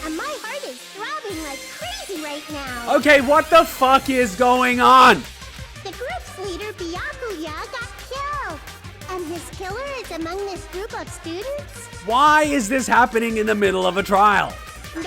and my heart is throbbing like crazy right now. Okay, what the fuck is going on? The group's leader, Byakuya, got killed. And his killer is among this group of students? Why is this happening in the middle of a trial? No,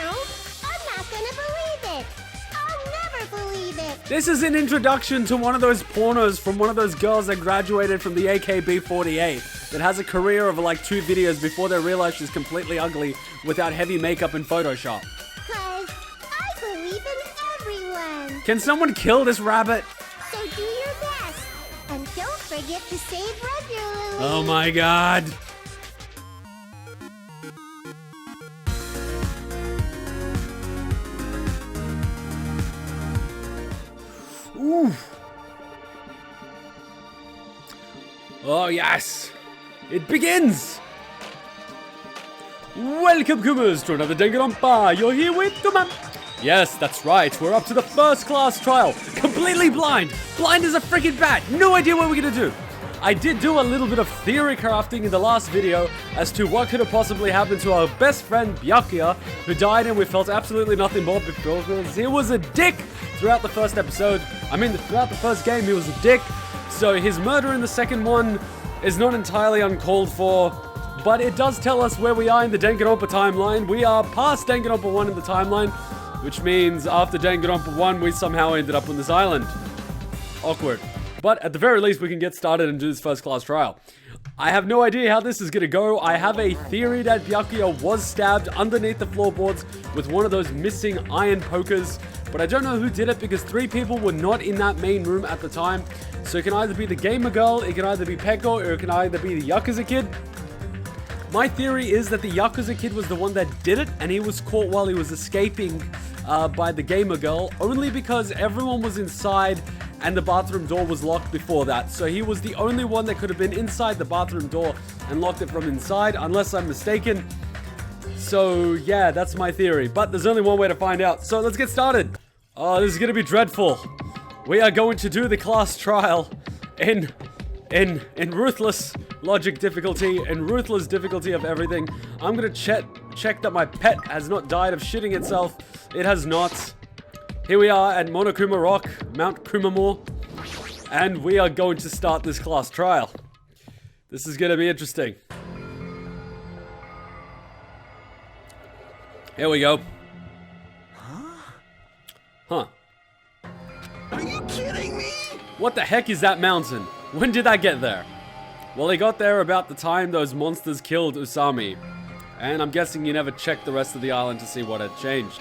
I'm not gonna believe it. I'll never believe it. This is an introduction to one of those pornos from one of those girls that graduated from the AKB48 that has a career of like 2 videos before they realize she's completely ugly without heavy makeup and Photoshop. 'Cause I believe in everyone. Can someone kill this rabbit? So do your best. And don't forget to save regularly. Oh my god. Ooh. Oh yes. It begins. Welcome, Kumas, to another Dangan Ronpa. You're here with Gundham. Yes, that's right. We're up to the first class trial. Completely blind. Blind as a freaking bat. No idea what we're gonna do. I did do a little bit of theory crafting in the last video as to what could have possibly happened to our best friend Byakuya, who died and we felt absolutely nothing more because he was a dick throughout the first episode. I mean, throughout the first game, he was a dick. So his murder in the second one is not entirely uncalled for, but it does tell us where we are in the Danganronpa timeline. We are past Danganronpa 1 in the timeline, which means after Danganronpa 1, we somehow ended up on this island. Awkward. But at the very least, we can get started and do this first class trial. I have no idea how this is gonna go. I have a theory that Byakuya was stabbed underneath the floorboards with one of those missing iron pokers, but I don't know who did it because 3 people were not in that main room at the time. So it can either be the gamer girl, it can either be Peko, or it can either be the Yakuza kid. My theory is that the Yakuza kid was the one that did it, and he was caught while he was escaping by the gamer girl, only because everyone was inside and the bathroom door was locked before that. So he was the only one that could have been inside the bathroom door and locked it from inside, unless I'm mistaken. So yeah, that's my theory, but there's only one way to find out. So let's get started. Oh, this is gonna be dreadful. We are going to do the class trial in ruthless logic difficulty and ruthless difficulty of everything. I'm gonna check that my pet has not died of shitting itself. It has not. Here we are at Monokuma Rock, Mount Kumamore, and we are going to start this class trial. This is gonna be interesting. Here we go. Huh. Are you kidding me? What the heck is that mountain? When did that get there? Well, they got there about the time those monsters killed Usami. And I'm guessing you never checked the rest of the island to see what had changed.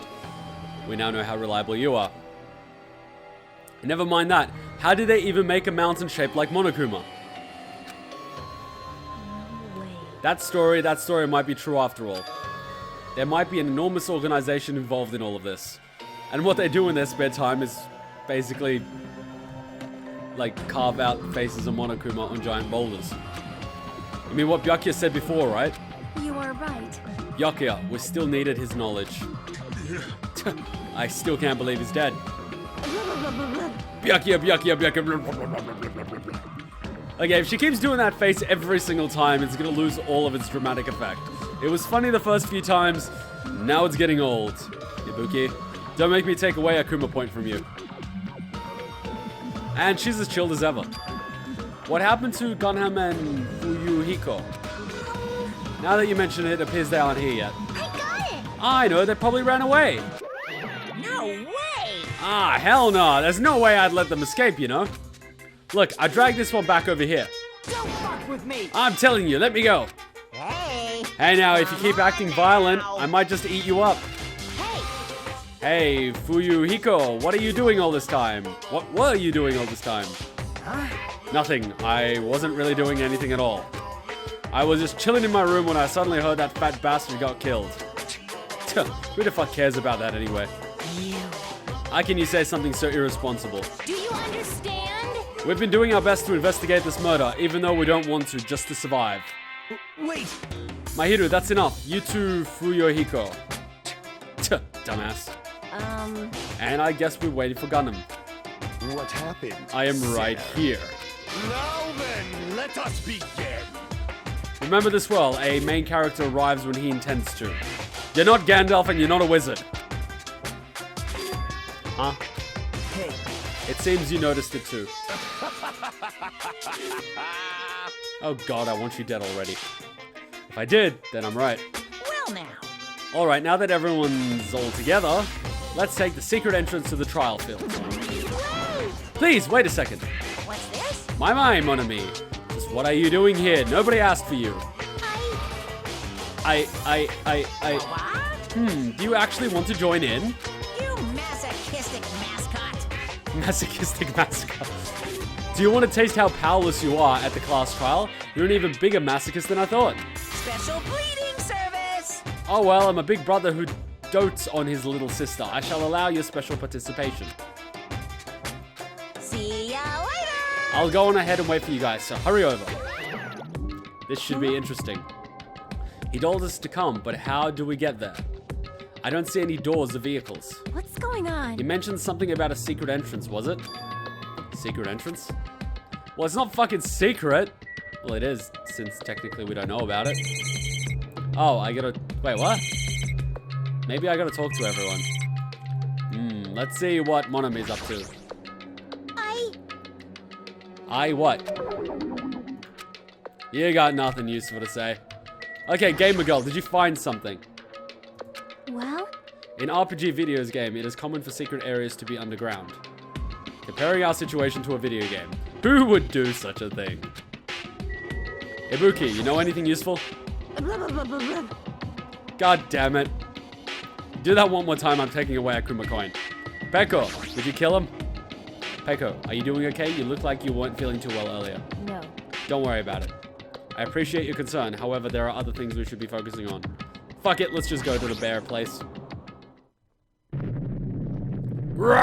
We now know how reliable you are. Never mind that. How did they even make a mountain shaped like Monokuma? That story might be true after all. There might be an enormous organization involved in all of this. And what they do in their spare time is basically like carve out faces of Monokuma on giant boulders. I mean, what Byakuya said before, right? You are right. Byakuya, we still needed his knowledge. I still can't believe he's dead. Byakuya. Okay, if she keeps doing that face every single time, it's gonna lose all of its dramatic effect. It was funny the first few times, now it's getting old. Ibuki, don't make me take away Akuma point from you. And she's as chilled as ever. What happened to Gundham and Fuyuhiko? Now that you mention it, it appears they aren't here yet. I got it. I know, they probably ran away. No way! Ah, hell no. There's no way I'd let them escape, you know? Look, I dragged this one back over here. Don't fuck with me! I'm telling you, let me go. Hey! Hey now, if you keep acting violent, I might just eat you up. Hey, Fuyuhiko, what are you doing all this time? What were you doing all this time? Nothing. I wasn't really doing anything at all. I was just chilling in my room when I suddenly heard that fat bastard got killed. Who the fuck cares about that anyway? How can you say something so irresponsible? Do you understand? We've been doing our best to investigate this murder, even though we don't want to, just to survive. Wait! Mahiru, that's enough. You too, Fuyuhiko. Dumbass. And I guess we're waiting for Gundham. What happened? I am right here. Now then, let us begin! Remember this well, a main character arrives when he intends to. You're not Gandalf and you're not a wizard. Huh? Hey. It seems you noticed it too. Oh god, I want you dead already. If I did, then I'm right. Well now. Alright, now that everyone's all together, let's take the secret entrance to the trial field. Please, wait a second. What's this? My, mon ami. Just what are you doing here? Nobody asked for you. What? Do you actually want to join in? You masochistic mascot. Masochistic mascot. Do you want to taste how powerless you are at the class trial? You're an even bigger masochist than I thought. Special bleeding service. Oh well, I'm a big brother who dotes on his little sister. I shall allow your special participation. See ya later. I'll go on ahead and wait for you guys, so hurry over. This should be interesting. He told us to come, but how do we get there? I don't see any doors or vehicles. What's going on? He mentioned something about a secret entrance, was it? Secret entrance? Well, it's not fucking secret. Well, it is, since technically we don't know about it. Oh, I gotta... Wait, what? Maybe I gotta talk to everyone. Let's see what Monami's up to. I what? You got nothing useful to say. Okay, Gamer Girl, did you find something? Well, In RPG videos game, it is common for secret areas to be underground. Comparing our situation to a video game, who would do such a thing? Ibuki, you know anything useful? God damn it. Do that one more time, I'm taking away Akuma coin. Peko, did you kill him? Peko, are you doing okay? You look like you weren't feeling too well earlier. no. Don't worry about it. I appreciate your concern, however, there are other things we should be focusing on. Fuck it, let's just go to the bear place. Roar!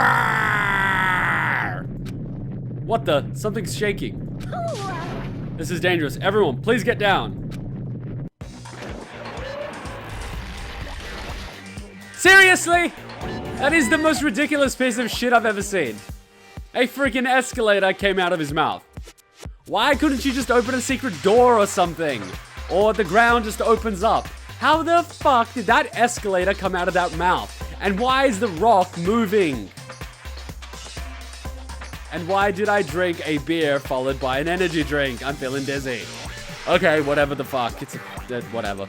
What the? Something's shaking. This is dangerous. Everyone, please get down. Seriously? That is the most ridiculous piece of shit I've ever seen. A freaking escalator came out of his mouth. Why couldn't you just open a secret door or something? Or the ground just opens up? How the fuck did that escalator come out of that mouth? And why is the rock moving? And why did I drink a beer followed by an energy drink? I'm feeling dizzy. Okay, whatever the fuck. It's whatever.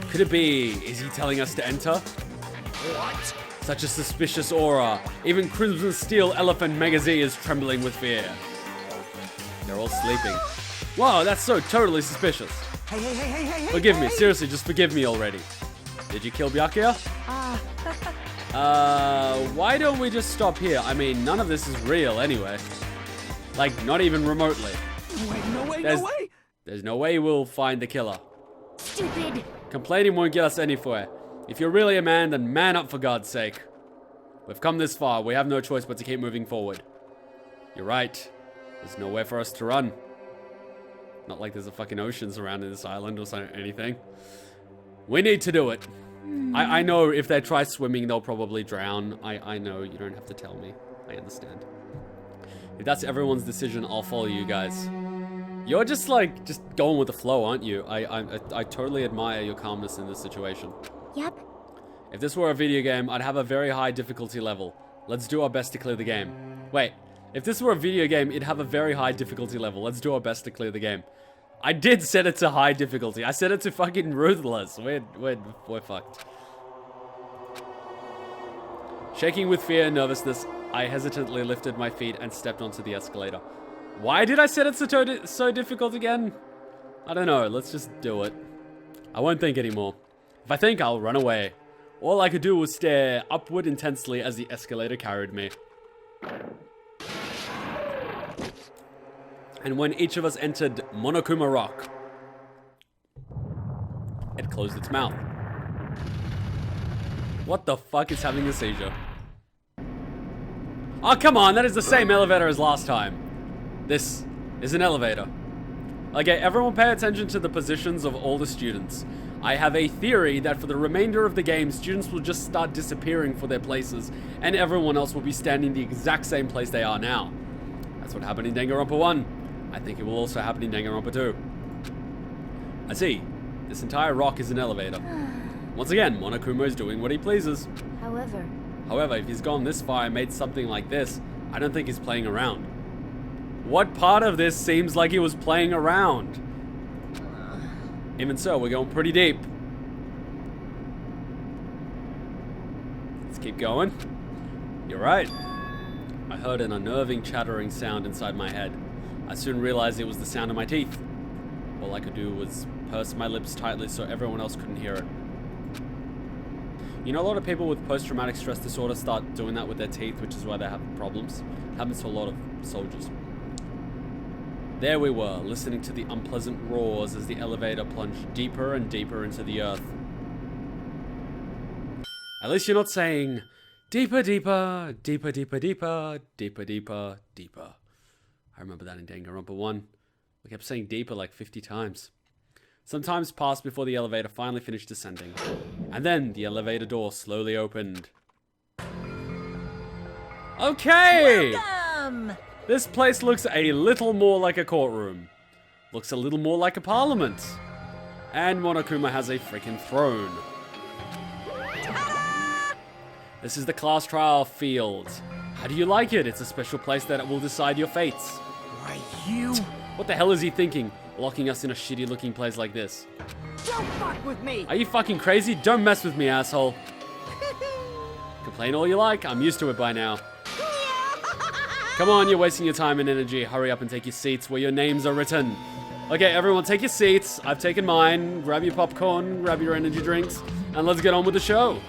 Could it be? Is he telling us to enter? What? Such a suspicious aura. Even Crimson Steel Elephant Mega Z is trembling with fear. They're all sleeping. Whoa, that's so totally suspicious. Hey. Forgive me, seriously, just forgive me already. Did you kill Byakuya? Why don't we just stop here? I mean, none of this is real anyway. Like, not even remotely. No way. There's no way we'll find the killer. Stupid. Complaining won't get us anywhere. If you're really a man, then man up for God's sake. We've come this far, we have no choice but to keep moving forward. You're right. There's nowhere for us to run. Not like there's a fucking ocean surrounding this island or anything. We need to do it. I know if they try swimming, they'll probably drown. I know, you don't have to tell me. I understand. If that's everyone's decision, I'll follow you guys. You're just going with the flow, aren't you? I totally admire your calmness in this situation. Yep. If this were a video game, I'd have a very high difficulty level. Let's do our best to clear the game. Wait, if this were a video game, it'd have a very high difficulty level. Let's do our best to clear the game. I did set it to high difficulty. I set it to fucking ruthless. We're fucked. Shaking with fear and nervousness, I hesitantly lifted my feet and stepped onto the escalator. Why did I set it so difficult again? I don't know. Let's just do it. I won't think anymore. If I think, I'll run away. All I could do was stare upward intensely as the escalator carried me. And when each of us entered Monokuma Rock, it closed its mouth. What the fuck is having a seizure? Oh, come on, that is the same elevator as last time. This is an elevator. Okay, everyone pay attention to the positions of all the students. I have a theory that for the remainder of the game, students will just start disappearing for their places, and everyone else will be standing the exact same place they are now. That's what happened in DanganRonpa 1. I think it will also happen in DanganRonpa 2. I see. This entire rock is an elevator. Once again, Monokuma is doing what he pleases. However, if he's gone this far and made something like this, I don't think he's playing around. What part of this seems like he was playing around? Even so, we're going pretty deep. Let's keep going. You're right. I heard an unnerving chattering sound inside my head. I soon realized it was the sound of my teeth. All I could do was purse my lips tightly so everyone else couldn't hear it. You know, a lot of people with post-traumatic stress disorder start doing that with their teeth, which is why they have problems. It happens to a lot of soldiers. There we were, listening to the unpleasant roars as the elevator plunged deeper and deeper into the earth. At least you're not saying, deeper, deeper, deeper, deeper, deeper, deeper, deeper, deeper. I remember that in Danganronpa 1. We kept saying deeper like 50 times. Some time passed before the elevator finally finished descending. And then the elevator door slowly opened. Okay! Welcome! This place looks a little more like a courtroom. Looks a little more like a parliament. And Monokuma has a freaking throne. This is the class trial field. How do you like it? It's a special place that will decide your fates. Why, you... What the hell is he thinking? Locking us in a shitty looking place like this. Don't fuck with me! Are you fucking crazy? Don't mess with me, asshole. Complain all you like. I'm used to it by now. Come on, you're wasting your time and energy. Hurry up and take your seats where your names are written. Okay, everyone, take your seats. I've taken mine. Grab your popcorn, grab your energy drinks, and let's get on with the show.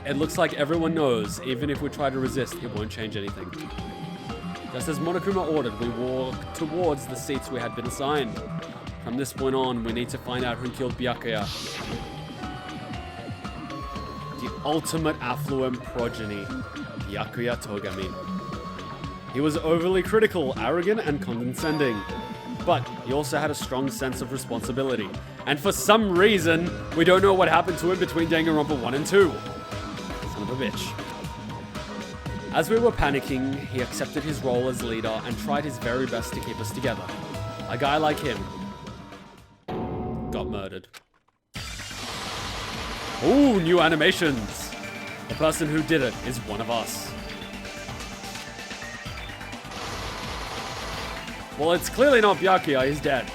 It looks like everyone knows, even if we try to resist, it won't change anything. Just as Monokuma ordered, we walk towards the seats we had been assigned. From this point on, we need to find out who killed Byakuya. The ultimate affluent progeny, Byakuya Togami. He was overly critical, arrogant, and condescending. But he also had a strong sense of responsibility. And for some reason, we don't know what happened to him between Danganronpa 1 and 2. Son of a bitch. As we were panicking, he accepted his role as leader and tried his very best to keep us together. A guy like him got murdered. Ooh, new animations! The person who did it is one of us. Well, it's clearly not Byakuya, he's dead.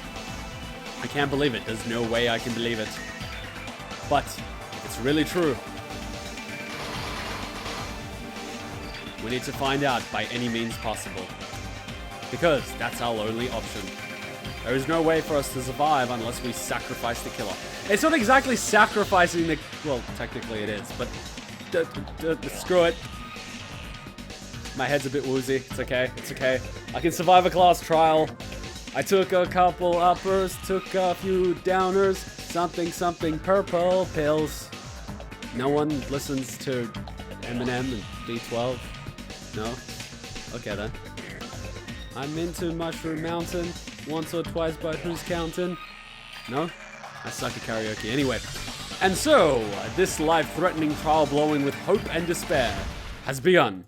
I can't believe it, there's no way I can believe it. But, if it's really true, we need to find out by any means possible. Because that's our only option. There is no way for us to survive unless we sacrifice the killer. It's not exactly sacrificing the... Well, technically it is, but... Screw it. My head's a bit woozy. It's okay. It's okay. I can survive a class trial. I took a couple uppers, took a few downers, something purple pills. No one listens to Eminem and B12. No? Okay then. I'm into Mushroom Mountain once or twice, but who's counting? No? I suck at karaoke. Anyway. And so, this life-threatening trial blowing with hope and despair has begun.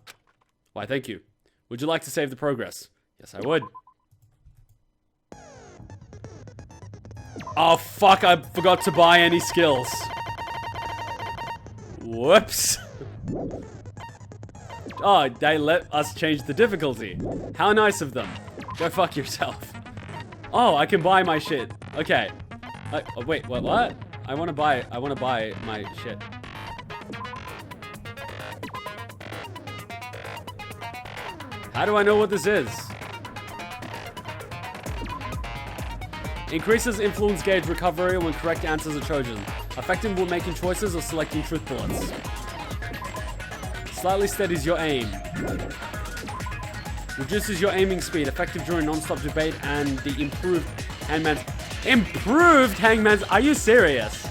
Why, thank you. Would you like to save the progress? Yes, I would. Oh, fuck, I forgot to buy any skills. Whoops. Oh, they let us change the difficulty. How nice of them. Go fuck yourself. Oh, I can buy my shit. Okay. Oh, wait, what? I want to buy my shit. How do I know what this is? Increases influence gauge recovery when correct answers are chosen. Effective when making choices or selecting truth bullets. Slightly steadies your aim. Reduces your aiming speed. Effective during non-stop debate and the improved hangman's... Improved hangman's... Are you serious?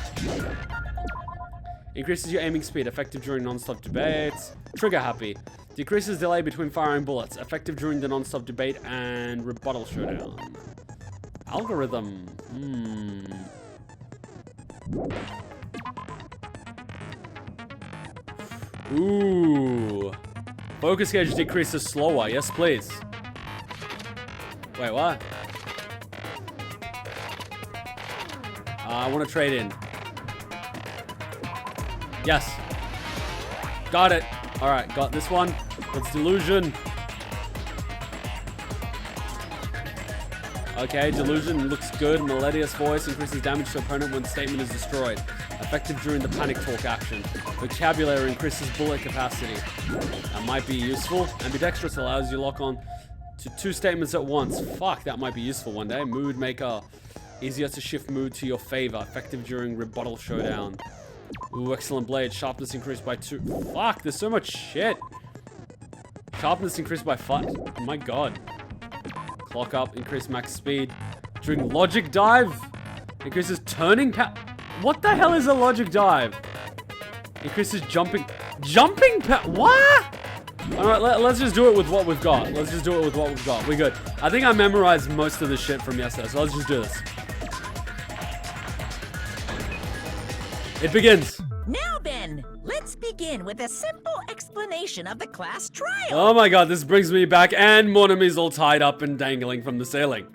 Increases your aiming speed. Effective during non-stop debates. Trigger happy. Decreases delay between firing bullets. Effective during the non-stop debate and rebuttal showdown. Algorithm. Ooh. Focus gauge decreases slower. Yes, please. Wait, what? I want to trade in. Yes. Got it. Alright, got this one. What's Delusion? Okay, Delusion looks good. Melodious voice increases damage to opponent when statement is destroyed. Effective during the panic talk action. Vocabulary increases bullet capacity. That might be useful. Ambidextrous allows you to lock on to 2 statements at once. Fuck, that might be useful one day. Mood Maker. Easier to shift mood to your favor. Effective during rebuttal showdown. Ooh, excellent blade. Sharpness increased by 2. Fuck, there's so much shit. Sharpness increased by 5. Oh my god. Clock up, increase max speed. During logic dive, increases turning power. What the hell is a logic dive? Increases jumping power. What? Alright, let's just do it with what we've got. Let's just do it with what we've got. We're good. I think I memorized most of the shit from yesterday, so let's just do this. It begins. Now then, let's begin with a simple explanation of the class trial. Oh my god, this brings me back, and Monami's all tied up and dangling from the ceiling.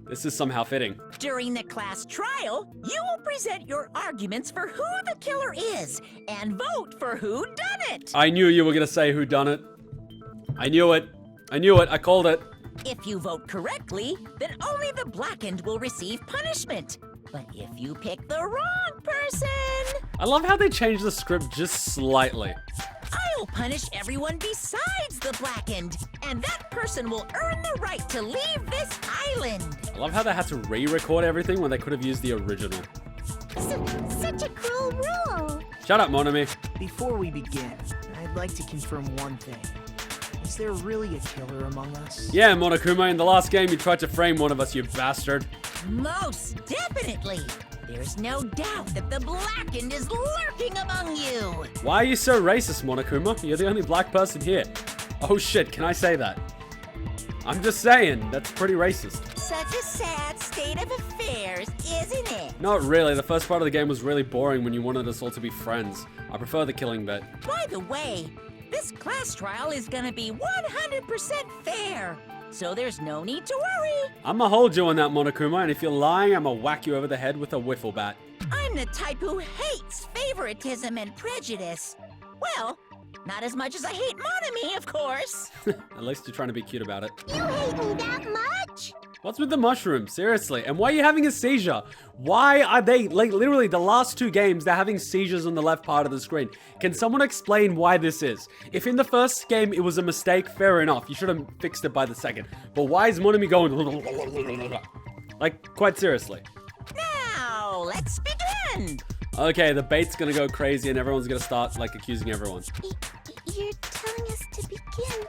This is somehow fitting. During the class trial, you will present your arguments for who the killer is and vote for who done it. I knew you were gonna say who done it. I knew it. I knew it. I called it. If you vote correctly, then only the blackened will receive punishment. But if you pick the wrong person, I love how they changed the script just slightly. I'll punish everyone besides the blackened, and that person will earn the right to leave this island. I love how they had to re-record everything when they could have used the original. Such a cruel rule. Shut up, Monami. Before we begin, I'd like to confirm one thing. Is there really a killer among us? Yeah, Monokuma, in the last game you tried to frame one of us, you bastard. Most definitely. There's no doubt that the blackened is lurking among you. Why are you so racist, Monokuma? You're the only black person here. Oh shit, can I say that? I'm just saying, that's pretty racist. Such a sad state of affairs, isn't it? Not really, the first part of the game was really boring when you wanted us all to be friends. I prefer the killing bit. By the way, this class trial is gonna be 100% fair, so there's no need to worry. I'ma hold you on that, Monokuma, and if you're lying, I'ma whack you over the head with a wiffle bat. I'm the type who hates favoritism and prejudice. Well, not as much as I hate Monami, of course. At least you're trying to be cute about it. You hate me that much? What's with the mushroom? Seriously. And why are you having a seizure? Why are they, like, literally the last 2 games, they're having seizures on the left part of the screen. Can someone explain why this is? If in the first game it was a mistake, fair enough. You should have fixed it by the second. But why is Monami going... Like, quite seriously. Now, let's begin. Okay, the bait's gonna go crazy and everyone's gonna start, like, accusing everyone. You're telling us to begin,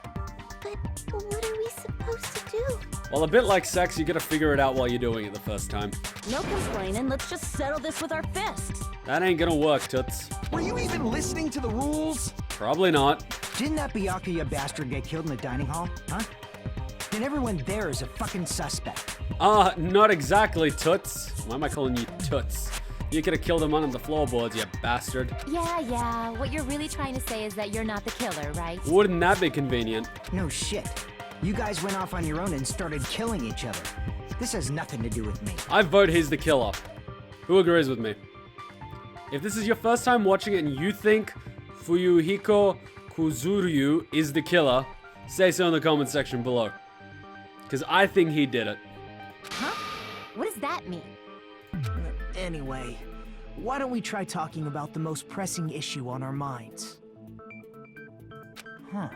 but what are we supposed to do? Well, a bit like sex, you gotta figure it out while you're doing it the first time. No complaining, let's just settle this with our fists. That ain't gonna work, Toots. Were you even listening to the rules? Probably not. Didn't that Byakuya bastard get killed in the dining hall? Huh? Then everyone there is a fucking suspect. Not exactly, Toots. Why am I calling you Toots? You could have killed him on the floorboards, you bastard. Yeah, what you're really trying to say is that you're not the killer, right? Wouldn't that be convenient? No shit. You guys went off on your own and started killing each other. This has nothing to do with me. I vote he's the killer. Who agrees with me? If this is your first time watching it and you think Fuyuhiko Kuzuryu is the killer, say so in the comment section below. Because I think he did it. Huh? What does that mean? Anyway, why don't we try talking about the most pressing issue on our minds? Huh.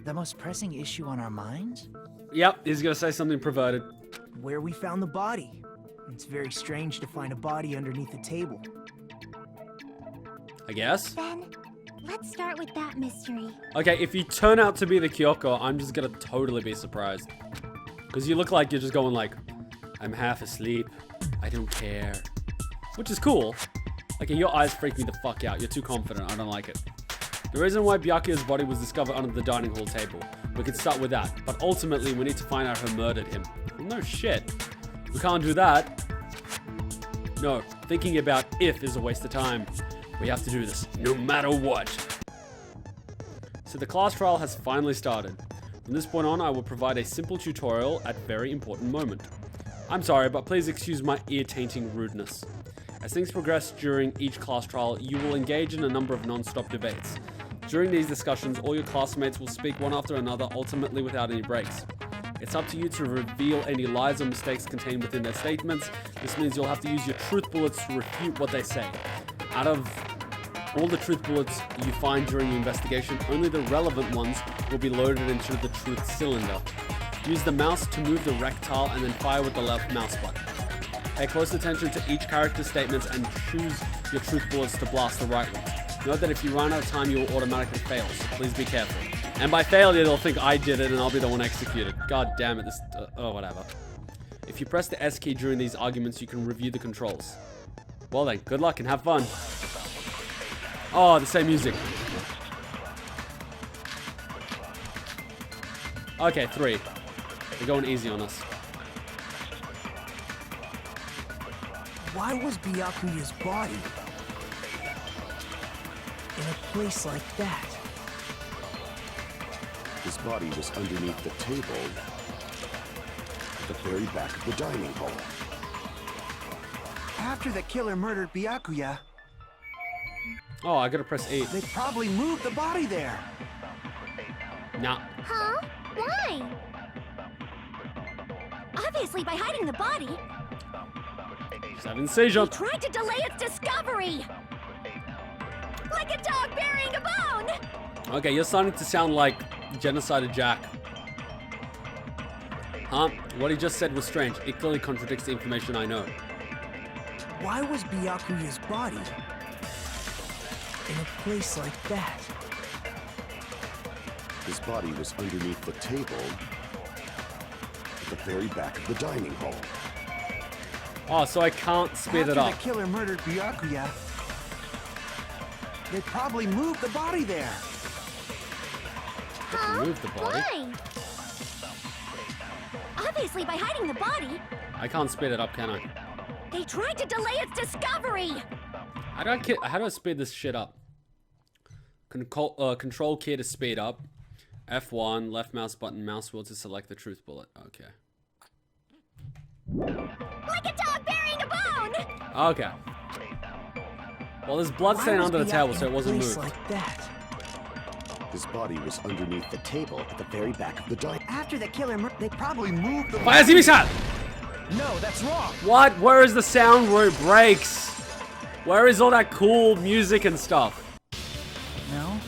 The most pressing issue on our minds? Yep, he's gonna say something perverted. Where we found the body. It's very strange to find a body underneath a table. I guess? Then, let's start with that mystery. Okay, if you turn out to be the Kyoko, I'm just gonna totally be surprised. Because you look like you're just going like, I'm half asleep, I don't care. Which is cool. Okay, your eyes freak me the fuck out. You're too confident, I don't like it. The reason why Byakuya's body was discovered under the dining hall table. We could start with that, but ultimately we need to find out who murdered him. Well, no shit. We can't do that. No, thinking about if is a waste of time. We have to do this, no matter what. So the class trial has finally started. From this point on, I will provide a simple tutorial at very important moment. I'm sorry, but please excuse my ear-tainting rudeness. As things progress during each class trial, you will engage in a number of non-stop debates. During these discussions, all your classmates will speak one after another, ultimately without any breaks. It's up to you to reveal any lies or mistakes contained within their statements. This means you'll have to use your truth bullets to refute what they say. Out of all the truth bullets you find during your investigation, only the relevant ones will be loaded into the truth cylinder. Use the mouse to move the rectile and then fire with the left mouse button. Pay close attention to each character's statements and choose your truth bullets to blast the right ones. Note that if you run out of time, you will automatically fail, so please be careful. And by failure, they'll think I did it and I'll be the one executed. God damn it, oh, whatever. If you press the S key during these arguments, you can review the controls. Well then, good luck and have fun. Oh, the same music. Okay, 3. They're going easy on us. Why was Byakuya's body in a place like that? His body was underneath the table at the very back of the dining hall. After the killer murdered Byakuya, Oh, I gotta press E. they probably moved the body there. Nah. Huh? Why? Obviously, by hiding the body, 7 seizure. tried to delay its discovery. Like a dog burying a bone. Okay, you're starting to sound like Genocide Jack. Huh? What he just said was strange. It clearly contradicts the information I know. Why was Byakuya's body in a place like that? His body was underneath the table at the very back of the dining hall. Oh, so I can't speed it After up. the killer murdered Byakuya, they probably moved the body there. Huh? Move the body. Why? Obviously, by hiding the body, I can't speed it up, can I? they tried to delay its discovery. How do I speed this shit up? Control key to speed up. F1, left mouse button, mouse wheel to select the truth bullet. Okay. Like a dog burying a bone. Okay. Well, there's blood Why stain was under the Byakuya table, in so a it wasn't place moved. like that? His body was underneath the table at the very back of the dining hall. After the killer they probably moved the Hajime-san! No, that's wrong. What? Where is the sound where it breaks? Where is all that cool music and stuff? No,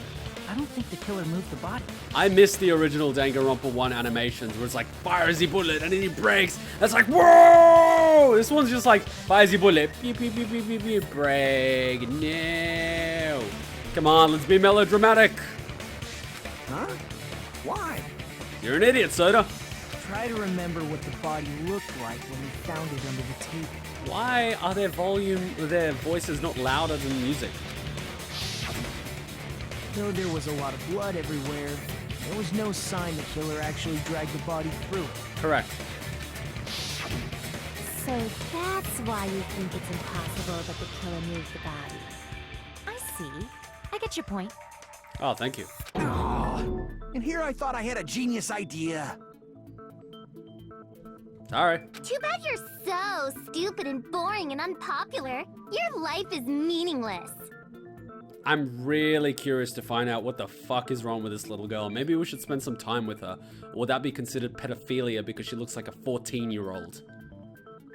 I don't think the killer moved the body. I miss the original Danganronpa 1 animations where it's like, fires the bullet and then he breaks. That's like, whoa! This one's just like, fires the bullet, beep, beep, beep, beep, beep, beep, break, no. Come on, let's be melodramatic. Huh? Why? You're an idiot, Soda. Try to remember what the body looked like when we found it under the table. Why are their voices not louder than music? Though there was a lot of blood everywhere, there was no sign the killer actually dragged the body through. Correct. So that's why you think it's impossible that the killer moved the body. I see. I get your point. Oh, thank you. And here I thought I had a genius idea. Sorry. Too bad you're so stupid and boring and unpopular. Your life is meaningless. I'm really curious to find out what the fuck is wrong with this little girl. Maybe we should spend some time with her. Or would that be considered pedophilia because she looks like a 14-year-old?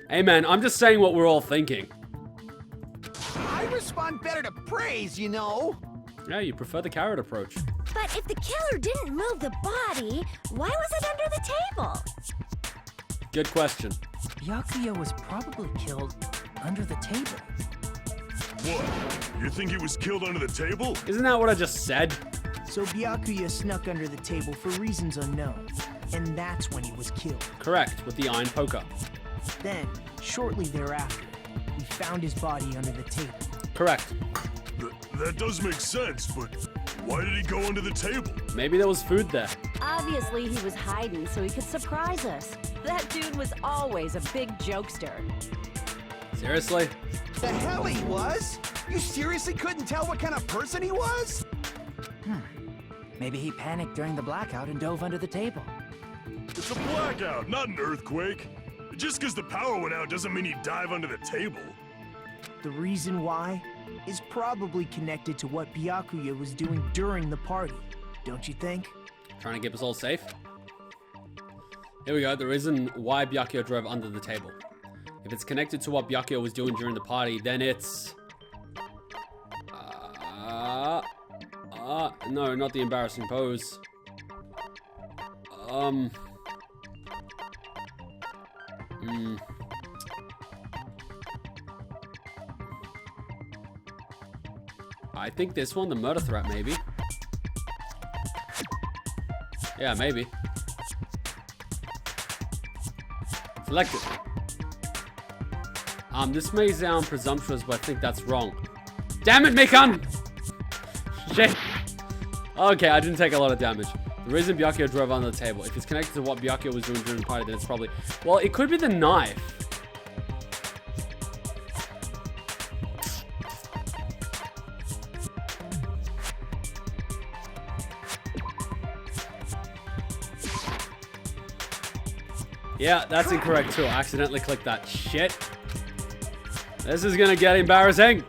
Hey man, I'm just saying what we're all thinking. I respond better to praise, you know. Yeah, you prefer the carrot approach. But if the killer didn't move the body, why was it under the table? Good question. Byakuya was probably killed under the table. What? You think he was killed under the table? Isn't that what I just said? So Byakuya snuck under the table for reasons unknown, and that's when he was killed. Correct, with the iron poker. Then, shortly thereafter, we found his body under the table. Correct. That does make sense, but why did he go under the table? Maybe there was food there. Obviously, he was hiding so he could surprise us. That dude was always a big jokester. Seriously? The hell he was? You seriously couldn't tell what kind of person he was? Maybe he panicked during the blackout and dove under the table. It's a blackout, not an earthquake. just because the power went out doesn't mean he'd dive under the table. The reason why is probably connected to what Byakuya was doing during the party, don't you think? Trying to keep us all safe. Here we go. The reason why Byakuya drove under the table. If it's connected to what Byakuya was doing during the party, then it's... no, not the embarrassing pose. I think this one, the murder threat, maybe. Yeah, maybe. Select it. This may sound presumptuous, but I think that's wrong. Damn it, Mikan! Shit. Okay, I didn't take a lot of damage. The reason Byakuya drove under the table. If it's connected to what Byakuya was doing during the party, then it's probably... Well, it could be the knife. Yeah, that's incorrect too. I accidentally clicked that. Shit. This is gonna get embarrassing.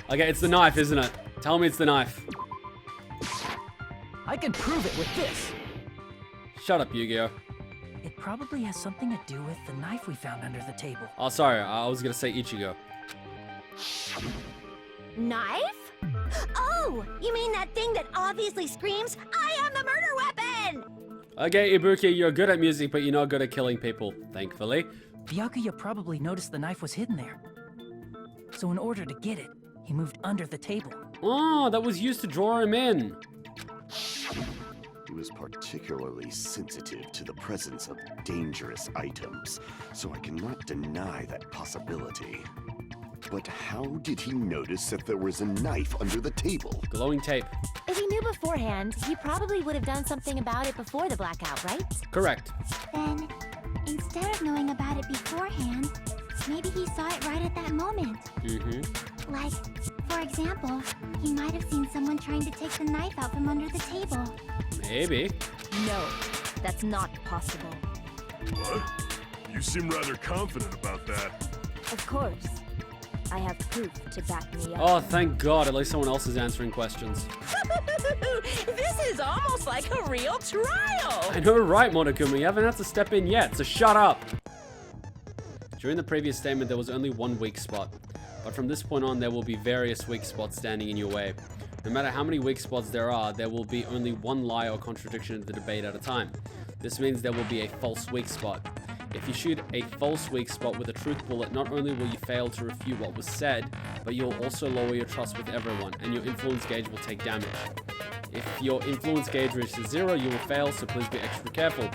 Okay, it's the knife, isn't it? Tell me it's the knife. I can prove it with this. Shut up, Yu-Gi-Oh! It probably has something to do with the knife we found under the table. Oh, sorry. I was gonna say Ichigo. Knife? Oh, you mean that thing that obviously screams, I am the murder weapon! Okay, Ibuki, you're good at music, but you're not good at killing people, thankfully. Byakuya probably noticed the knife was hidden there. So in order to get it, he moved under the table. Oh, that was used to draw him in. He was particularly sensitive to the presence of dangerous items, so I cannot deny that possibility. But how did he notice that there was a knife under the table? Glowing tape. If he knew beforehand, he probably would have done something about it before the blackout, right? Correct. Then, instead of knowing about it beforehand, maybe he saw it right at that moment. Mm-hmm. Like, for example, he might have seen someone trying to take the knife out from under the table. Maybe. No, that's not possible. What? You seem rather confident about that. Of course. I have proof to back me up. Oh, thank God. At least someone else is answering questions. This is almost like a real trial. I know, right, Monokuma? You haven't had to step in yet, so shut up. During the previous statement, there was only one weak spot. But from this point on, there will be various weak spots standing in your way. No matter how many weak spots there will be only one lie or contradiction in the debate at a time. This means there will be a false weak spot. If you shoot a false weak spot with a truth bullet, not only will you fail to refute what was said, but you'll also lower your trust with everyone, and your influence gauge will take damage. If your influence gauge reaches 0, you will fail, so please be extra careful.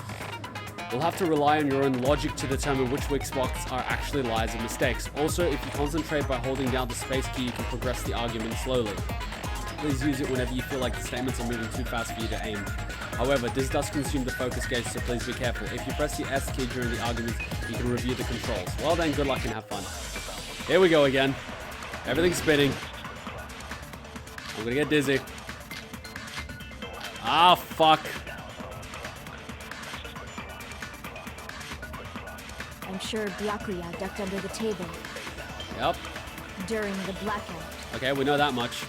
You'll have to rely on your own logic to determine which weak spots are actually lies and mistakes. Also, if you concentrate by holding down the space key, you can progress the argument slowly. Please use it whenever you feel like the statements are moving too fast for you to aim. However, this does consume the focus gauge, so please be careful. If you press the S key during the argument, you can review the controls. Well then, good luck and have fun. Here we go again. Everything's spinning. I'm gonna get dizzy. Ah, fuck. I'm sure Byakuya ducked under the table Yep. during the blackout. Okay, we know that much.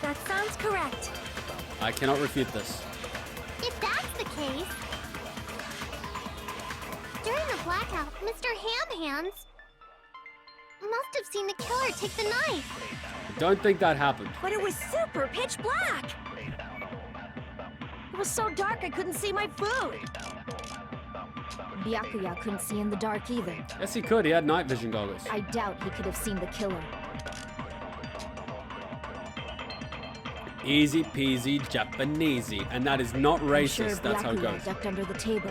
That sounds correct. I cannot refute this. If that's the case... During the blackout, Mr. Ham-Hands must have seen the killer take the knife. I don't think that happened. But it was super pitch black! It was so dark I couldn't see my food! Byakuya couldn't see in the dark either. Yes, he could. He had night vision goggles. I doubt he could have seen the killer. Easy peasy Japanesey. And that is not racist. I'm sure That's how it Byakuya goes. ducked under the table.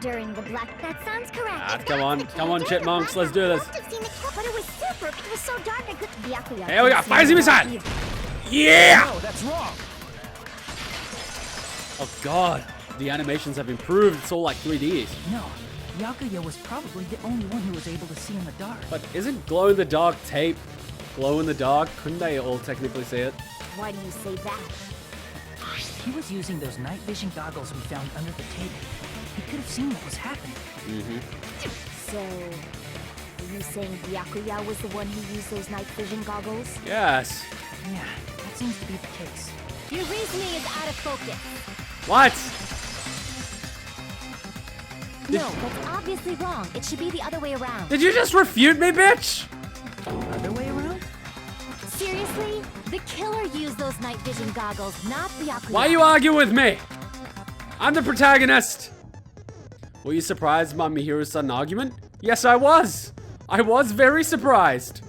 During the black... That sounds correct. Ah, If come that's on. the case, Come on, during the chipmunks. Let's do this. blackout, must have seen the killer. But it was super... It was so dark I couldn't... Byakuya Here we go. couldn't see Fire in the missile. dark either. Yeah! No, that's wrong. Oh god. The animations have improved. It's all like 3D. No, Byakuya was probably the only one who was able to see in the dark. But isn't glow in the dark tape glow in the dark? Couldn't they all technically see it? Why do you say that? He was using those night vision goggles we found under the table. He could have seen what was happening. So, are you saying Byakuya was the one who used those night vision goggles? Yes. Yeah, that seems to be the case. Your reasoning is out of focus. What? No, that's obviously wrong. It should be the other way around. Did you just refute me, bitch? Other way around? Seriously? The killer used those night vision goggles, not Byakuya. Why are you arguing with me? I'm the protagonist. Were you surprised by Mihiru's sudden argument? Yes, I was. I was very surprised.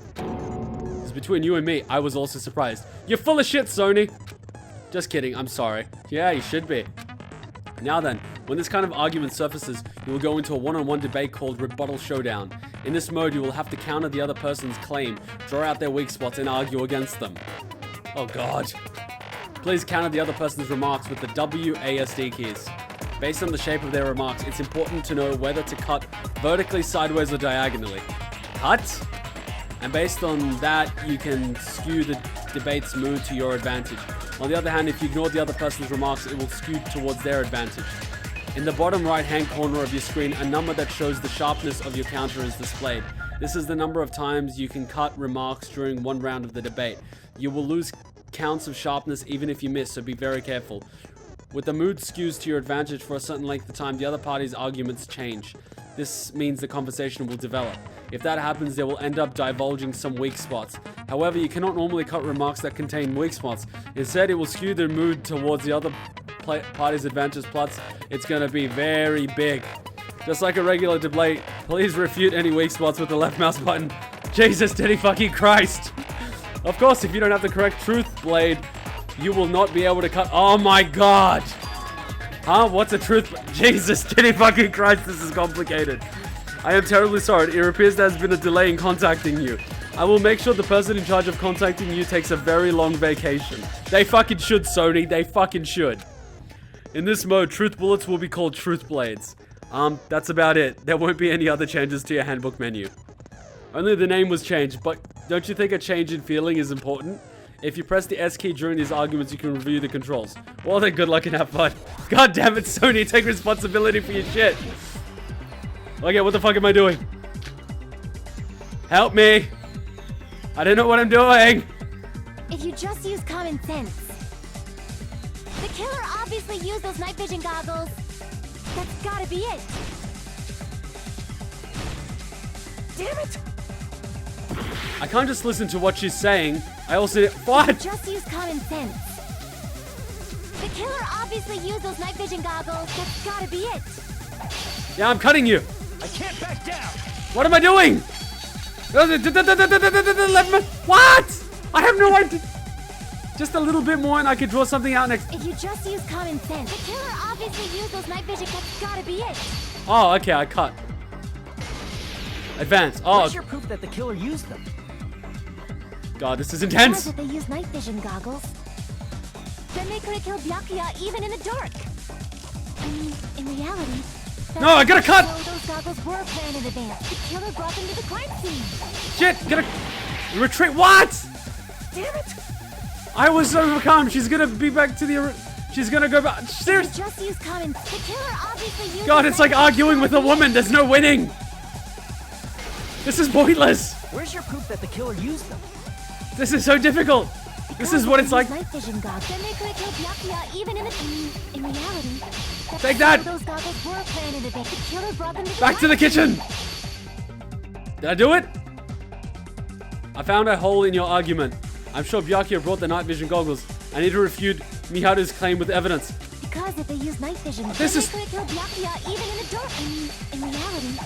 It's between you and me. I was also surprised. You're full of shit, Sony. Just kidding. I'm sorry. Yeah, you should be. Now then, when this kind of argument surfaces, you will go into a one-on-one debate called Rebuttal Showdown. In this mode, you will have to counter the other person's claim, draw out their weak spots, and argue against them. Oh god. Please counter the other person's remarks with the WASD keys. Based on the shape of their remarks, it's important to know whether to cut vertically, sideways, or diagonally. Cut? And based on that, you can skew the debate's mood to your advantage. On the other hand, if you ignore the other person's remarks, it will skew towards their advantage. In the bottom right-hand corner of your screen, a number that shows the sharpness of your counter is displayed. This is the number of times you can cut remarks during one round of the debate. You will lose counts of sharpness even if you miss, so be very careful. With the mood skews to your advantage for a certain length of time, the other party's arguments change. This means the conversation will develop. If that happens, they will end up divulging some weak spots. However, you cannot normally cut remarks that contain weak spots. Instead, it will skew the mood towards the other party's advantage, plus it's going to be very big. Just like a regular debate, please refute any weak spots with the left mouse button. Jesus, diddy fucking Christ. Of course, if you don't have the correct truth blade, you will not be able to cut. Oh my god. Huh? What's a truth? Jesus, diddy fucking Christ, this is complicated. I am terribly sorry. It appears there has been a delay in contacting you. I will make sure the person in charge of contacting you takes a very long vacation. They fucking should, Sony. They fucking should. In this mode, truth bullets will be called truth blades. That's about it. There won't be any other changes to your handbook menu. Only the name was changed, but don't you think a change in feeling is important? If you press the S key during these arguments, you can review the controls. Well then, good luck and have fun. God damn it, Sony, take responsibility for your shit. Okay, what the fuck am I doing? Help me. I don't know what I'm doing. If you just use common sense. The killer obviously used those night vision goggles. That's gotta be it. Damn it! I can't just listen to what she's saying. I also... What? Just use common sense. The killer obviously used those night vision goggles. That's gotta be it. Yeah, I'm cutting you. I can't back down! What am I doing? What? I have no idea. Just a little bit more and I could draw something out next. If you just use common sense, the killer obviously used those night vision. That's gotta be it. Oh, okay, I cut. Advance. Oh. Where's your proof that the killer used them? God, this is intense. That they use night vision goggles. Then they could have killed Byakuya even in the dark. I mean, in reality. No, I gotta cut. So those goggles were planned in advance. The killer brought them to the crime scene. Shit, gotta retreat. What? Damn it! I was overcome. She's gonna be back to the. She's gonna go back. Seriously. Just use common. The killer obviously used. God, it's like arguing with a woman. There's no winning. This is pointless. Where's your proof that the killer used them? This is so difficult. This is what it's like. Night vision goggles. Then they could have killed Byakuya even in reality. Take that. Those goggles were planned in advance. The killer brought them to Back to the kitchen. Did I do it? I found a hole in your argument. I'm sure Byakuya brought the night vision goggles. I need to refute Miharu's claim with evidence. Because if they use night vision, this is... they could have killed Byakuya even in the dark. In reality,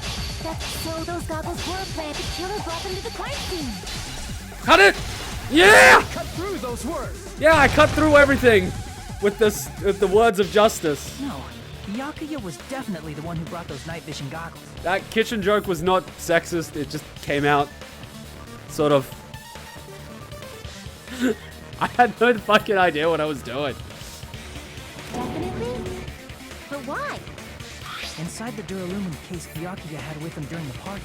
so those goggles were planned. The killer brought them to the crime scene. Cut it! Yeah! Cut through those words. Yeah, I cut through everything with the words of justice. No, Byakuya was definitely the one who brought those night vision goggles. That kitchen joke was not sexist. It just came out sort of. I had no fucking idea what I was doing. Definitely? But why? Inside the duralumin case Byakuya had with him during the party.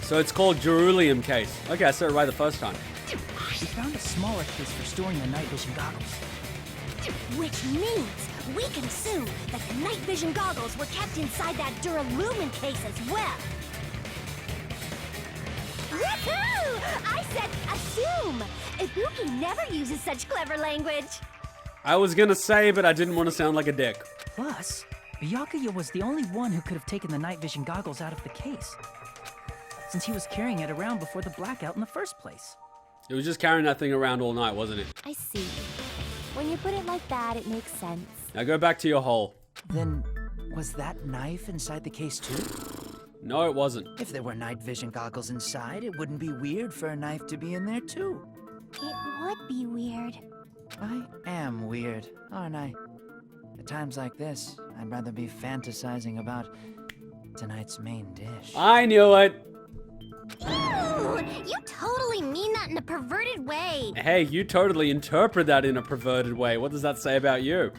So it's called Jerusalem case. Okay, I said it right the first time. We found a smaller case for storing the night vision goggles. Which means we can assume that the night vision goggles were kept inside that Duralumin case as well. Woohoo! I said assume! Ibuki never uses such clever language. I was gonna say, but I didn't want to sound like a dick. Plus, Byakuya was the only one who could have taken the night vision goggles out of the case, since he was carrying it around before the blackout in the first place. It was just carrying that thing around all night, wasn't it? I see. When you put it like that, it makes sense. Now go back to your hole. Then, was that knife inside the case too? No, it wasn't. If there were night vision goggles inside, it wouldn't be weird for a knife to be in there too. It would be weird. I am weird, aren't I? At times like this, I'd rather be fantasizing about tonight's main dish. I knew it. Ooh, you totally mean that in a perverted way. Hey, you totally interpret that in a perverted way. What does that say about you?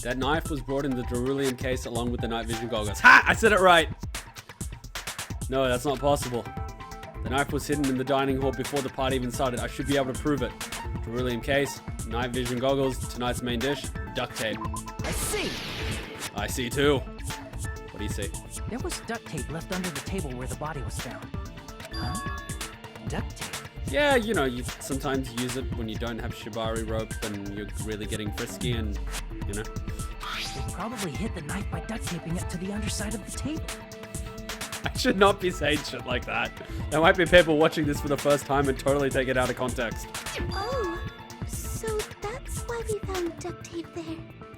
That knife was brought in the Cerulean case along with the night vision goggles. Ha! I said it right! No, that's not possible. The knife was hidden in the dining hall before the party even started. I should be able to prove it. Cerulean case, night vision goggles, tonight's main dish, duct tape. I see! I see too. What do you see? There was duct tape left under the table where the body was found. Huh? Duct tape? Yeah, you know, you sometimes use it when you don't have shibari rope and you're really getting frisky and, you know. They probably hid the knife by duct taping it to the underside of the table. I should not be saying shit like that. There might be people watching this for the first time and totally take it out of context. Oh, so that's why we found duct tape there.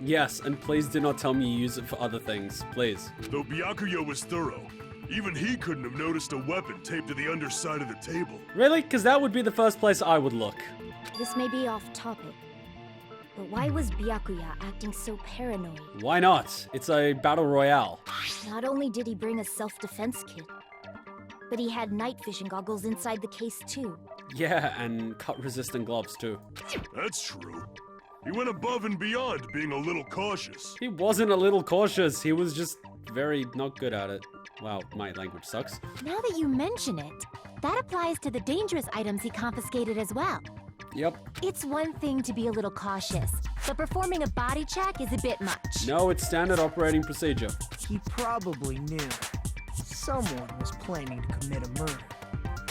Yes, and please do not tell me you use it for other things, please. Though Byakuya was thorough, even he couldn't have noticed a weapon taped to the underside of the table. Really? Because that would be the first place I would look. This may be off topic, but why was Byakuya acting so paranoid? Why not? It's a battle royale. Not only did he bring a self-defense kit, but he had night vision goggles inside the case too. Yeah, and cut-resistant gloves too. That's true. He went above and beyond, being a little cautious. He wasn't a little cautious, he was just very not good at it. Wow, my language sucks. Now that you mention it, that applies to the dangerous items he confiscated as well. Yep. It's one thing to be a little cautious, but performing a body check is a bit much. No, it's standard operating procedure. He probably knew. Someone was planning to commit a murder.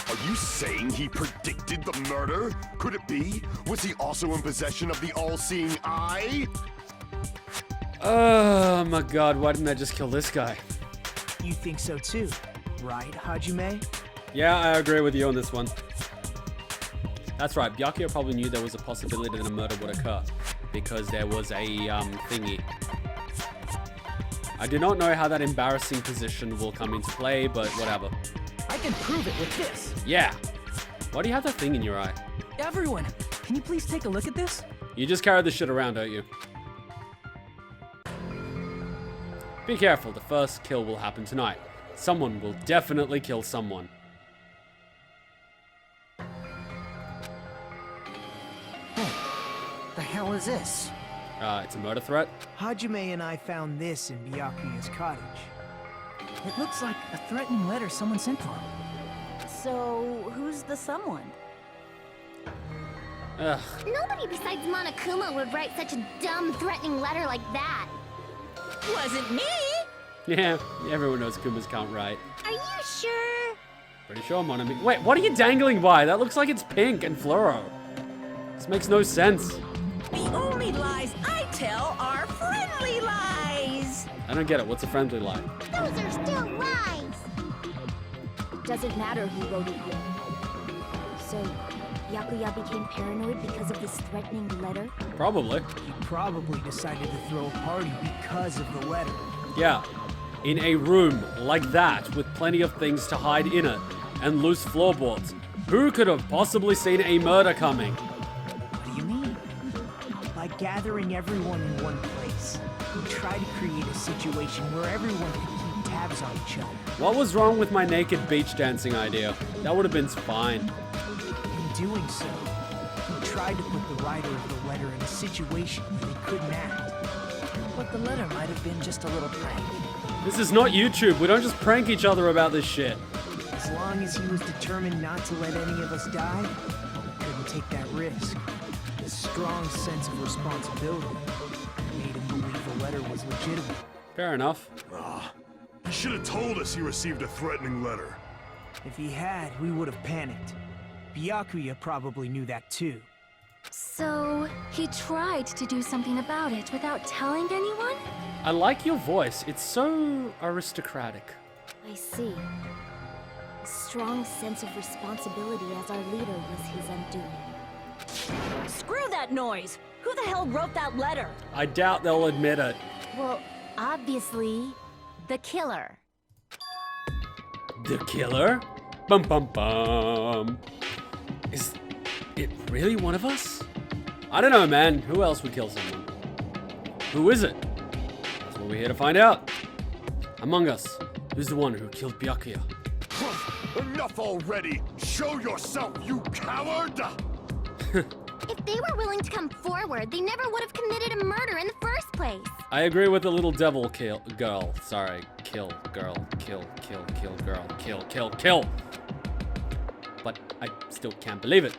Are you saying he predicted the murder? Could it be? Was he also in possession of the all-seeing eye? Oh my god, why didn't I just kill this guy? You think so too, right, Hajime? Yeah, I agree with you on this one. That's right, Byakuya probably knew there was a possibility that a murder would occur, because there was a thingy. I do not know how that embarrassing position will come into play, but whatever. I can prove it with this. Yeah. Why do you have that thing in your eye? Everyone, can you please take a look at this? You just carry this shit around, don't you? Be careful, the first kill will happen tonight. Someone will definitely kill someone. The hell is this? It's a murder threat. Hajime and I found this in Byakuya's cottage. It looks like a threatening letter someone sent to him. So, who's the someone? Ugh. Nobody besides Monokuma would write such a dumb, threatening letter like that. Wasn't me! Yeah, everyone knows Kumas can't write. Are you sure? Pretty sure, Monami. Wait, what are you dangling by? That looks like it's pink and fluoro. This makes no sense. The only lies I tell are friendly lies! I don't get it. What's a friendly lie? Those are still lies. Doesn't matter who wrote it here. So, Byakuya became paranoid because of this threatening letter? Probably. He probably decided to throw a party because of the letter. Yeah. In a room like that with plenty of things to hide in it and loose floorboards. Who could have possibly seen a murder coming? What do you mean? By gathering everyone in one place, he tried to create a situation where everyone could keep tabs on each other. What was wrong with my naked beach dancing idea? That would have been fine. In doing so, he tried to put the writer of the letter in a situation where they couldn't act. But the letter might have been just a little prank. This is not YouTube. We don't just prank each other about this shit. As long as he was determined not to let any of us die, he couldn't take that risk. His strong sense of responsibility made him believe the letter was legitimate. Fair enough. He should have told us he received a threatening letter. If he had, we would have panicked. Byakuya probably knew that too. So, he tried to do something about it without telling anyone? I like your voice. It's so aristocratic. I see. A strong sense of responsibility as our leader was his undoing. Screw that noise! Who the hell wrote that letter? I doubt they'll admit it. Well, obviously, the killer. The killer? Bum bum bum. Is it really one of us? I don't know, man. Who else would kill someone? Who is it? That's what we're here to find out. Among us, who's the one who killed Byakuya? Enough already! Show yourself, you coward! If they were willing to come forward, they never would have committed a murder in the first place. I agree with the little devil girl. Sorry, kill girl, kill girl, kill. But I still can't believe it.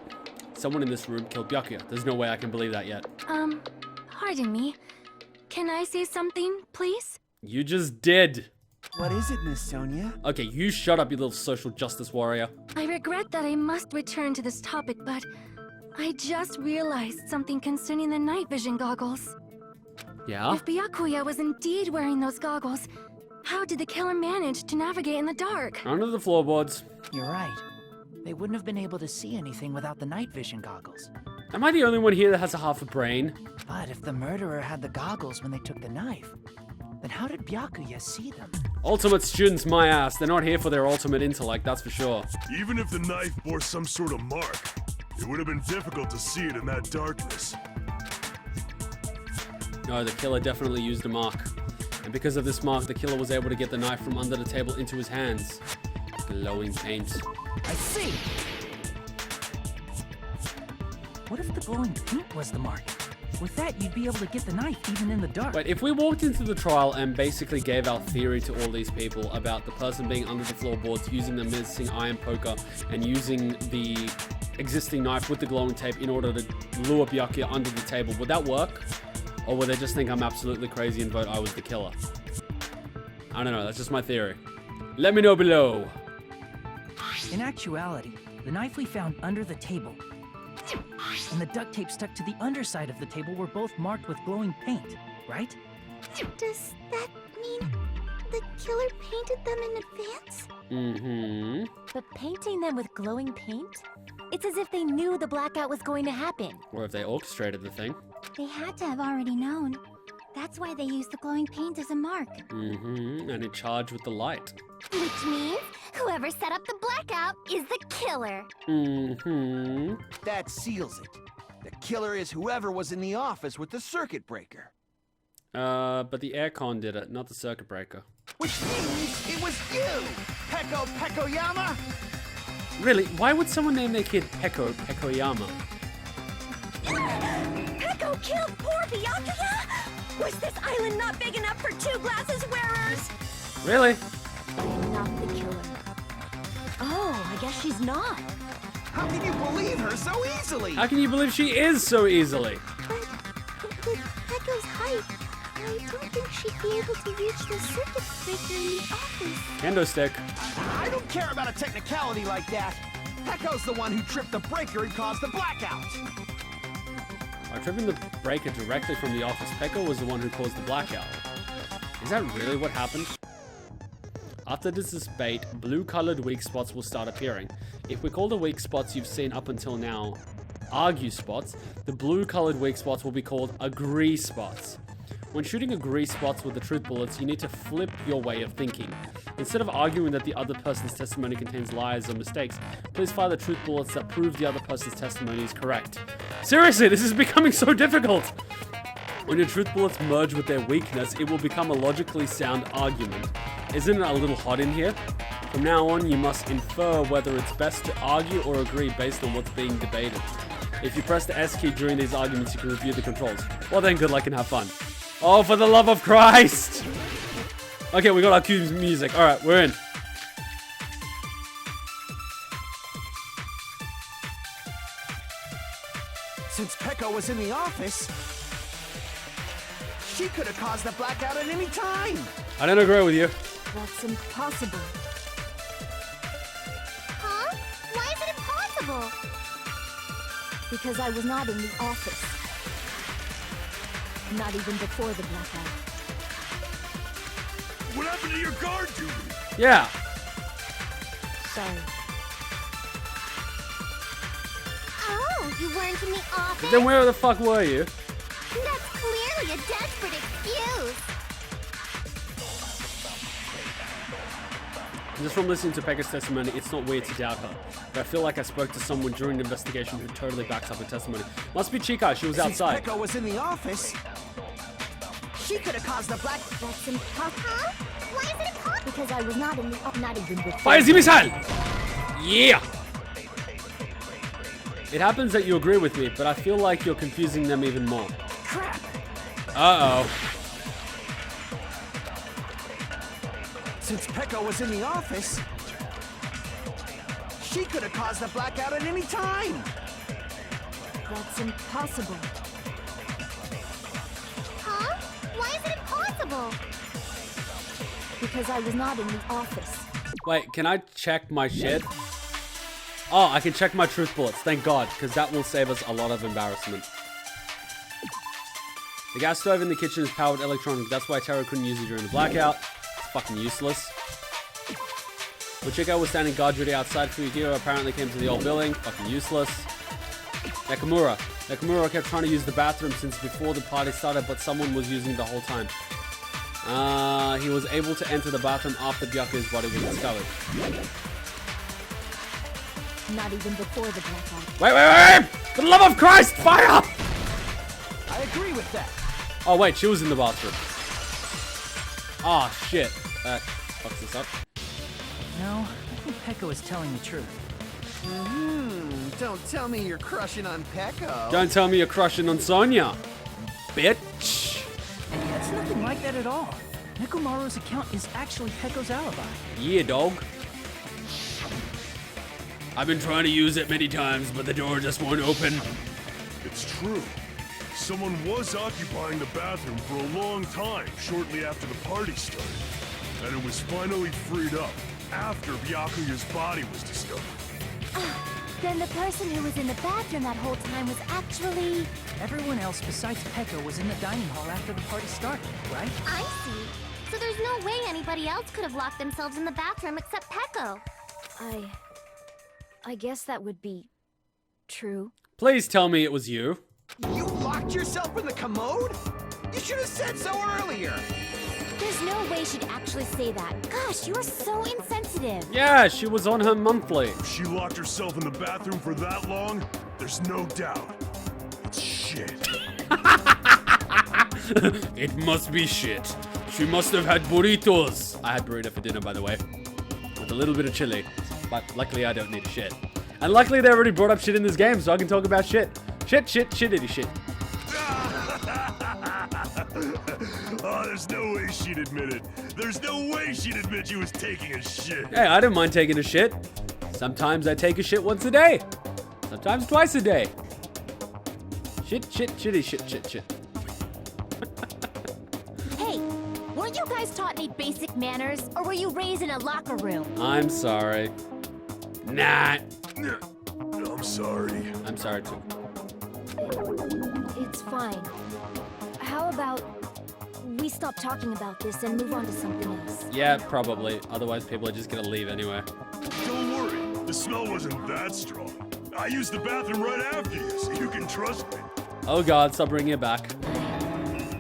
Someone in this room killed Byakuya. There's no way I can believe that yet. Pardon me. Can I say something, please? You just did. What is it, Miss Sonia? Okay, you shut up, you little social justice warrior. I regret that I must return to this topic, but I just realized something concerning the night vision goggles. Yeah? If Byakuya was indeed wearing those goggles, how did the killer manage to navigate in the dark? Under the floorboards. You're right. They wouldn't have been able to see anything without the night vision goggles. Am I the only one here that has a half a brain? But if the murderer had the goggles when they took the knife, then how did Byakuya see them? Ultimate students, my ass. They're not here for their ultimate intellect, that's for sure. Even if the knife bore some sort of mark, it would have been difficult to see it in that darkness. No, the killer definitely used a mark. And because of this mark, the killer was able to get the knife from under the table into his hands. Glowing paint. I see! What if the glowing paint was the mark? With that, you'd be able to get the knife even in the dark. But if we walked into the trial and basically gave our theory to all these people about the person being under the floorboards, using the missing iron poker, and using the existing knife with the glowing tape in order to lure Byakuya under the table, would that work? Or would they just think I'm absolutely crazy and vote I was the killer? I don't know, that's just my theory. Let me know below. In actuality, the knife we found under the table and the duct tape stuck to the underside of the table were both marked with glowing paint, right? Does that mean the killer painted them in advance? Mm-hmm. But painting them with glowing paint? It's as if they knew the blackout was going to happen. Or if they orchestrated the thing. They had to have already known. That's why they used the glowing paint as a mark. Mm-hmm. And it charged with the light. Which means whoever set up the blackout is the killer. Mm-hmm. That seals it. The killer is whoever was in the office with the circuit breaker. But the aircon did it, not the circuit breaker. Which means it was you, Pekoyama! Really? Why would someone name their kid Pekoyama? Peko killed poor Byakuya? Was this island not big enough for two glasses wearers? Really? I'm not the killer. Oh, I guess she's not. How can you believe her so easily? How can you believe she is so easily? But with Peko's height, I don't think she'd be able to reach the circuit breaker in the office. Kendo stick. I don't care about a technicality like that. Peko's the one who tripped the breaker and caused the blackout. By tripping the breaker directly from the office, Peko was the one who caused the blackout. Is that really what happened? After this debate, blue-colored weak spots will start appearing. If we call the weak spots you've seen up until now argue spots, the blue-colored weak spots will be called agree spots. When shooting agree spots with the truth bullets, you need to flip your way of thinking. Instead of arguing that the other person's testimony contains lies or mistakes, please fire the truth bullets that prove the other person's testimony is correct. Seriously, this is becoming so difficult! When your truth bullets merge with their weakness, it will become a logically sound argument. Isn't it a little hot in here? From now on, you must infer whether it's best to argue or agree based on what's being debated. If you press the S key during these arguments, you can review the controls. Well then, good luck and have fun. Oh, for the love of Christ! Okay, we got our cue music. Alright, we're in. Since Peko was in the office, she could have caused the blackout at any time. I don't agree with you. That's impossible. Huh? Why is it impossible? Because I was not in the office. Not even before the blackout. What happened to your guard duty? Yeah. Sorry. Oh, you weren't in the office? Then where the fuck were you? That's clearly a desperate excuse. Just from listening to Peko's testimony, it's not weird to doubt her. But I feel like I spoke to someone during the investigation who totally backs up her testimony. Must be Chika, she was outside. Since Peko was in the office, she could have caused the black... That's impossible. Huh? Why is it impossible? Because I was not in the not even before. Fire missile! Yeah! It happens that you agree with me, but I feel like you're confusing them even more. Crap! Uh-oh. Since Peko was in the office, she could have caused the blackout at any time. That's impossible. Huh? Why is it impossible? Because I was not in the office. Wait, can I check my shit? Oh, I can check my truth bullets, thank God, because that will save us a lot of embarrassment. The gas stove in the kitchen is powered electronic, that's why Teru couldn't use it during the blackout. It's fucking useless. Uchiko was standing guard duty outside. Fuyuhiko apparently came to the old building. Fucking useless. Nakamura kept trying to use the bathroom since before the party started, but someone was using the whole time. He was able to enter the bathroom after Byakuya's body was discovered. Not even before the blackout. Wait! For the love of Christ, fire! I agree with that. Oh wait, she was in the bathroom. Oh shit. Fucks this up. No, I think Peko is telling the truth. Don't tell me you're crushing on Peko. Don't tell me you're crushing on Sonia, bitch. It's nothing like that at all. Nekomaru's account is actually Peko's alibi. Yeah, dog. I've been trying to use it many times, but the door just won't open. It's true. Someone was occupying the bathroom for a long time shortly after the party started. And it was finally freed up after Byakuya's body was discovered. Then the person who was in the bathroom that whole time was actually... Everyone else besides Peko was in the dining hall after the party started, right? I see. So there's no way anybody else could have locked themselves in the bathroom except Peko. I guess that would be... true. Please tell me it was you. You locked yourself in the commode? You should have said so earlier. There's no way she'd actually say that. Gosh, you are so insensitive. Yeah, she was on her monthly. If she locked herself in the bathroom for that long, there's no doubt. It's shit. It must be shit. She must have had burritos. I had burrito for dinner, by the way. With a little bit of chili. But luckily I don't need shit. And luckily they already brought up shit in this game, so I can talk about shit. Shitty shit. Oh, there's no way she'd admit it. There's no way she'd admit she was taking a shit. Hey, I don't mind taking a shit. Sometimes I take a shit once a day. Sometimes twice a day. Shitty shit. Hey, weren't you guys taught any basic manners? Or were you raised in a locker room? I'm sorry. Nah. I'm sorry. I'm sorry too. It's fine. How about we stop talking about this and move on to something else? Yeah, probably. Otherwise people are just gonna leave anyway. Don't worry. The smell wasn't that strong. I used the bathroom right after you, so you can trust me. Oh god, stop bringing it back.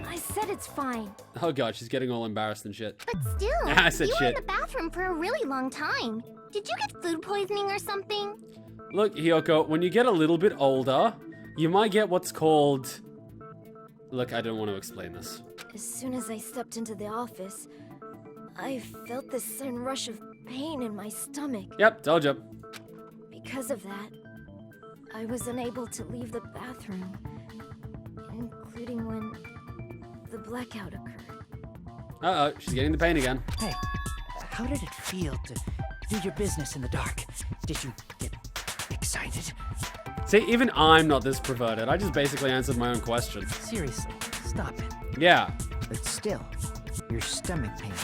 I said it's fine. Oh god, she's getting all embarrassed and shit. But still, I said you were shit. in the bathroom for a really long time. Did you get food poisoning or something? Look, Hiyoko, when you get a little bit older, you might get what's called... Look, I don't want to explain this. As soon as I stepped into the office, I felt this sudden rush of pain in my stomach. Yep, told you. Because of that, I was unable to leave the bathroom, including when the blackout occurred. Uh-oh, she's getting the pain again. Hey, how did it feel to do your business in the dark? Did you get excited? See, even I'm not this perverted. I just basically answered my own question. Seriously, stop it. Yeah. But still, your stomach pain.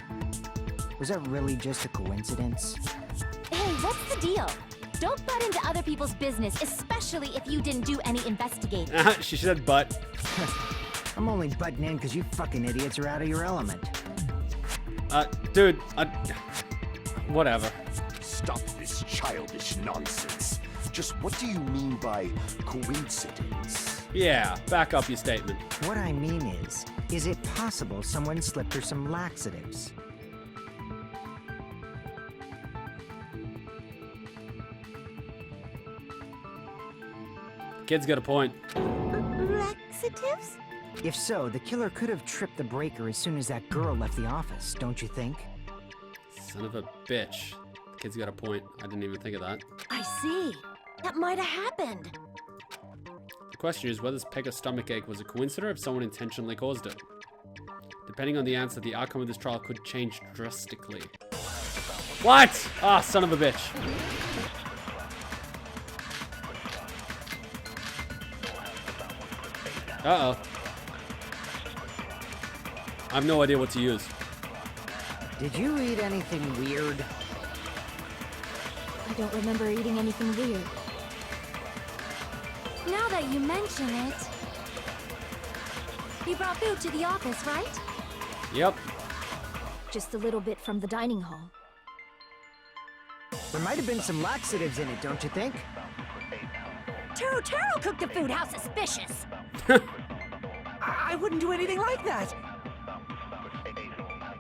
Was that really just a coincidence? Hey, what's the deal? Don't butt into other people's business, especially if you didn't do any investigating. She said butt. I'm only butting in because you fucking idiots are out of your element. Dude, whatever. Stop this childish nonsense. Just what do you mean by coincidence? Yeah, back up your statement. What I mean is it possible someone slipped her some laxatives? Kid's got a point. Laxatives? If so, the killer could have tripped the breaker as soon as that girl left the office, don't you think? Son of a bitch. Kid's got a point. I didn't even think of that. I see. That might have happened. The question is whether Peko's stomachache was a coincidence or if someone intentionally caused it. Depending on the answer, the outcome of this trial could change drastically. What? Ah, son of a bitch. Uh-oh. I have no idea what to use. Did you eat anything weird? I don't remember eating anything weird. Now that you mention it... You brought food to the office, right? Yep. Just a little bit from the dining hall. There might have been some laxatives in it, don't you think? Teruteru cooked the food. How suspicious! I wouldn't do anything like that.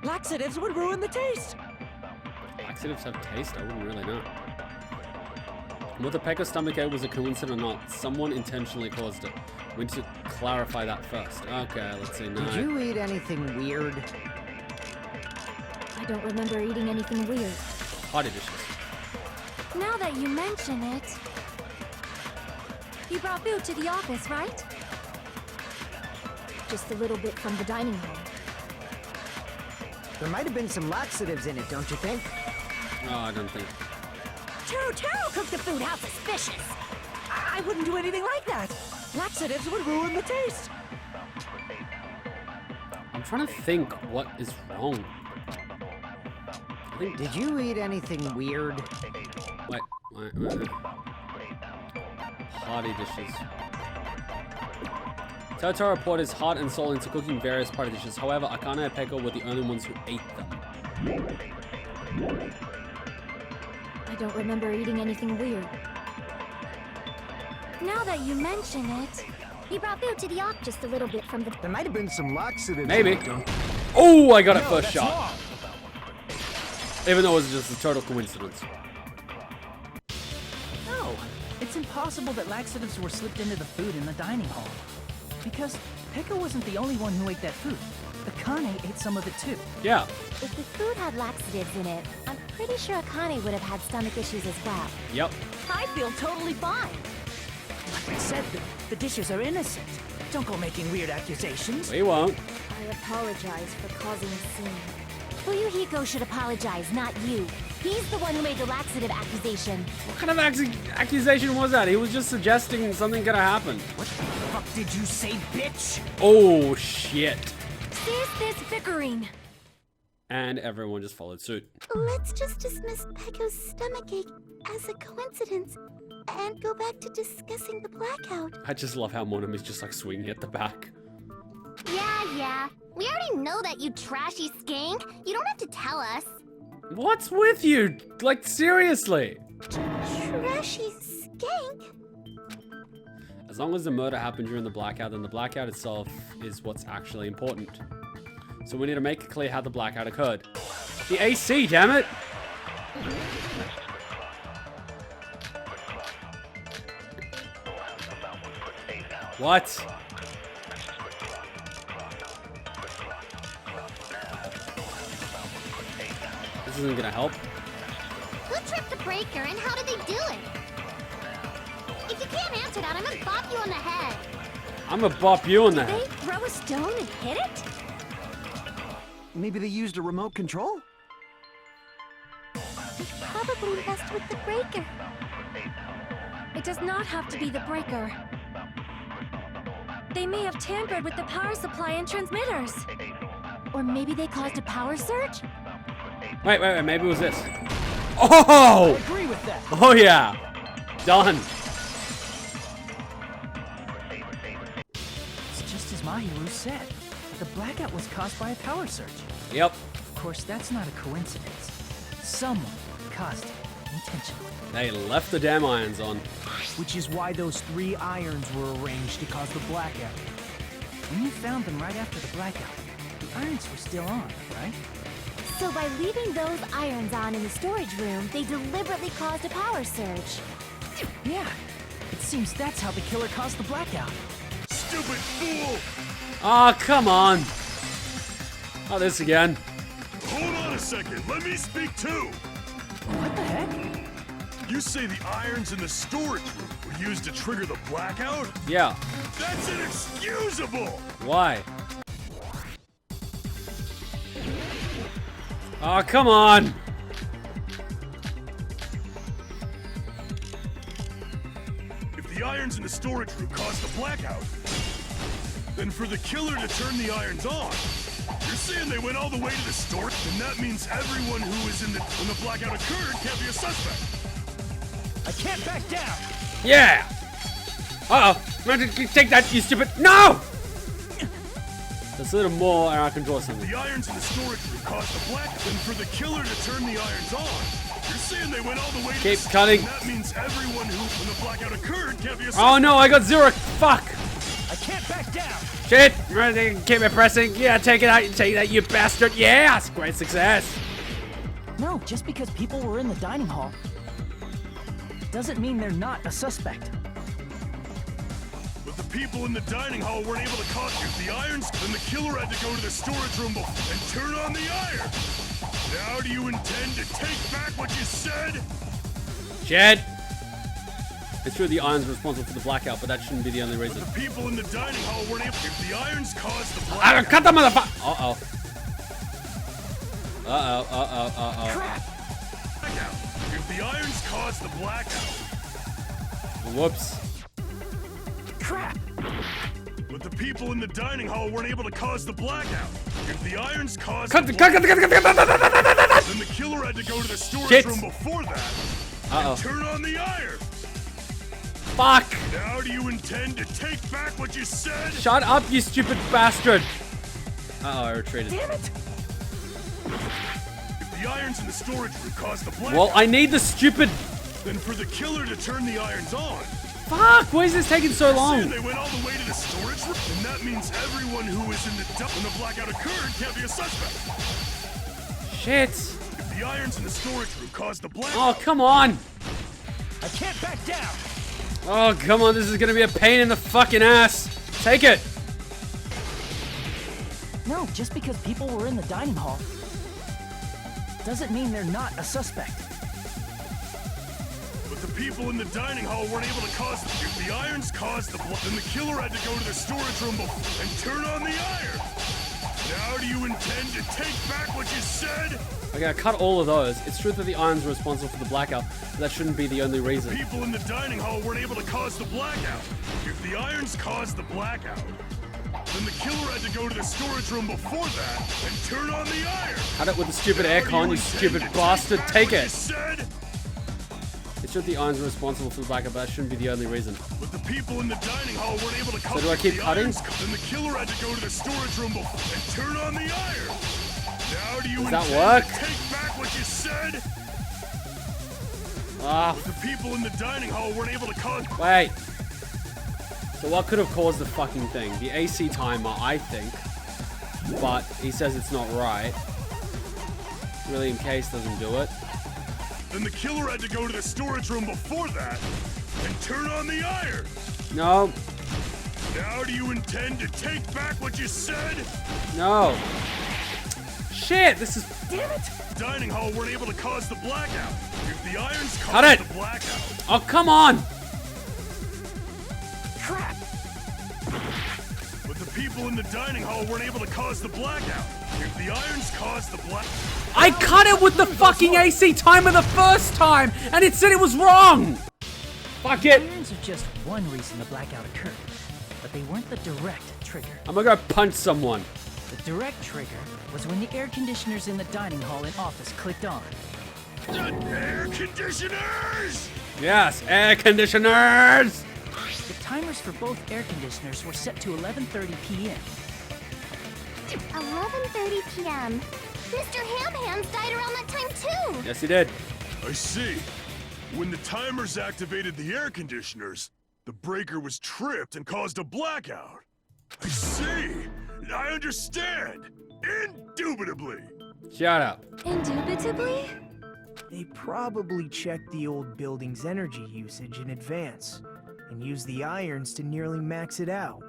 Laxatives would ruin the taste. Laxatives have taste? I wouldn't really know. Whether Peko's stomachache was a coincidence or not, someone intentionally caused it. We need to clarify that first. Okay, let's see. No. Did you eat anything weird? I don't remember eating anything weird. Party dishes. Now that you mention it... You brought food to the office, right? Just a little bit from the dining hall. There might have been some laxatives in it, don't you think? Oh, I don't think. Teruteru cooked the food. How suspicious! I wouldn't do anything like that. Laxatives would ruin the taste. I'm trying to think what is wrong. I think... Did you eat anything weird? Wait. Party dishes. Teruteru poured his heart and soul into cooking various party dishes. However, Akane and Peko were the only ones who ate them. I don't remember eating anything weird. Now that you mention it... You brought food to the office. Just a little bit from the... There might have been some laxatives. Maybe. Oh, I got it first shot. Even though it was just a total coincidence. No, it's impossible that laxatives were slipped into the food in the dining hall. Because Peko wasn't the only one who ate that food. Akane ate some of it too. Yeah. If the food had laxatives in it, I'm pretty sure Akane would have had stomach issues as well. Yep. I feel totally fine. Like I said, the dishes are innocent. Don't go making weird accusations. We won't. I apologize for causing a scene. Fuyuhiko should apologize, not you. He's the one who made the laxative accusation. What kind of accusation was that? He was just suggesting something gonna happen. What the fuck did you say, bitch? Oh, shit. Cease this bickering. And everyone just followed suit. Let's just dismiss Peko's stomachache as a coincidence and go back to discussing the blackout. I just love how Monami's just like swinging at the back. Yeah. We already know that, you trashy skank. You don't have to tell us. What's with you? Like, seriously? Trashy skank? As long as the murder happened during the blackout, then the blackout itself is what's actually important. So we need to make it clear how the blackout occurred. The AC, damn it! What? This isn't gonna help. Who tripped the breaker and how did they do it? If you can't answer that, I'm gonna bop you on the head. I'm gonna bop you in the head. They throw a stone and hit it? Maybe they used a remote control? They probably messed with the breaker. It does not have to be the breaker. They may have tampered with the power supply and transmitters. Or maybe they caused a power surge? Wait, maybe it was this. Oh! I agree with that. Oh yeah. Done. It's just as Mahiru said. The blackout was caused by a power surge. Yep. Of course, that's not a coincidence. Someone caused it intentionally. They left the damn irons on. Which is why those 3 irons were arranged to cause the blackout. When you found them right after the blackout, the irons were still on, right? So by leaving those irons on in the storage room, they deliberately caused a power surge. Yeah. It seems that's how the killer caused the blackout. Stupid fool! Oh, come on. Oh, this again. Hold on a second, let me speak too! What the heck? You say the irons in the storage room were used to trigger the blackout? Yeah. That's inexcusable! Why? Oh, come on. If the irons in the storage room caused the blackout, then for the killer to turn the irons on, you're saying they went all the way to the storage? Then that means everyone who was when the blackout occurred can't be a suspect. I can't back down. Yeah. Uh-oh. Take that, you stupid. No! That's a little more, and I can draw something. The irons in the storage room caused the blackout, then for the killer to turn the irons on, you're saying they went all the way to Keep the cutting. And that means everyone who, when the blackout occurred, can't be a suspect. Oh no, I got 0. Fuck. I can't back down. Shit. Keep it pressing. Yeah, take it out. Take that, you bastard. Yes. Great success. No, just because people were in the dining hall doesn't mean they're not a suspect. But the people in the dining hall weren't able to cause if the irons, then the killer had to go to the storage room and turn on the iron. Now do you intend to take back what you said? Shit. It's true the irons were responsible for the blackout, but that shouldn't be the only reason. But the people in the dining hall weren't able. If the irons caused the blackout. Cut the motherfucker. Uh-oh. Crap! Blackout. If the irons caused the blackout. Whoops. Crap! But the people in the dining hall weren't able to cause the blackout. If the irons caused Cut. then the killer had to go to the storage room before that and turn on the iron. Fuck! Now do you intend to take back what you said? Shut up, you stupid bastard! Uh-oh, I retreated. Damn it! If the irons in the storage room caused the blackout, Well, I need the stupid... then for the killer to turn the irons on. Fuck! Why is this taking so long? They went all the way to the storage room, and that means everyone who was in the when the blackout occurred can't be a suspect. Shit! If the irons in the storage room caused the blackout, Oh, come on! I can't back down. Oh, come on, this is gonna be a pain in the fucking ass! Take it! No, just because people were in the dining hall doesn't mean they're not a suspect. but the people in the dining hall weren't able to cause. If the irons caused the then the killer had to go to the storage room and turn on the iron. Now do you intend to take back what you said? Okay, I cut all of those. It's true that the irons were responsible for the blackout, but that shouldn't be the only reason. People in the dining hall weren't able to cause the blackout. If the irons caused the blackout, then the killer had to go to the storage room before that and turn on the iron. Cut it with the stupid aircon, you stupid bastard. Take it! It's true that the irons were responsible for the blackout, but that shouldn't be the only reason. But the people in the dining hall weren't able to cause So do I keep the cutting? irons, then the killer had to go to the storage room and turn on the iron. Now do you Does that intend work? to take back what you said? Ah, The people in the dining hall weren't able to cause. wait. So what could have caused the fucking thing? The AC timer, I think. But he says it's not right. William Case doesn't do it. Then the killer had to go to the storage room before that and turn on the iron. No. Now do you intend to take back what you said? No. Shit, this is... Damn it! Dining hall weren't able to cause the blackout. If the irons Cut caused it! the blackout, Oh, come on! Crap! but the people in the dining hall weren't able to cause the blackout. If the irons caused the black, I cut it with the fucking AC timer the first time, and it said it was wrong! Fuck it! Irons are just one reason the blackout occurred, but they weren't the direct trigger. I'm gonna go punch someone. The direct trigger was when the air conditioners in the dining hall and office clicked on. Air conditioners! Yes, air conditioners! The timers for both air conditioners were set to 11:30 p.m. 11:30 p.m. Mr. Ham-Hams died around that time too. Yes, he did. I see. When the timers activated the air conditioners, the breaker was tripped and caused a blackout. I see. I understand. Indubitably. Shut up. Indubitably? They probably checked the old building's energy usage in advance and used the irons to nearly max it out.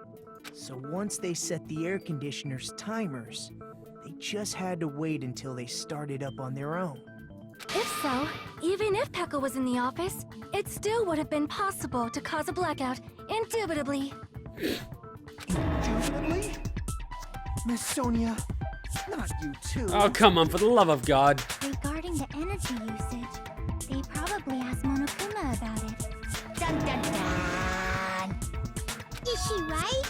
So once they set the air conditioner's timers, they just had to wait until they started up on their own. If so, even if Peko was in the office, it still would have been possible to cause a blackout, indubitably. Indubitably? Miss Sonia, not you too. Oh, come on, for the love of God. Regarding the energy usage, they probably asked Monokuma about it. Dun dun dun! Is she right?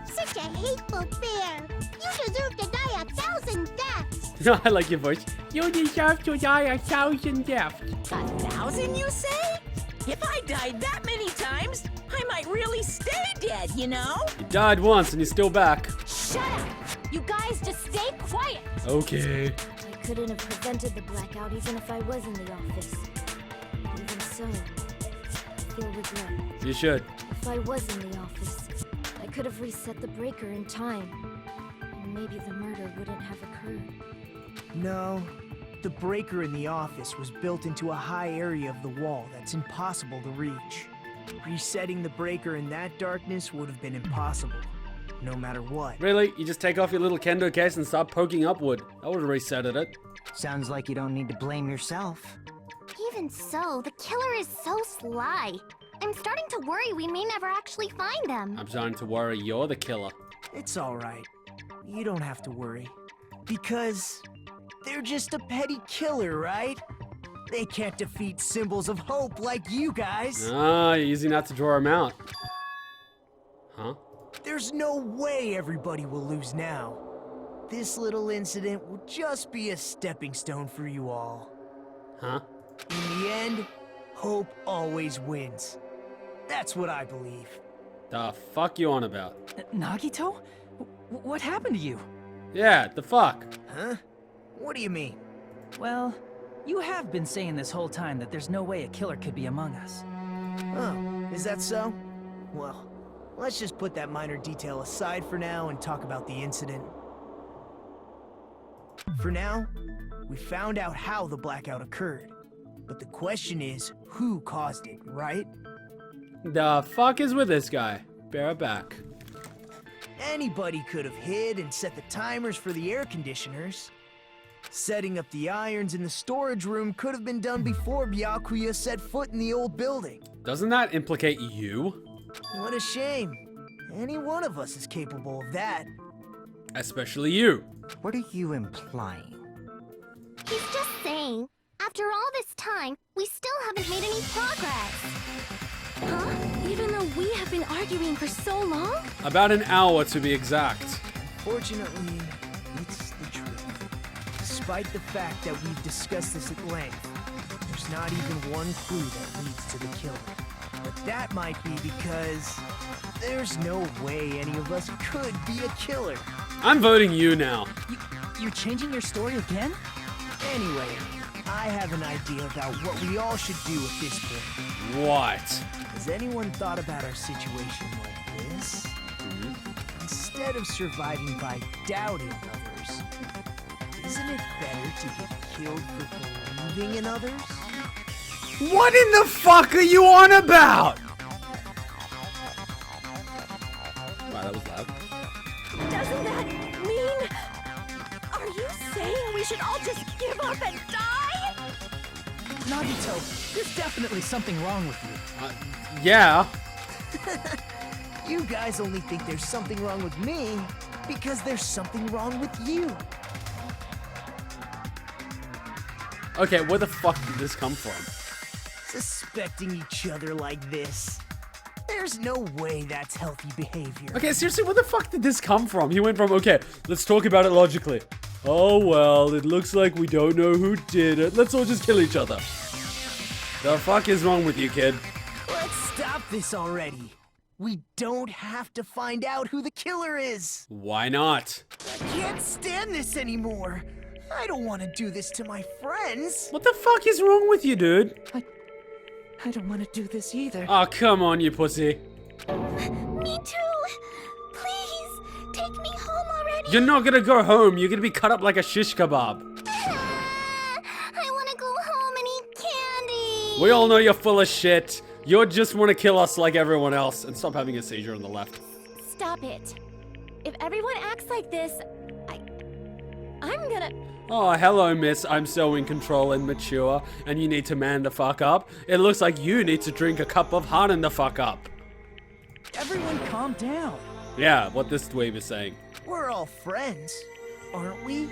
Such a hateful bear! You deserve to die 1,000 deaths! I like your voice. You deserve to die 1,000 deaths. 1,000, you say? If I died that many times, I might really stay dead, you know? You died once and you're still back. Shut up! You guys just stay quiet! Okay. I couldn't have prevented the blackout even if I was in the office. Even so, I feel regret. You should. If I was in the office, I could have reset the breaker in time. And maybe the murder wouldn't have occurred. No, the breaker in the office was built into a high area of the wall that's impossible to reach. Resetting the breaker in that darkness would have been impossible, no matter what. Really? You just take off your little kendo case and start poking upward. I would have resetted it. Sounds like you don't need to blame yourself. Even so, the killer is so sly. I'm starting to worry we may never actually find them. I'm starting to worry you're the killer. It's alright. You don't have to worry. Because they're just a petty killer, right? They can't defeat symbols of hope like you guys. Ah, easy not to draw him out. Huh? There's no way everybody will lose now. This little incident will just be a stepping stone for you all. Huh? In the end, hope always wins. That's what I believe. The fuck you on about? Nagito? What happened to you? Yeah, the fuck? Huh? What do you mean? Well, you have been saying this whole time that there's no way a killer could be among us. Oh, is that so? Well, let's just put that minor detail aside for now and talk about the incident. For now, we found out how the blackout occurred. But the question is, who caused it, right? The fuck is with this guy? Bear it back. Anybody could have hid and set the timers for the air conditioners. Setting up the irons in the storage room could have been done before Byakuya set foot in the old building. Doesn't that implicate you? What a shame. Any one of us is capable of that. Especially you. What are you implying? He's just saying, after all this time, we still haven't made any progress. Huh? Even though we have been arguing for so long? About an hour to be exact. Fortunately, it's the truth. Despite the fact that we've discussed this at length, there's not even one clue that leads to the killer. But that might be because there's no way any of us could be a killer. I'm voting you now. You're changing your story again? Anyway, I have an idea about what we all should do at this point. What? Has anyone thought about our situation like this? Instead of surviving by doubting others, isn't it better to get killed for believing in others? What in the fuck are you on about? Wow, that was loud. Doesn't that mean... Are you saying we should all just give up and die? Nagito, there's definitely something wrong with you. Yeah. You guys only think there's something wrong with me because there's something wrong with you. Okay, where the fuck did this come from? Suspecting each other like this. There's no way that's healthy behavior. Okay, seriously, where the fuck did this come from? He went from, okay, let's talk about it logically. Oh, well, it looks like we don't know who did it. Let's all just kill each other. The fuck is wrong with you, kid? Let's stop this already. We don't have to find out who the killer is. Why not? I can't stand this anymore. I don't want to do this to my friends. What the fuck is wrong with you, dude? I don't want to do this either. Oh, come on, you pussy. Me too. Please, take me home already. You're not gonna go home. You're gonna be cut up like a shish kebab. I want to go home and eat candy. We all know you're full of shit. You just want to kill us like everyone else. And stop having a seizure on the left. Stop it. If everyone acts like this, I'm gonna... Oh, hello, miss. I'm so in control and mature, and you need to man the fuck up. It looks like you need to drink a cup of Hanan the fuck up. Everyone calm down. Yeah, what this dweeb is saying. We're all friends, aren't we?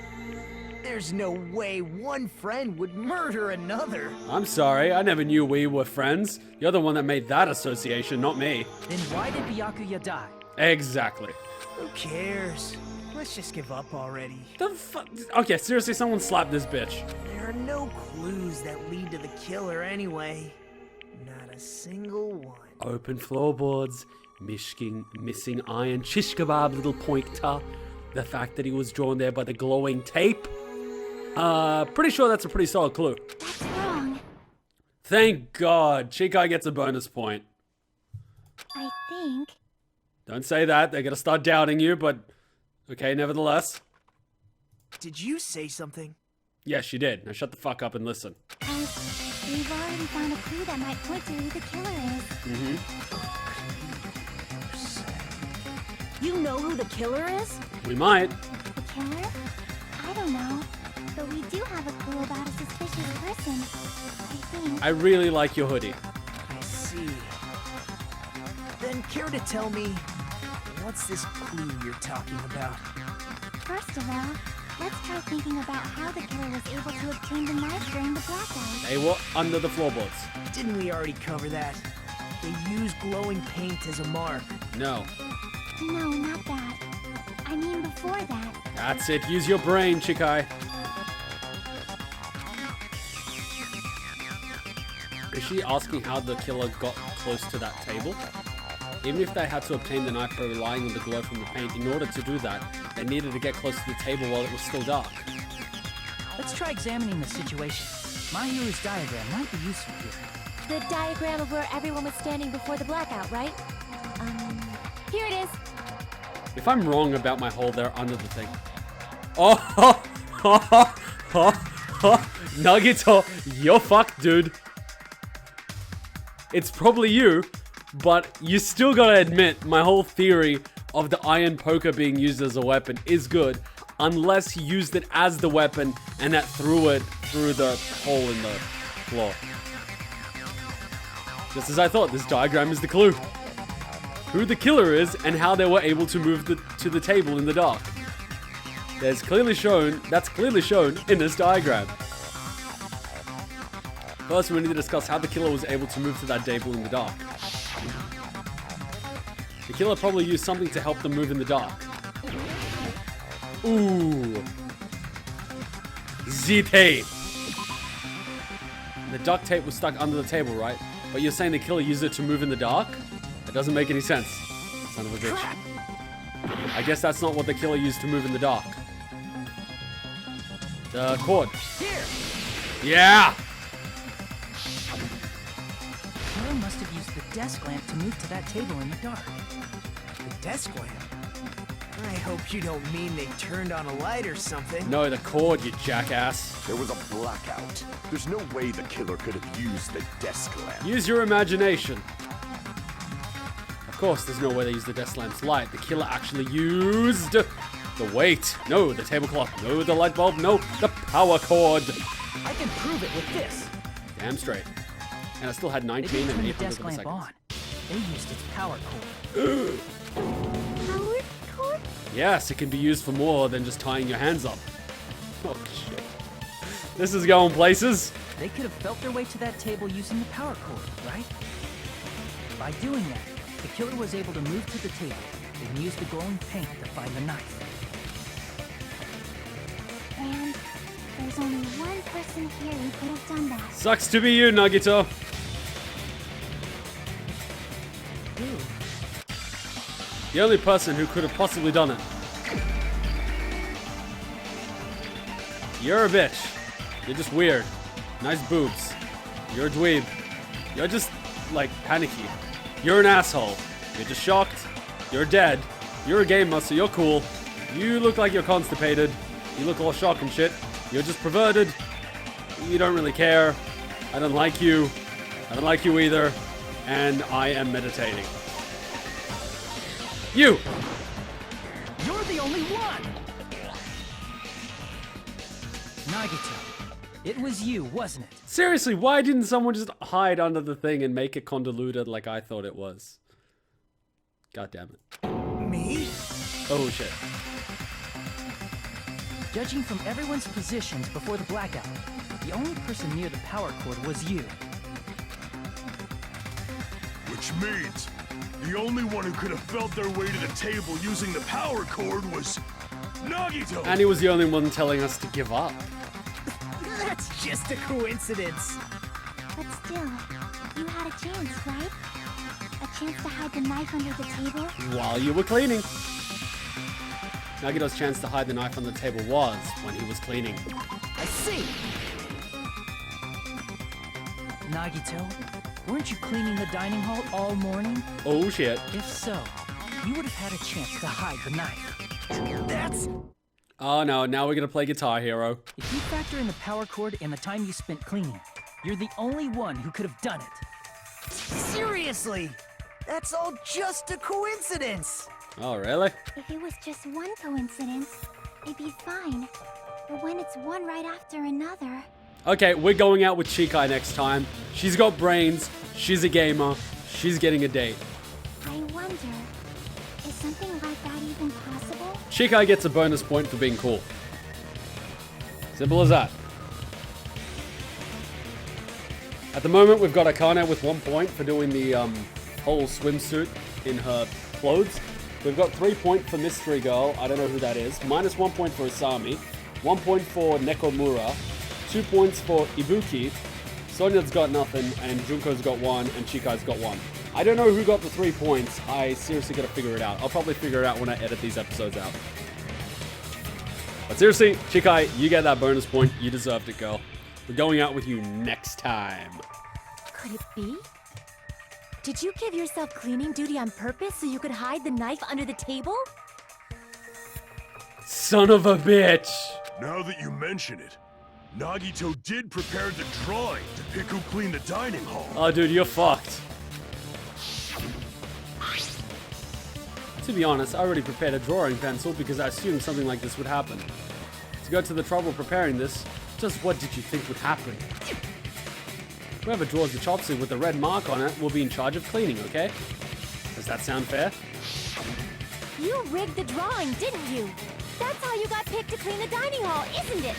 There's no way one friend would murder another. I'm sorry, I never knew we were friends. You're the one that made that association, not me. Then why did Byakuya die? Exactly. Who cares? Let's just give up already. The fuck? Okay, seriously, someone slap this bitch. There are no clues that lead to the killer anyway. Not a single one. Open floorboards, missing iron shish kebab little pointer. The fact that he was drawn there by the glowing tape. Pretty sure that's a pretty solid clue. That's wrong. Thank God, Chikai gets a bonus point. I think. Don't say that, they're gonna start doubting you, but okay, nevertheless. Did you say something? Yes, you did. Now shut the fuck up and listen. We've already found a clue that might point to who the killer is. You know who the killer is? We might. The killer? I don't know. But we do have a clue about a suspicious person. I think. I really like your hoodie. I see. Then care to tell me, what's this clue you're talking about? First of all, let's try thinking about how the killer was able to obtain the knife during the blackout. They were under the floorboards. Didn't we already cover that? They used glowing paint as a mark. No. No, not that. I mean before that. That's it. Use your brain, Chikai. Is she asking how the killer got close to that table? Even if they had to obtain the knife by relying on the glow from the paint, in order to do that, they needed to get close to the table while it was still dark. Let's try examining the situation. Mahiru's diagram might be useful here. The diagram of where everyone was standing before the blackout, right? Here it is. If I'm wrong about my hole there under the thing. Oh, ha, ha, ha, ha, ha. Nagito, you're fucked, dude. It's probably you, but you still gotta admit my whole theory of the iron poker being used as a weapon is good, unless he used it as the weapon and that threw it through the hole in the floor. Just as I thought, this diagram is the clue. Who the killer is and how they were able to move to the table in the dark. That's clearly shown in this diagram. First, we need to discuss how the killer was able to move to that table in the dark. The killer probably used something to help them move in the dark. Ooh. Z-tape. The duct tape was stuck under the table, right? But you're saying the killer used it to move in the dark? That doesn't make any sense. Son of a bitch. I guess that's not what the killer used to move in the dark. The cord. Here! Yeah! The killer must have used the desk lamp to move to that table in the dark. The desk lamp? I hope you don't mean they turned on a light or something. No, the cord, you jackass. There was a blackout. There's no way the killer could have used the desk lamp. Use your imagination. Of course, there's no way they used the desk lamp's light. The killer actually used the weight. No, the tablecloth. No, the light bulb. No, the power cord. I can prove it with this. Damn straight. And I still had They 19 didn't and turn the 800 desk lamp seconds. on. They used its power cord. Power cord? Yes, it can be used for more than just tying your hands up. Oh, shit. This is going places. They could have felt their way to that table using the power cord, right? By doing that, the killer was able to move to the table and use the glowing paint to find the knife. And there's only one person here who could have done that. Sucks to be you, Nagito. The only person who could have possibly done it. You're a bitch. You're just weird. Nice boobs. You're a dweeb. You're just, like, panicky. You're an asshole. You're just shocked. You're dead. You're a gamer, so you're cool. You look like you're constipated. You look all shocked and shit. You're just perverted. You don't really care. I don't like you. I don't like you either. And I am meditating. You! You're the only one! Nagito, it was you, wasn't it? Seriously, why didn't someone just hide under the thing and make it convoluted like I thought it was? God damn it. Me? Oh shit. Judging from everyone's positions before the blackout, the only person near the power cord was you. Which means the only one who could have felt their way to the table using the power cord was Nagito! And he was the only one telling us to give up. That's just a coincidence. But still, you had a chance, right? A chance to hide the knife under the table? While you were cleaning. Nagito's chance to hide the knife on the table was when he was cleaning. I see! Nagito, weren't you cleaning the dining hall all morning? Oh shit. If so, you would have had a chance to hide the knife. That's... Oh no, now we're gonna play Guitar Hero. If you factor in the power cord and the time you spent cleaning, you're the only one who could have done it. Seriously? That's all just a coincidence. Oh really? If it was just one coincidence, it'd be fine. But when it's one right after another... Okay, we're going out with Chikai next time. She's got brains, she's a gamer, she's getting a date. I wonder, is something like that even possible? Chikai gets a bonus point for being cool. Simple as that. At the moment, we've got Akane with 1 point for doing the whole swimsuit in her clothes. We've got 3 points for Mystery Girl, I don't know who that is. -1 point for Asami. 1 point for Nekomura. 2 points for Ibuki. Sonia's got nothing, and Junko's got 1, and Chikai's got 1. I don't know who got the 3 points. I seriously gotta figure it out. I'll probably figure it out when I edit these episodes out. But seriously, Chikai, you get that bonus point. You deserved it, girl. We're going out with you next time. Could it be? Did you give yourself cleaning duty on purpose so you could hide the knife under the table? Son of a bitch! Now that you mention it, Nagito did prepare the drawing to Peko clean the dining hall. Oh, dude, you're fucked. To be honest, I already prepared a drawing pencil because I assumed something like this would happen. To go to the trouble of preparing this, just what did you think would happen? Whoever draws the chopstick with the red mark on it will be in charge of cleaning, okay? Does that sound fair? You rigged the drawing, didn't you? That's how you got picked to clean the dining hall, isn't it?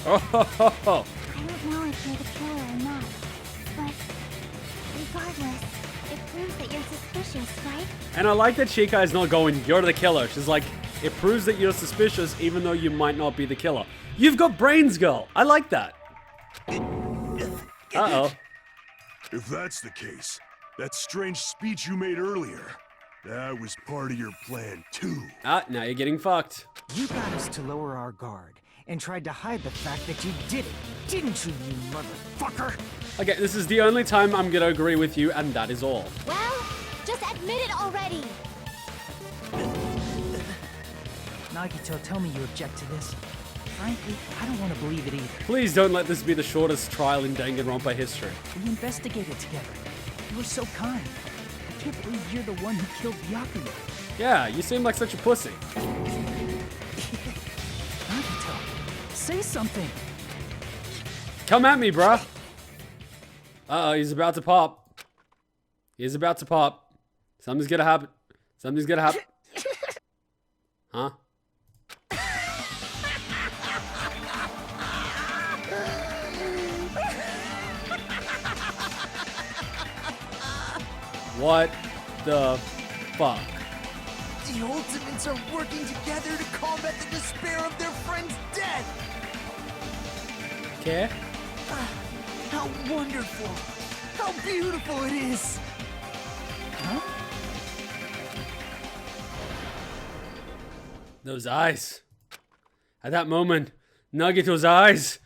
Oh ho ho ho! I don't know if you're the killer or not, but regardless, it proves that you're suspicious, right? And I like that Chikai's not going, you're the killer. She's like, it proves that you're suspicious even though you might not be the killer. You've got brains, girl. I like that. Uh-oh. If that's the case, that strange speech you made earlier, that was part of your plan too. Ah, now you're getting fucked. You got us to lower our guard and tried to hide the fact that you did it, didn't you, you motherfucker? Okay, this is the only time I'm gonna agree with you, and that is all. Well, just admit it already. Nagito, tell me you object to this. Frankly, I don't want to believe it either. Please don't let this be the shortest trial in Danganronpa history. We investigated together. You were so kind. I can't believe you're the one who killed Byakuya. Yeah, you seem like such a pussy. Nagito, say something. Come at me, bruh. Uh-oh, he's about to pop. He's about to pop. Something's gonna happen. Something's gonna happen. Huh? What the fuck? The Ultimates are working together to combat the despair of their friend's death! Okay. How wonderful! How beautiful it is! Huh? Those eyes. At that moment, Nagito's eyes,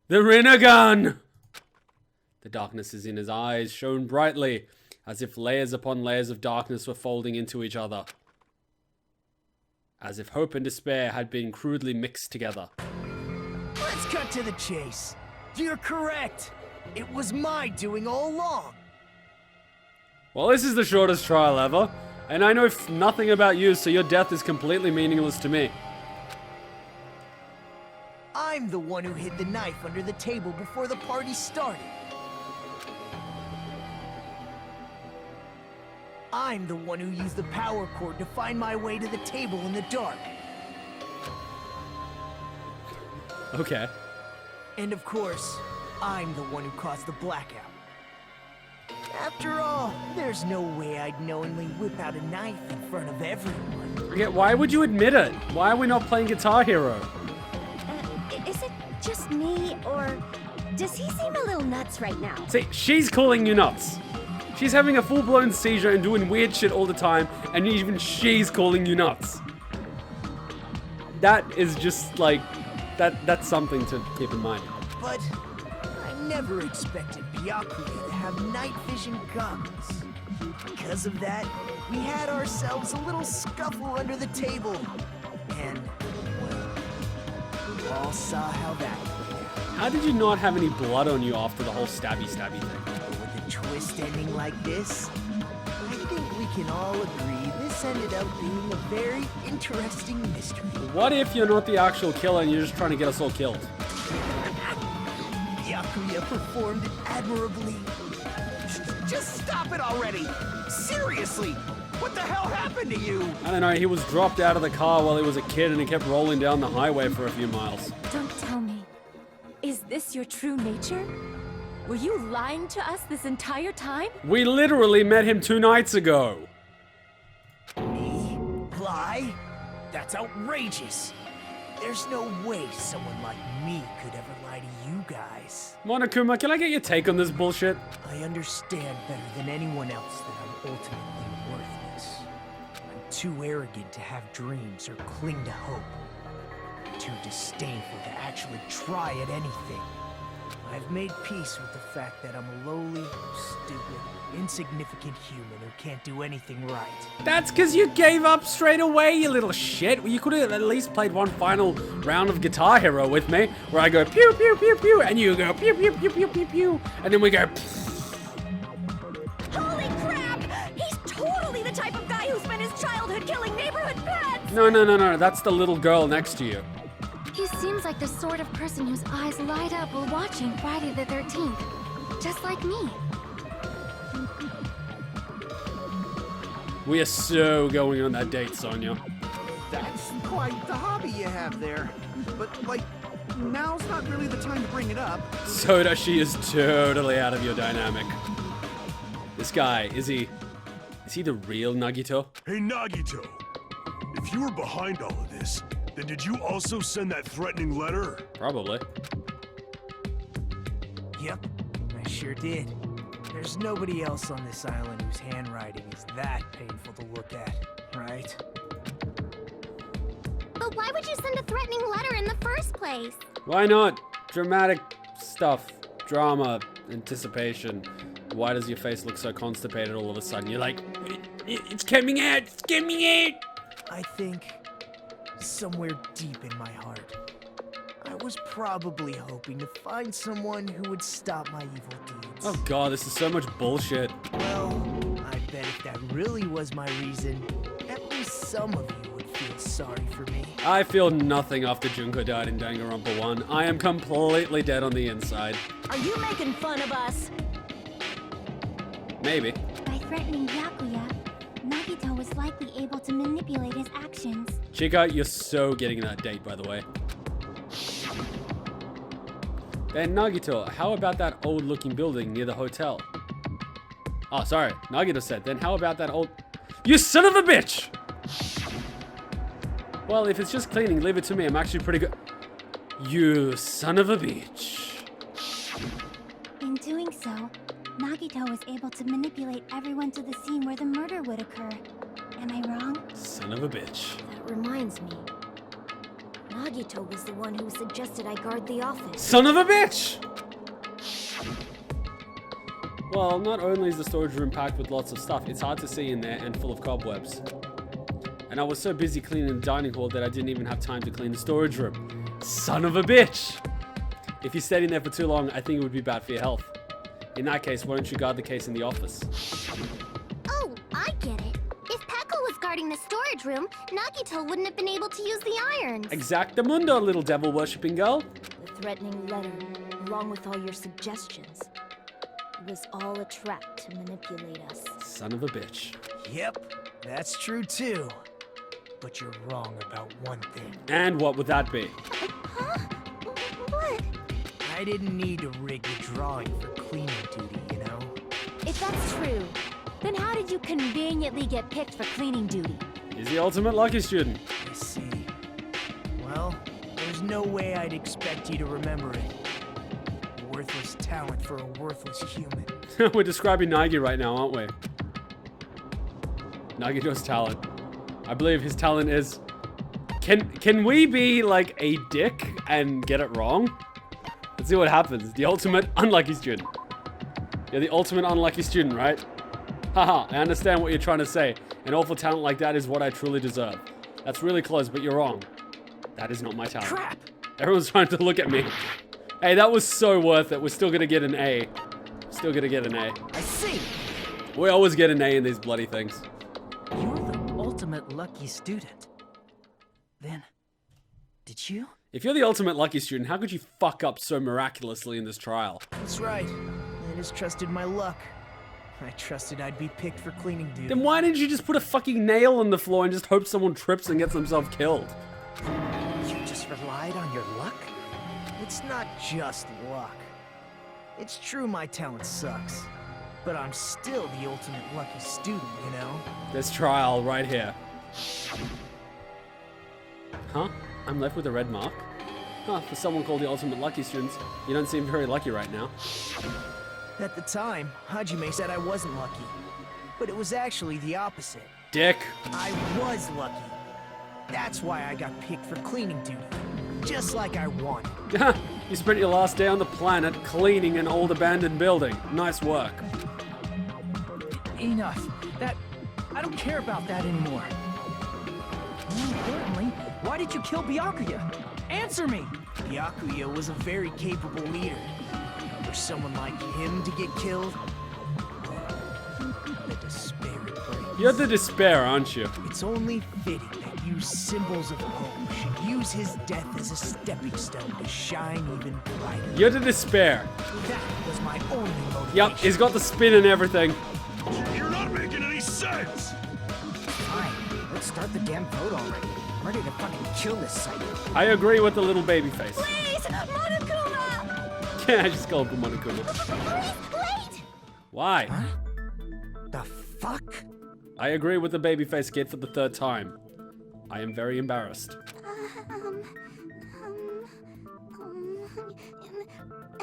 the Rinnegan! The darkness is in his eyes, shone brightly, as if layers upon layers of darkness were folding into each other. As if hope and despair had been crudely mixed together. Let's cut to the chase. You're correct. It was my doing all along. Well, this is the shortest trial ever, and I know nothing about you, so your death is completely meaningless to me. I'm the one who hid the knife under the table before the party started. I'm the one who used the power cord to find my way to the table in the dark. Okay. And of course, I'm the one who caused the blackout. After all, there's no way I'd knowingly whip out a knife in front of everyone. Okay, why would you admit it? Why are we not playing Guitar Hero? Is it just me, or does he seem a little nuts right now? See, she's calling you nuts. She's having a full-blown seizure and doing weird shit all the time, and even she's calling you nuts. That is just like, that's something to keep in mind. But I never expected Byakuya to have night vision goggles. Because of that, we had ourselves a little scuffle under the table. And, well, we all saw how that played out. How did you not have any blood on you after the whole stabby thing? With a twist ending like this, I think we can all agree this ended up being a very interesting mystery. What if you're not the actual killer and you're just trying to get us all killed? Byakuya performed admirably. Just stop it already! Seriously! What the hell happened to you? I don't know, he was dropped out of the car while he was a kid and he kept rolling down the highway for a few miles. Don't tell me. Is this your true nature? Were you lying to us this entire time? We literally met him 2 nights ago. Me? Lie? That's outrageous. There's no way someone like me could ever lie to you guys. Monokuma, can I get your take on this bullshit? I understand better than anyone else that I'm ultimately worthless. I'm too arrogant to have dreams or cling to hope. Too disdainful to actually try at anything. I've made peace with the fact that I'm a lowly, stupid, insignificant human who can't do anything right. That's because you gave up straight away, you little shit. You could have at least played one final round of Guitar Hero with me, where I go pew pew pew pew, and you go pew pew pew pew pew pew, and then we go. Holy crap! He's totally the type of guy who spent his childhood killing neighborhood pets! No, that's the little girl next to you. He seems like the sort of person whose eyes light up while watching Friday the 13th. Just like me. We are so going on that date, Sonia. That's quite the hobby you have there. But, like, now's not really the time to bring it up. Soda, she is totally out of your dynamic. This guy, is he the real Nagito? Hey, Nagito. If you were behind all of this, then did you also send that threatening letter? Probably. Yep, I sure did. There's nobody else on this island whose handwriting is that painful to look at, right? But why would you send a threatening letter in the first place? Why not? Dramatic stuff. Drama. Anticipation. Why does your face look so constipated all of a sudden? You're like, it's coming out! It's coming out! I think somewhere deep in my heart, I was probably hoping to find someone who would stop my evil deeds. Oh god, this is so much bullshit. Well, I bet if that really was my reason, at least some of you would feel sorry for me. I feel nothing after Junko died in Danganronpa 1. I am completely dead on the inside. Are you making fun of us? Maybe. By threatening Byakuya, Nagito was likely able to manipulate his actions. Chica, you're so getting that date, by the way. Then Nagito, how about that old-looking building near the hotel? Oh, sorry. Nagito said. Then how about that old... You son of a bitch! Well, if it's just cleaning, leave it to me. I'm actually pretty good. You son of a bitch. In doing so, Nagito was able to manipulate everyone to the scene where the murder would occur. Am I wrong? Son of a bitch. That reminds me. Nagito was the one who suggested I guard the office. Son of a bitch! Well, not only is the storage room packed with lots of stuff, it's hard to see in there and full of cobwebs. And I was so busy cleaning the dining hall that I didn't even have time to clean the storage room. Son of a bitch! If you stayed in there for too long, I think it would be bad for your health. In that case, why don't you guard the case in the office? Oh, I get it. If Peko was guarding the storage room, Nagito wouldn't have been able to use the irons. Exactamundo, little devil-worshipping girl. The threatening letter, along with all your suggestions, it was all a trap to manipulate us. Son of a bitch. Yep, that's true too. But you're wrong about one thing. And what would that be? Huh? What? I didn't need to rig the drawing for cleaning duty, you know? If that's true, then how did you conveniently get picked for cleaning duty? He's the ultimate lucky student. I see. Well, there's no way I'd expect you to remember it. A worthless talent for a worthless human. We're describing Nagi right now, aren't we? Nagito's talent. I believe his talent is... Can we be like a dick and get it wrong? Let's see what happens. The ultimate unlucky student. You're the ultimate unlucky student, right? Haha, I understand what you're trying to say. An awful talent like that is what I truly deserve. That's really close, but you're wrong. That is not my talent. Crap! Everyone's trying to look at me. Hey, that was so worth it. We're still gonna get an A. Still gonna get an A. I see! We always get an A in these bloody things. You're the ultimate lucky student. Then, did you? If you're the ultimate lucky student, how could you fuck up so miraculously in this trial? That's right. I just trusted my luck. I trusted I'd be picked for cleaning duty. Then why didn't you just put a fucking nail on the floor and just hope someone trips and gets themselves killed? You just relied on your luck? It's not just luck. It's true my talent sucks, but I'm still the ultimate lucky student, you know? This trial right here. Huh? I'm left with a red mark? Huh, for someone called the ultimate lucky students, you don't seem very lucky right now. At the time, Hajime said I wasn't lucky, but it was actually the opposite. Dick. I was lucky. That's why I got picked for cleaning duty, just like I wanted. You spent your last day on the planet cleaning an old abandoned building. Nice work. Enough. I don't care about that anymore. More importantly, why did you kill Byakuya? Answer me! Byakuya was a very capable leader. For someone like him to get killed, the despair it brings. You're the despair, aren't you? It's only fitting that you symbols of hope should use his death as a stepping stone to shine even brighter. You're the despair. That was my only motivation. Yep, he's got the spin and everything. You're not making any sense! Fine, let's start the damn vote already. I'm ready to fucking kill this psycho. I agree with the little baby face. Please, Monokuma! Yeah, I just called him Monokuma. Please, wait! Why? Huh? The fuck? I agree with the babyface kid for the third time. I am very embarrassed.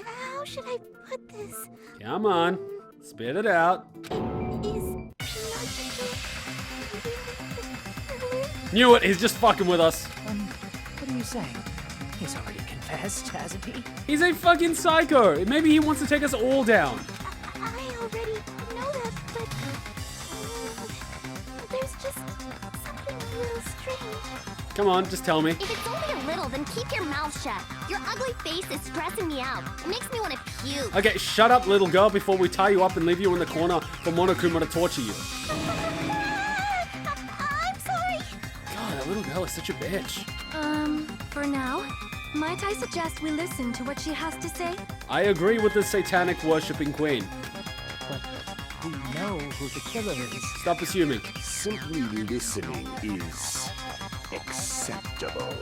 How should I put this? Come on, spit it out. Knew it, he's just fucking with us. What are you saying? He's already confessed, hasn't he? He's a fucking psycho. Maybe he wants to take us all down. I already know that, but there's just something a little strange. Come on, just tell me. If it's only a little, then keep your mouth shut. Your ugly face is stressing me out. It makes me want to puke. Okay, shut up, little girl, before we tie you up and leave you in the corner for Monokuma to torture you. I'm sorry. God, that little girl is such a bitch. For now, might I suggest we listen to what she has to say? I agree with the satanic worshipping queen. But we know who the killer is. Stop assuming. Simply listening is acceptable.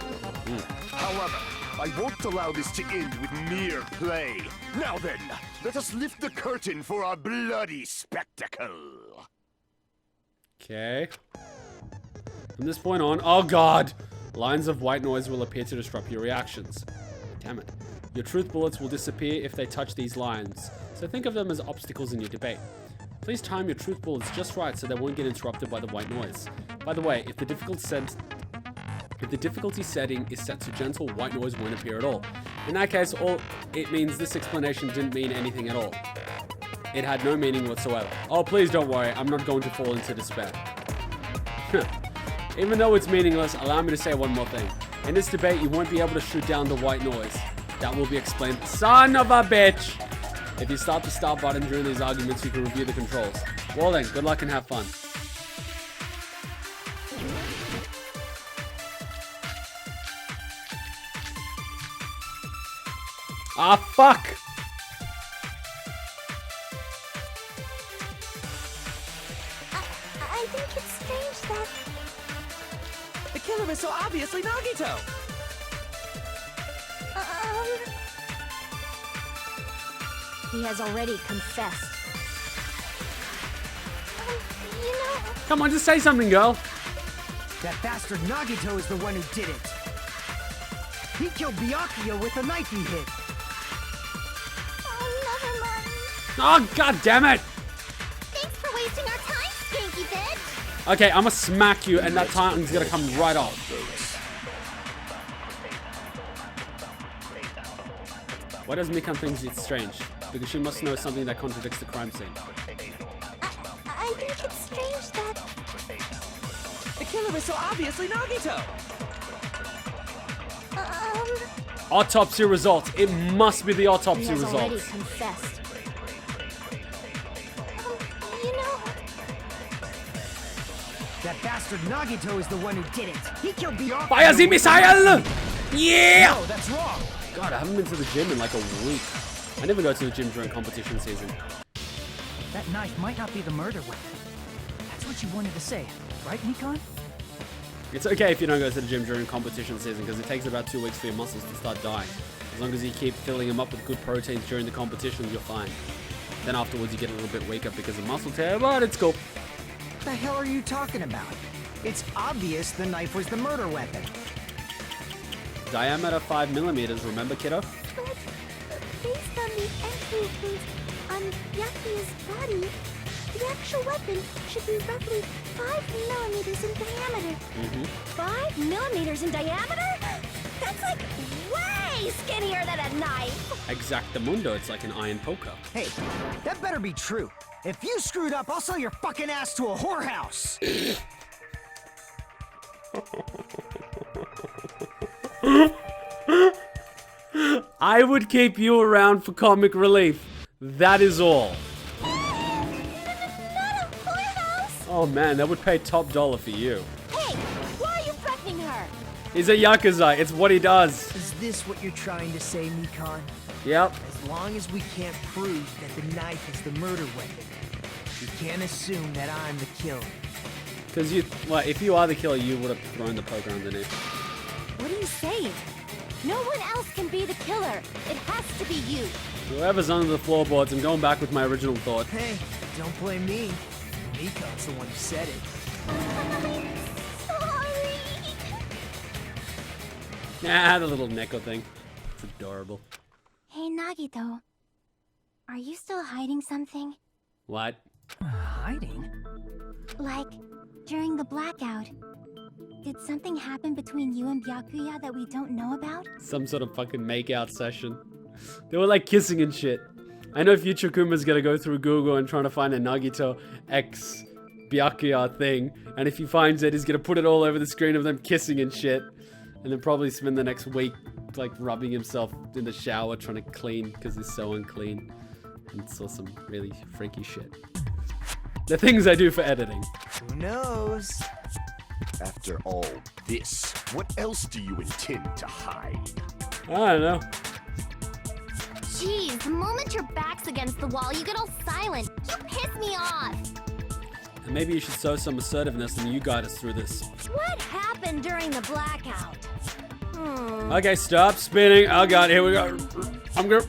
However, I won't allow this to end with mere play. Now then, let us lift the curtain for our bloody spectacle. Okay. From this point on, oh god! Lines of white noise will appear to disrupt your reactions. Damn it. Your truth bullets will disappear if they touch these lines, so think of them as obstacles in your debate. Please time your truth bullets just right so they won't get interrupted by the white noise. By the way, if the difficulty setting is set to gentle, white noise won't appear at all. In that case, it means this explanation didn't mean anything at all. It had no meaning whatsoever. Oh, please don't worry, I'm not going to fall into despair. Even though it's meaningless, allow me to say one more thing. In this debate, you won't be able to shoot down the white noise. That will be explained. Son of a bitch! If you start the start button during these arguments, you can review the controls. Well then, good luck and have fun. Ah, fuck! I think it's strange that... The killer is so obviously Nagito! He has already confessed. You know... Come on, just say something, girl. That bastard Nagito is the one who did it. He killed Byakuya with a knife he hit. Oh, Nevermind. Oh, god damn it! Thanks for wasting our time, stinky bitch. Okay, I'ma smack you and that tongue's gonna come right off. Why does Mikan think it's strange? Because she must know something that contradicts the crime scene. I think it's strange that... The killer is so obviously Nagito! Autopsy results. It must be the autopsy He has already results. confessed. You know... That bastard Nagito is the one who did it. He killed Byakuya. Fire the missile! Yeah! No, that's wrong. God, I haven't been to the gym in like a week. I never go to the gym during competition season. That knife might not be the murder weapon. That's what you wanted to say, right, Mikan? It's okay if you don't go to the gym during competition season because it takes about 2 weeks for your muscles to start dying. As long as you keep filling them up with good proteins during the competition, you're fine. Then afterwards you get a little bit weaker because of muscle tear, but it's cool. What the hell are you talking about? It's obvious the knife was the murder weapon. Diameter 5mm, remember, kiddo? But based on the entry wounds on Byakuya's body, the actual weapon should be roughly 5mm in diameter. 5 millimeters in diameter? That's like way skinnier than a knife! Exactamundo, it's like an iron poker. Hey, that better be true. If you screwed up, I'll sell your fucking ass to a whorehouse. I would keep you around for comic relief. That is all. Oh man, that would pay top dollar for you. Hey, why are you threatening her? He's a Yakuza, it's what he does. Is this what you're trying to say, Mikan? Yep. As long as we can't prove that the knife is the murder weapon, you can't assume that I'm the killer. Because if you are the killer, you would have thrown the poker underneath. What are you saying? No one else can be the killer. It has to be you. Whoever's under the floorboards, I'm going back with my original thought. Hey, don't blame me. Mikan's the one who said it. Sorry. Nah, the little Neko thing. It's adorable. Hey, Nagito. Are you still hiding something? What? Hiding? Like, during the blackout, did something happen between you and Byakuya that we don't know about? Some sort of fucking make-out session. They were like kissing and shit. I know Future Kuma's gonna go through Google and trying to find a Nagito X Byakuya thing. And if he finds it, he's gonna put it all over the screen of them kissing and shit. And then probably spend the next week like rubbing himself in the shower trying to clean because he's so unclean. And saw some really freaky shit. The things I do for editing. Who knows? After all this, what else do you intend to hide? I don't know. Jeez, the moment your back's against the wall, you get all silent. You piss me off. And maybe you should show some assertiveness and you guide us through this. What happened during the blackout? Okay, stop spinning. Oh god, here we go. I'm gonna...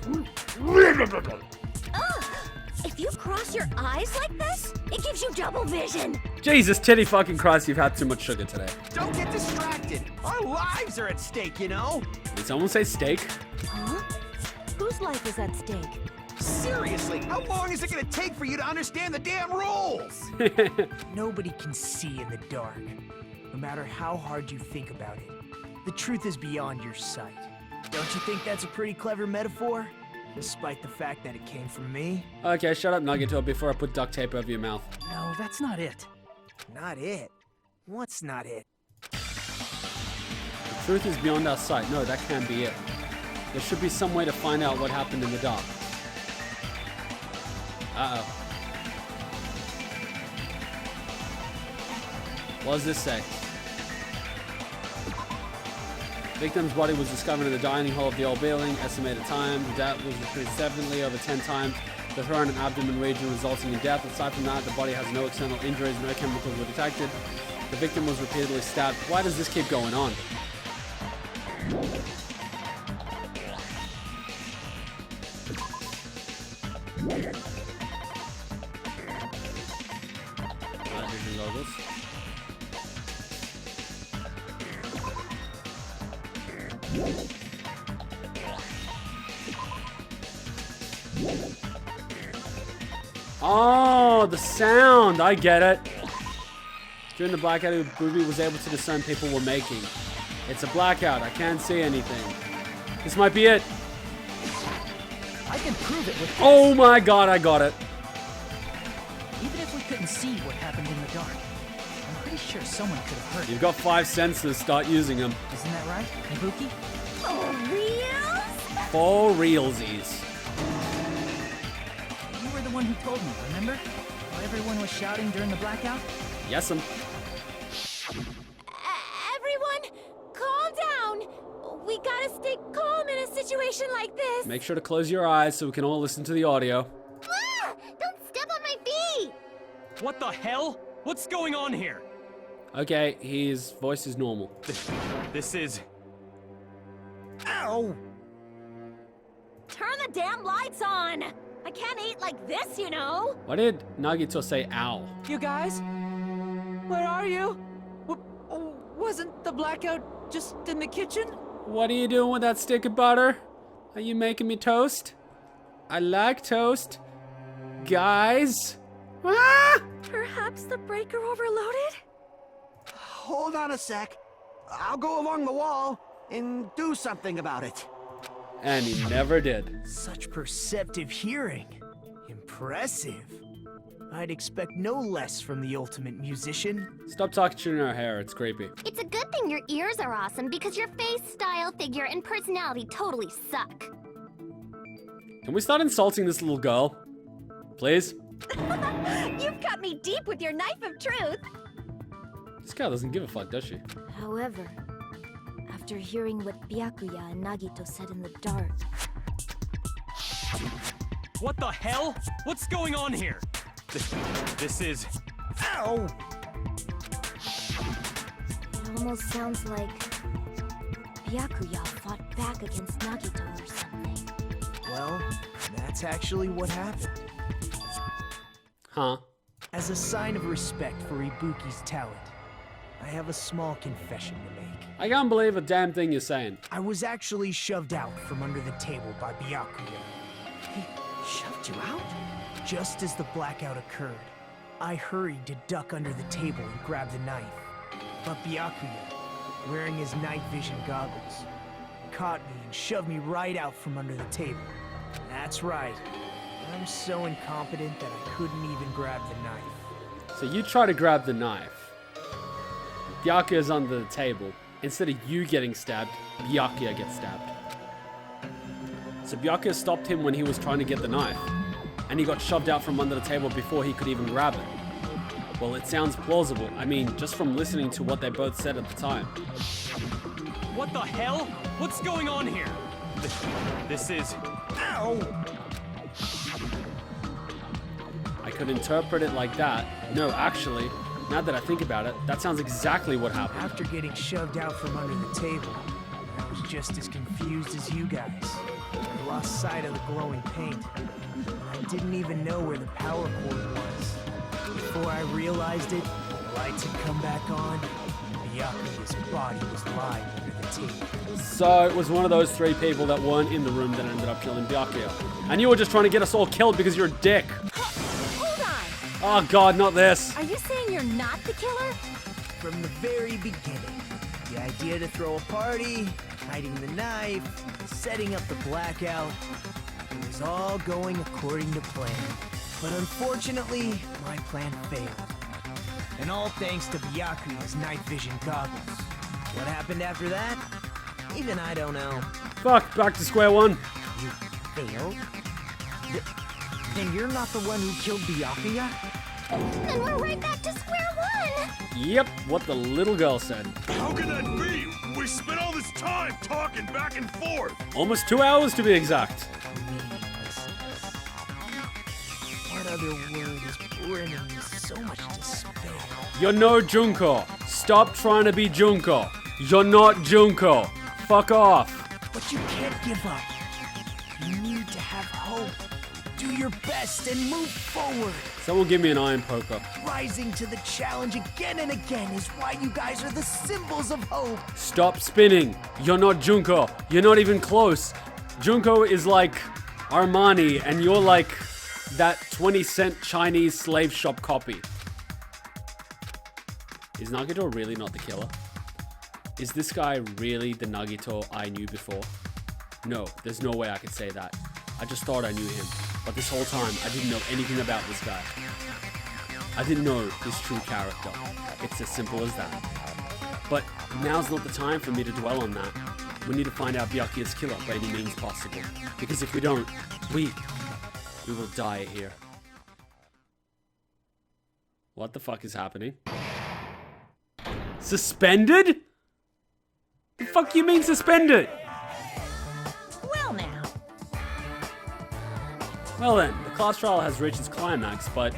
If you cross your eyes like this, it gives you double vision. Jesus, titty fucking Christ, you've had too much sugar today. Don't get distracted. Our lives are at stake, you know? Did someone say steak? Huh? Whose life is at stake? Seriously, how long is it gonna take for you to understand the damn rules? Nobody can see in the dark, no matter how hard you think about it. The truth is beyond your sight. Don't you think that's a pretty clever metaphor? Despite the fact that it came from me? Okay, shut up, Nagito, before I put duct tape over your mouth. No, that's not it. Not it? What's not it? The truth is beyond our sight. No, that can't be it. There should be some way to find out what happened in the dark. Uh-oh. What does this say? Victim's body was discovered in the dining hall of the old building. Estimated time, the death was repeated separately over 10 times. The throat and abdomen region resulting in death. Aside from that, the body has no external injuries, no chemicals were detected. The victim was repeatedly stabbed. Why does this keep going on? Oh, the sound! I get it. During the blackout, Ibuki was able to discern people were making. It's a blackout. I can't see anything. This might be it. I can prove it with this. Oh my god, I got it. Even if we couldn't see what happened in the dark, I'm pretty sure someone could have heard it. You've got 5 senses. Start using them. Isn't that right, Ibuki? For real? For realsies. You were the one who told me, remember? While everyone was shouting during the blackout? Yes'm. Everyone, calm down. We gotta stay calm in a situation like this. Make sure to close your eyes so we can all listen to the audio. Ah! Don't step on my feet! What the hell? What's going on here? Okay, his voice is normal. This is... Ow! Turn the damn lights on. I can't eat like this, you know. Why did Nagito say ow? You guys? Where are you? Wasn't the blackout just in the kitchen? What are you doing with that stick of butter? Are you making me toast? I like toast. Guys? Ah! Perhaps the breaker overloaded? Hold on a sec. I'll go along the wall and do something about it. And he never did. Such perceptive hearing. Impressive. I'd expect no less from the ultimate musician. Stop touching her hair, it's creepy. It's a good thing your ears are awesome because your face, style, figure, and personality totally suck. Can we start insulting this little girl? Please? You've cut me deep with your knife of truth. This girl doesn't give a fuck, does she? However, after hearing what Byakuya and Nagito said in the dark... What the hell? What's going on here? This is... Ow! It almost sounds like Byakuya fought back against Nagito or something. Well, that's actually what happened. Huh? As a sign of respect for Ibuki's talent, I have a small confession to make. I can't believe a damn thing you're saying. I was actually shoved out from under the table by Byakuya. He shoved you out? Just as the blackout occurred, I hurried to duck under the table and grab the knife. But Byakuya, wearing his night vision goggles, caught me and shoved me right out from under the table. That's right. I'm so incompetent that I couldn't even grab the knife. So you try to grab the knife. Byakuya's under the table. Instead of you getting stabbed, Byakuya gets stabbed. So Byakuya stopped him when he was trying to get the knife. And he got shoved out from under the table before he could even grab it. Well, it sounds plausible. I mean, just from listening to what they both said at the time. What the hell? What's going on here? This is... Ow! I could interpret it like that. No, actually, now that I think about it, that sounds exactly what happened. After getting shoved out from under the table, just as confused as you guys. I lost sight of the glowing paint. I didn't even know where the power cord was. Before I realized it, the lights had come back on. Byakuya's body was lying under the table. So it was one of those three people that weren't in the room that ended up killing Byakuya. And you were just trying to get us all killed because you're a dick. Hold on! Oh god, not this. Are you saying you're not the killer? From the very beginning, the idea to throw a party, hiding the knife, setting up the blackout, it was all going according to plan. But unfortunately, my plan failed. And all thanks to Byakuya's night vision goggles. What happened after that? Even I don't know. Fuck, back to square one. You failed? Then you're not the one who killed Byakuya? Then we're right back to square one! Yep, what the little girl said. How can that be? We spent all this time talking back and forth. Almost 2 hours to be exact. What other word is bringing me so much despair? You're no Junko. Stop trying to be Junko. You're not Junko. Fuck off. But you can't give up. You need to have hope. Do your best and move forward. Someone give me an iron poker. Rising to the challenge again and again is why you guys are the symbols of hope. Stop spinning. You're not Junko. You're not even close. Junko is like Armani, and you're like that 20-cent Chinese slave shop copy. Is Nagito really not the killer? Is this guy really the Nagito I knew before? No, there's no way I could say that. I just thought I knew him. But this whole time, I didn't know anything about this guy. I didn't know his true character. It's as simple as that. But now's not the time for me to dwell on that. We need to find out Byakuya's killer by any means possible. Because if we don't, we will die here. What the fuck is happening? Suspended? The fuck you mean suspended? Well now. Well then, the class trial has reached its climax, but...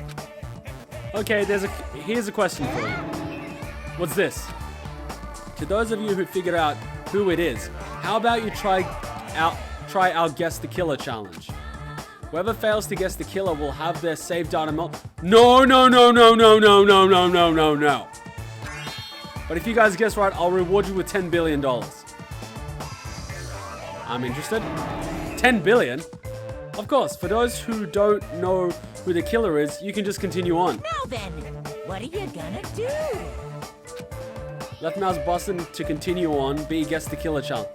Okay, here's a question for you. What's this? To those of you who figured out who it is, how about you try our Guess the Killer challenge? Whoever fails to guess the killer will have their save data No. But if you guys guess right, I'll reward you with $10 billion. I'm interested. 10 billion? Of course, for those who don't know who the killer is, you can just continue on. Now then, what are you gonna do? Left mouse button to continue on. B, guess the killer challenge.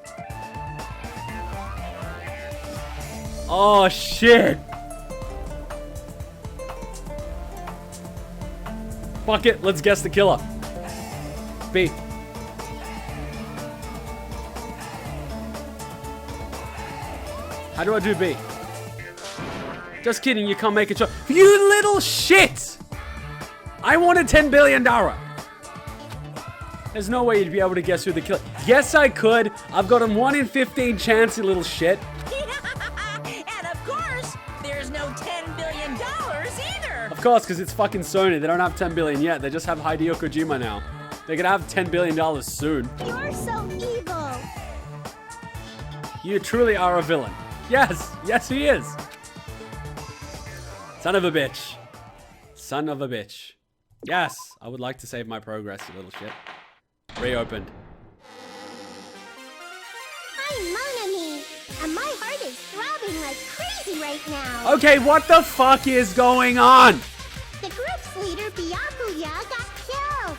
Oh shit! Fuck it, let's guess the killer. B. How do I do B? Just kidding, you can't make a choice. You little shit! I wanted $10 billion. There's no way you'd be able to guess who the killer. Yes, I could. I've got a 1 in 15 chance, you little shit. And of course, there's no $10 billion either. Of course, because it's fucking Sony. They don't have 10 billion yet. They just have Hideo Kojima now. They're gonna have $10 billion soon. You're so evil! You truly are a villain. Yes, yes he is. Son of a bitch. Son of a bitch. Yes, I would like to save my progress, you little shit. Reopened. I'm Monami, and my heart is throbbing like crazy right now. Okay, what the fuck is going on? The group's leader, Byakuya, got killed.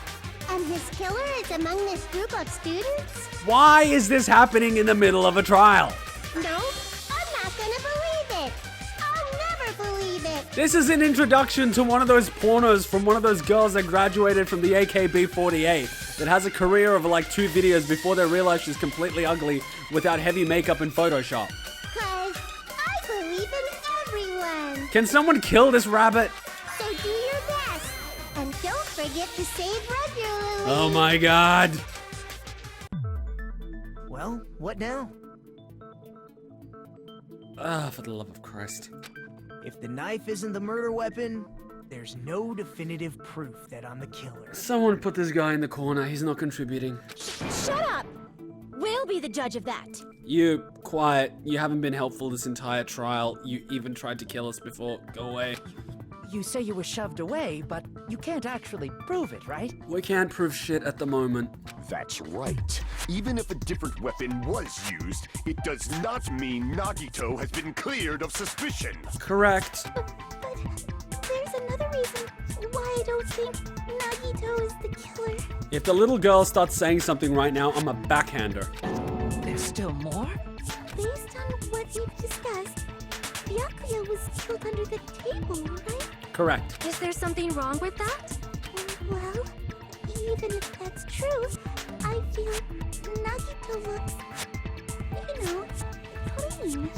And his killer is among this group of students? Why is this happening in the middle of a trial? No, I'm not gonna believe it. I'll never believe it. This is an introduction to one of those pornos from one of those girls that graduated from the AKB48 that has a career of like 2 videos before they realize she's completely ugly without heavy makeup and Photoshop. 'Cause I believe in everyone. Can someone kill this rabbit? So do your best. And don't forget to save regularly. Oh my god. Well, what now? Ah, for the love of Christ. If the knife isn't the murder weapon, there's no definitive proof that I'm the killer. Someone put this guy in the corner. He's not contributing. Shut up! We'll be the judge of that. You, quiet. You haven't been helpful this entire trial. You even tried to kill us before. Go away. You say you were shoved away, but you can't actually prove it, right? We can't prove shit at the moment. That's right. Even if a different weapon was used, it does not mean Nagito has been cleared of suspicion. Correct. But there's another reason why I don't think Nagito is the killer. If the little girl starts saying something right now, I'm a backhander. There's still more? Based on what we've discussed, Byakuya was killed under the table, right? Correct. Is there something wrong with that? Well, even if that's true, I feel Nagito looks, clean.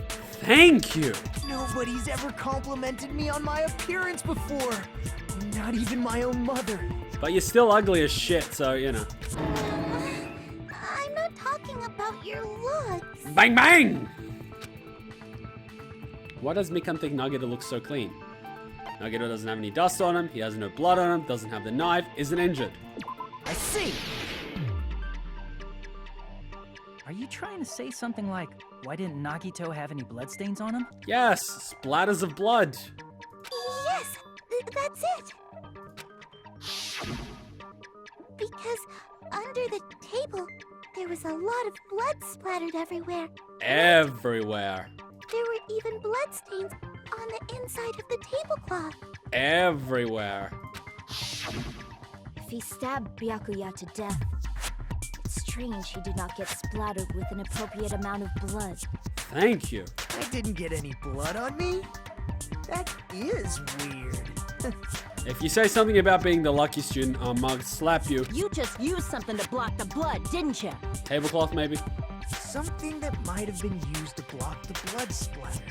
Thank you. Nobody's ever complimented me on my appearance before. Not even my own mother. But you're still ugly as shit, so, you know. I'm not talking about your looks. Bang bang! Why does Mikan think Nagito looks so clean? Nagito doesn't have any dust on him, he has no blood on him, doesn't have the knife, isn't injured. I see! Are you trying to say something like, why didn't Nagito have any bloodstains on him? Yes, splatters of blood. Yes, that's it. Because under the table, there was a lot of blood splattered everywhere. Everywhere. There were even bloodstains on the inside of the tablecloth. Everywhere. If he stabbed Byakuya to death, it's strange he did not get splattered with an appropriate amount of blood. Thank you. I didn't get any blood on me? That is weird. If you say something about being the lucky student, I'll slap you. You just used something to block the blood, didn't you? Tablecloth, maybe? Something that might have been used to block the blood splatter.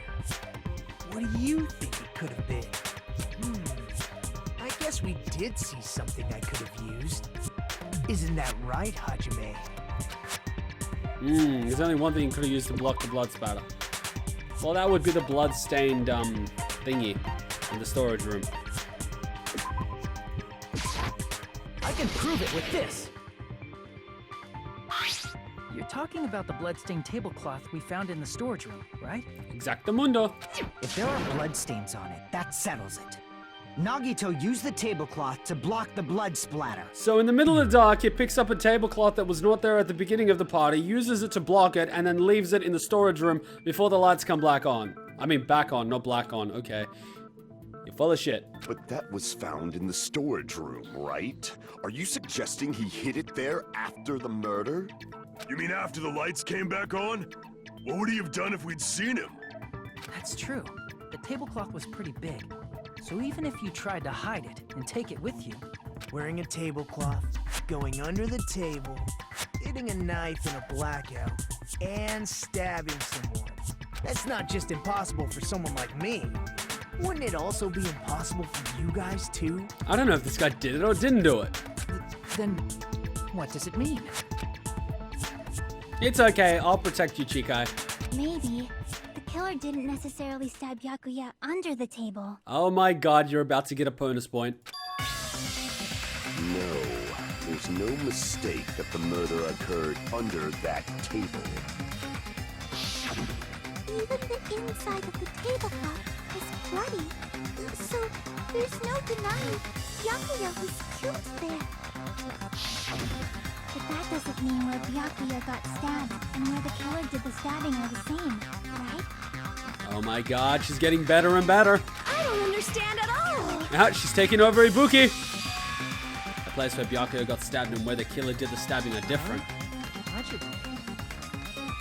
What do you think it could have been? I guess we did see something I could have used. Isn't that right, Hajime? There's only one thing you could have used to block the blood spatter. Well, that would be the blood-stained, thingy in the storage room. I can prove it with this! You're talking about the bloodstained tablecloth we found in the storage room, right? Exactamundo. If there are bloodstains on it, that settles it. Nagito used the tablecloth to block the blood splatter. So in the middle of the dark, he picks up a tablecloth that was not there at the beginning of the party, uses it to block it, and then leaves it in the storage room before the lights come back on. I mean back on, not black on, okay. You're full of shit. But that was found in the storage room, right? Are you suggesting he hid it there after the murder? You mean after the lights came back on? What would he have done if we'd seen him? That's true. The tablecloth was pretty big. So even if you tried to hide it and take it with you... Wearing a tablecloth, going under the table, hitting a knife in a blackout, and stabbing someone. That's not just impossible for someone like me. Wouldn't it also be impossible for you guys too? I don't know if this guy did it or didn't do it. Then what does it mean? It's okay, I'll protect you, Chikai. Maybe the killer didn't necessarily stab Byakuya under the table. Oh my god, you're about to get a bonus point. No, there's no mistake that the murder occurred under that table. Even the inside of the tablecloth is bloody, so there's no denying Byakuya was killed there. But that doesn't mean where Byakuya got stabbed and where the killer did the stabbing are the same, right? Oh my god, she's getting better and better. I don't understand at all! Now she's taking over Ibuki. The place where Byakuya got stabbed and where the killer did the stabbing are different.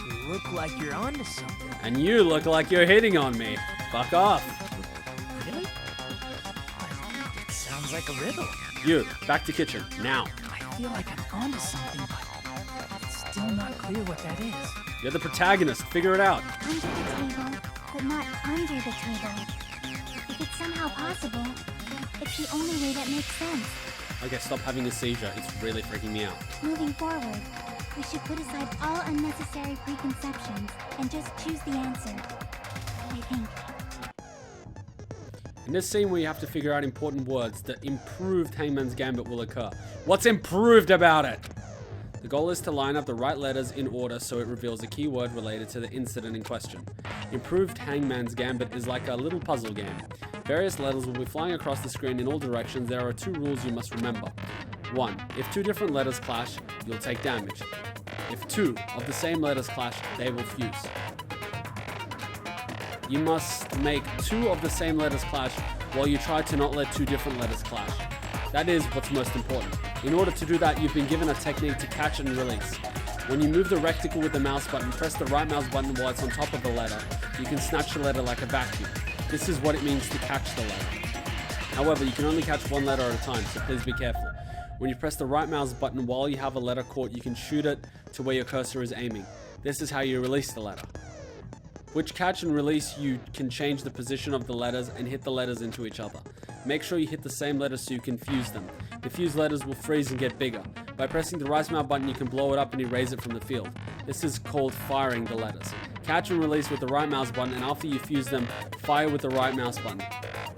You look like you're onto something. And you look like you're hitting on me. Fuck off. Really? It sounds like a riddle. You, back to kitchen, now. I feel like I'm onto something, but it's still not clear what that is. You're the protagonist, figure it out. Under the table, but not under the table. If it's somehow possible, it's the only way that makes sense. Okay, stop having a seizure, it's really freaking me out. Moving forward, we should put aside all unnecessary preconceptions and just choose the answer. I think. In this scene where you have to figure out important words, the improved Hangman's Gambit will occur. What's improved about it? The goal is to line up the right letters in order so it reveals a keyword related to the incident in question. Improved Hangman's Gambit is like a little puzzle game. Various letters will be flying across the screen in all directions. There are 2 rules you must remember. 1. If 2 different letters clash, you'll take damage. If 2 of the same letters clash, they will fuse. You must make 2 of the same letters clash while you try to not let 2 different letters clash. That is what's most important. In order to do that, you've been given a technique to catch and release. When you move the rectangle with the mouse button, press the right mouse button while it's on top of the letter. You can snatch the letter like a vacuum. This is what it means to catch the letter. However, you can only catch 1 letter at a time, so please be careful. When you press the right mouse button while you have a letter caught, you can shoot it to where your cursor is aiming. This is how you release the letter. Which catch and release, you can change the position of the letters and hit the letters into each other. Make sure you hit the same letters so you can fuse them. The fused letters will freeze and get bigger. By pressing the right mouse button, you can blow it up and erase it from the field. This is called firing the letters. Catch and release with the right mouse button, and after you fuse them, fire with the right mouse button.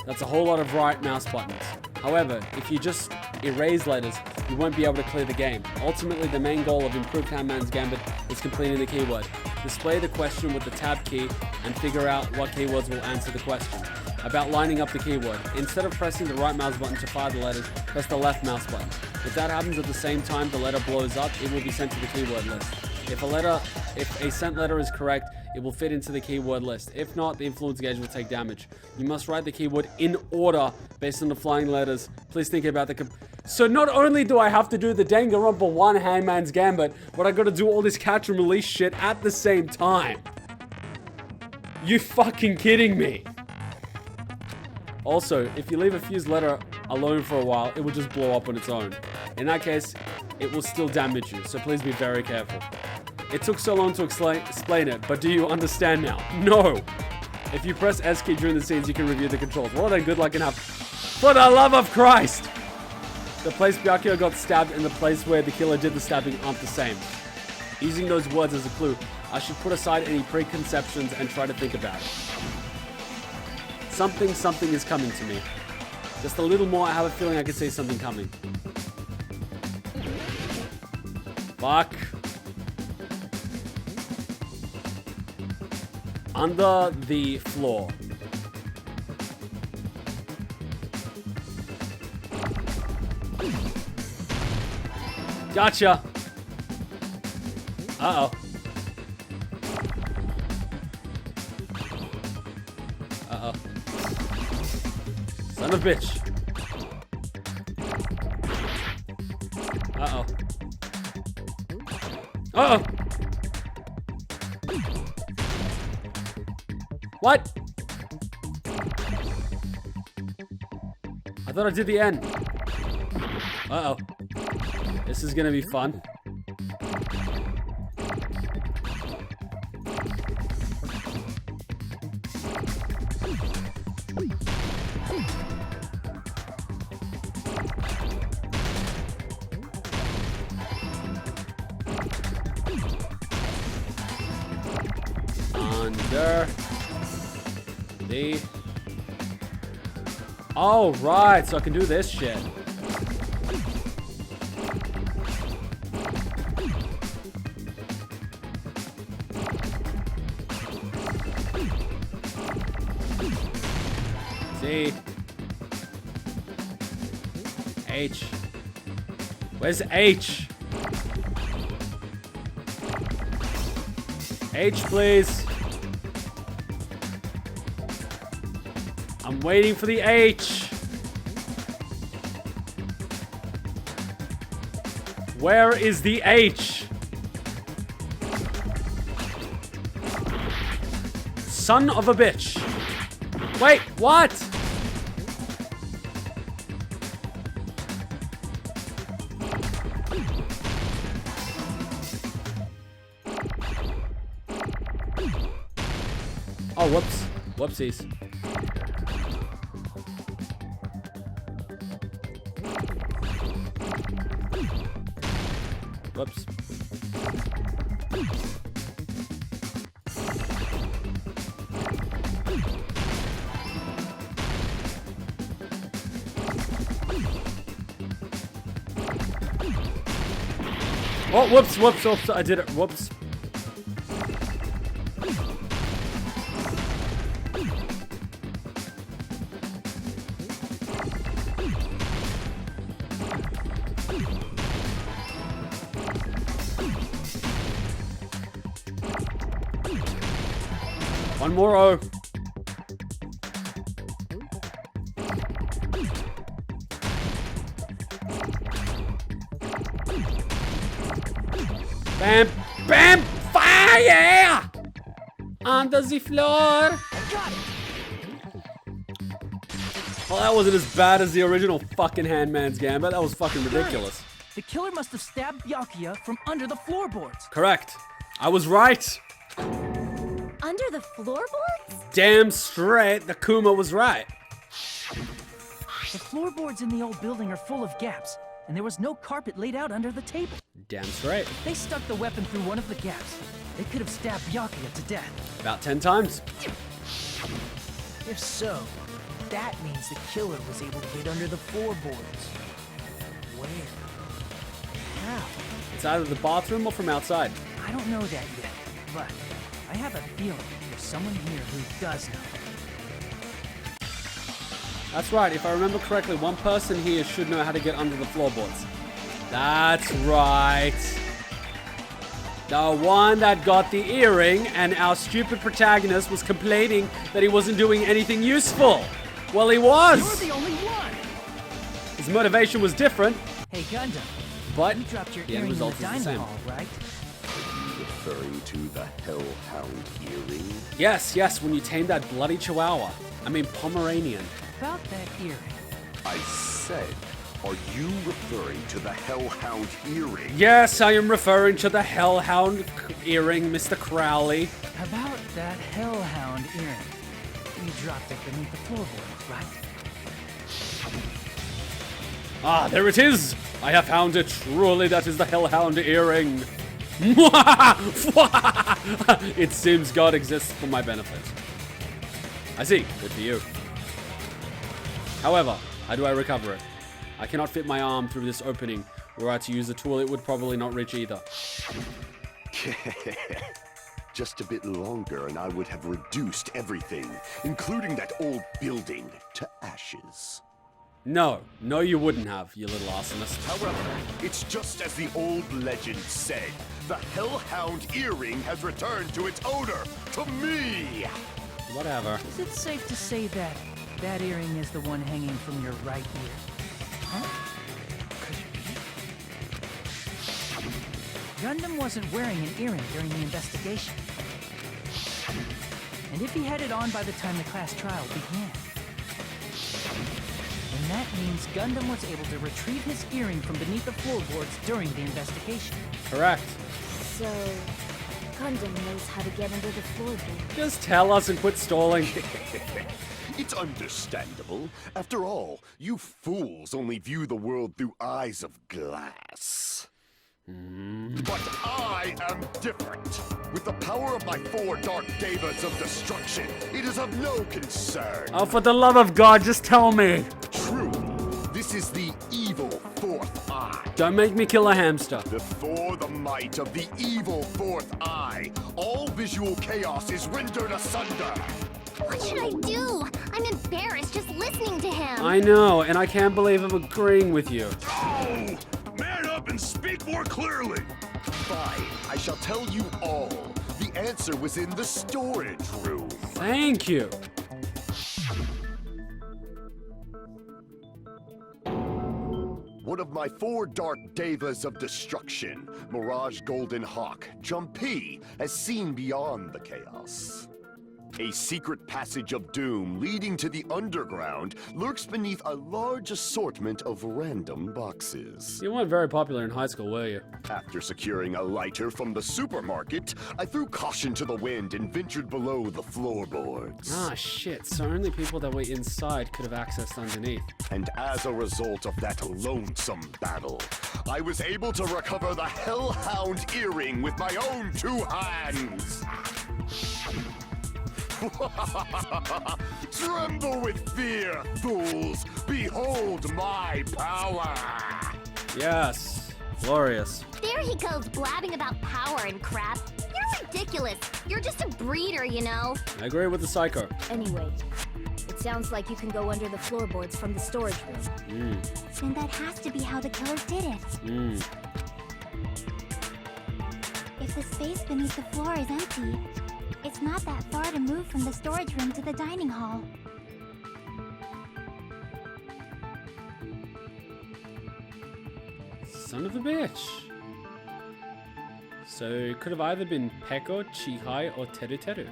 That's a whole lot of right mouse buttons. However, if you just erase letters, you won't be able to clear the game. Ultimately, the main goal of Improved Hangman's Gambit is completing the keyword. Display the question with the tab key and figure out what keywords will answer the question. About lining up the keyword. Instead of pressing the right mouse button to fire the letters, press the left mouse button. If that happens at the same time the letter blows up, it will be sent to the keyword list. If a sent letter is correct, it will fit into the keyword list. If not, the influence gauge will take damage. You must write the keyword in order based on the flying letters. Please think about the... So not only do I have to do the Danganronpa 1 Hangman's Gambit, but I gotta do all this catch and release shit at the same time. You fucking kidding me? Also, if you leave a fused letter alone for a while, it will just blow up on its own. In that case, it will still damage you, so please be very careful. It took so long to explain it, but do you understand now? No! If you press S key during the scenes, you can review the controls. Well then, good luck and have... For the love of Christ! The place Byakuya got stabbed and the place where the killer did the stabbing aren't the same. Using those words as a clue, I should put aside any preconceptions and try to think about it. Something is coming to me. Just a little more, I have a feeling I can see something coming. Fuck. Under the floor. Gotcha. Uh-oh. Uh-oh. Son of a bitch. Uh-oh. Uh-oh. What? I thought I did the end. Uh-oh. This is gonna be fun. Under the... Oh, right, so I can do this shit. C. H. Where's H? H, please. I'm waiting for the H. Where is the H? Son of a bitch. Wait, what? Oh, whoops. Whoopsies. Whoops. Oh, whoops, whoops, whoops. I did it. Whoops. One more O. Bam! Bam! Fire! Under the floor! Well, that wasn't as bad as the original fucking Handman's Gambit. That was fucking ridiculous. The killer must have stabbed Byakuya from under the floorboards. Correct. I was right. Under the floorboards? Damn straight, the Kuma was right. The floorboards in the old building are full of gaps, and there was no carpet laid out under the table. Damn straight. They stuck the weapon through one of the gaps. They could have stabbed Byakuya to death. About 10 times. If so, that means the killer was able to get under the floorboards. Where? How? It's either the bathroom or from outside. I don't know that yet, but I have a feeling there's someone here who does know. That's right, if I remember correctly, one person here should know how to get under the floorboards. That's right. The one that got the earring and our stupid protagonist was complaining that he wasn't doing anything useful. Well, he was. You're the only one. His motivation was different. Hey, Gundham. But You dropped your the end earring in the result is the dining same. hall, right? Referring to the Hellhound earring? Yes, yes, when you tamed that bloody chihuahua. I mean Pomeranian. About that earring. I said, are you referring to the Hellhound earring? Yes, I am referring to the Hellhound earring, Mr. Crowley. About that Hellhound earring. You dropped it beneath the floorboards, right? Ah, there it is! I have found it. Truly, that is the Hellhound earring. It seems God exists for my benefit. I see. Good for you. However, how do I recover it? I cannot fit my arm through this opening. Were I to use the tool, it would probably not reach either. Just a bit longer and I would have reduced everything, including that old building, to ashes. No, no you wouldn't have, you little arsonist. However, it's just as the old legend said. The Hellhound earring has returned to its owner, to me! Whatever. Is it safe to say that that earring is the one hanging from your right ear? Huh? Gundham wasn't wearing an earring during the investigation. And if he had it on by the time the class trial began, then that means Gundham was able to retrieve his earring from beneath the floorboards during the investigation. Correct. So, Gundham knows how to get under the floorboard. Just tell us and quit stalling. It's understandable. After all, you fools only view the world through eyes of glass. But I am different. With the power of my 4 dark devas of destruction, it is of no concern. Oh, for the love of God, just tell me. Truly, this is the evil 4th eye. Don't make me kill a hamster. Before the might of the evil 4th eye, all visual chaos is rendered asunder. What should I do? I'm embarrassed just listening to him. I know, and I can't believe I'm agreeing with you. Oh! Man up and speak more clearly! Fine, I shall tell you all. The answer was in the storage room. Thank you. One of my 4 dark devas of destruction, Mirage Golden Hawk, Jumpy, has seen beyond the chaos. A secret passage of doom leading to the underground lurks beneath a large assortment of random boxes. You weren't very popular in high school, were you? After securing a lighter from the supermarket, I threw caution to the wind and ventured below the floorboards. Ah, shit. So only people that were inside could have accessed underneath. And as a result of that lonesome battle, I was able to recover the Hellhound earring with my own 2 hands. Tremble with fear, fools! Behold my power! Yes. Glorious. There There he goes blabbing about power and crap. You're ridiculous. You're just a breeder, you know. I agree with the psycho. Anyway, it sounds like you can go under the floorboards from the storage room. Then that has to be how the killer did it. If the space beneath the floor is empty, it's not that far to move from the storage room to the dining hall. Son of a bitch. So it could have either been Peko, Chihai, or Teruteru.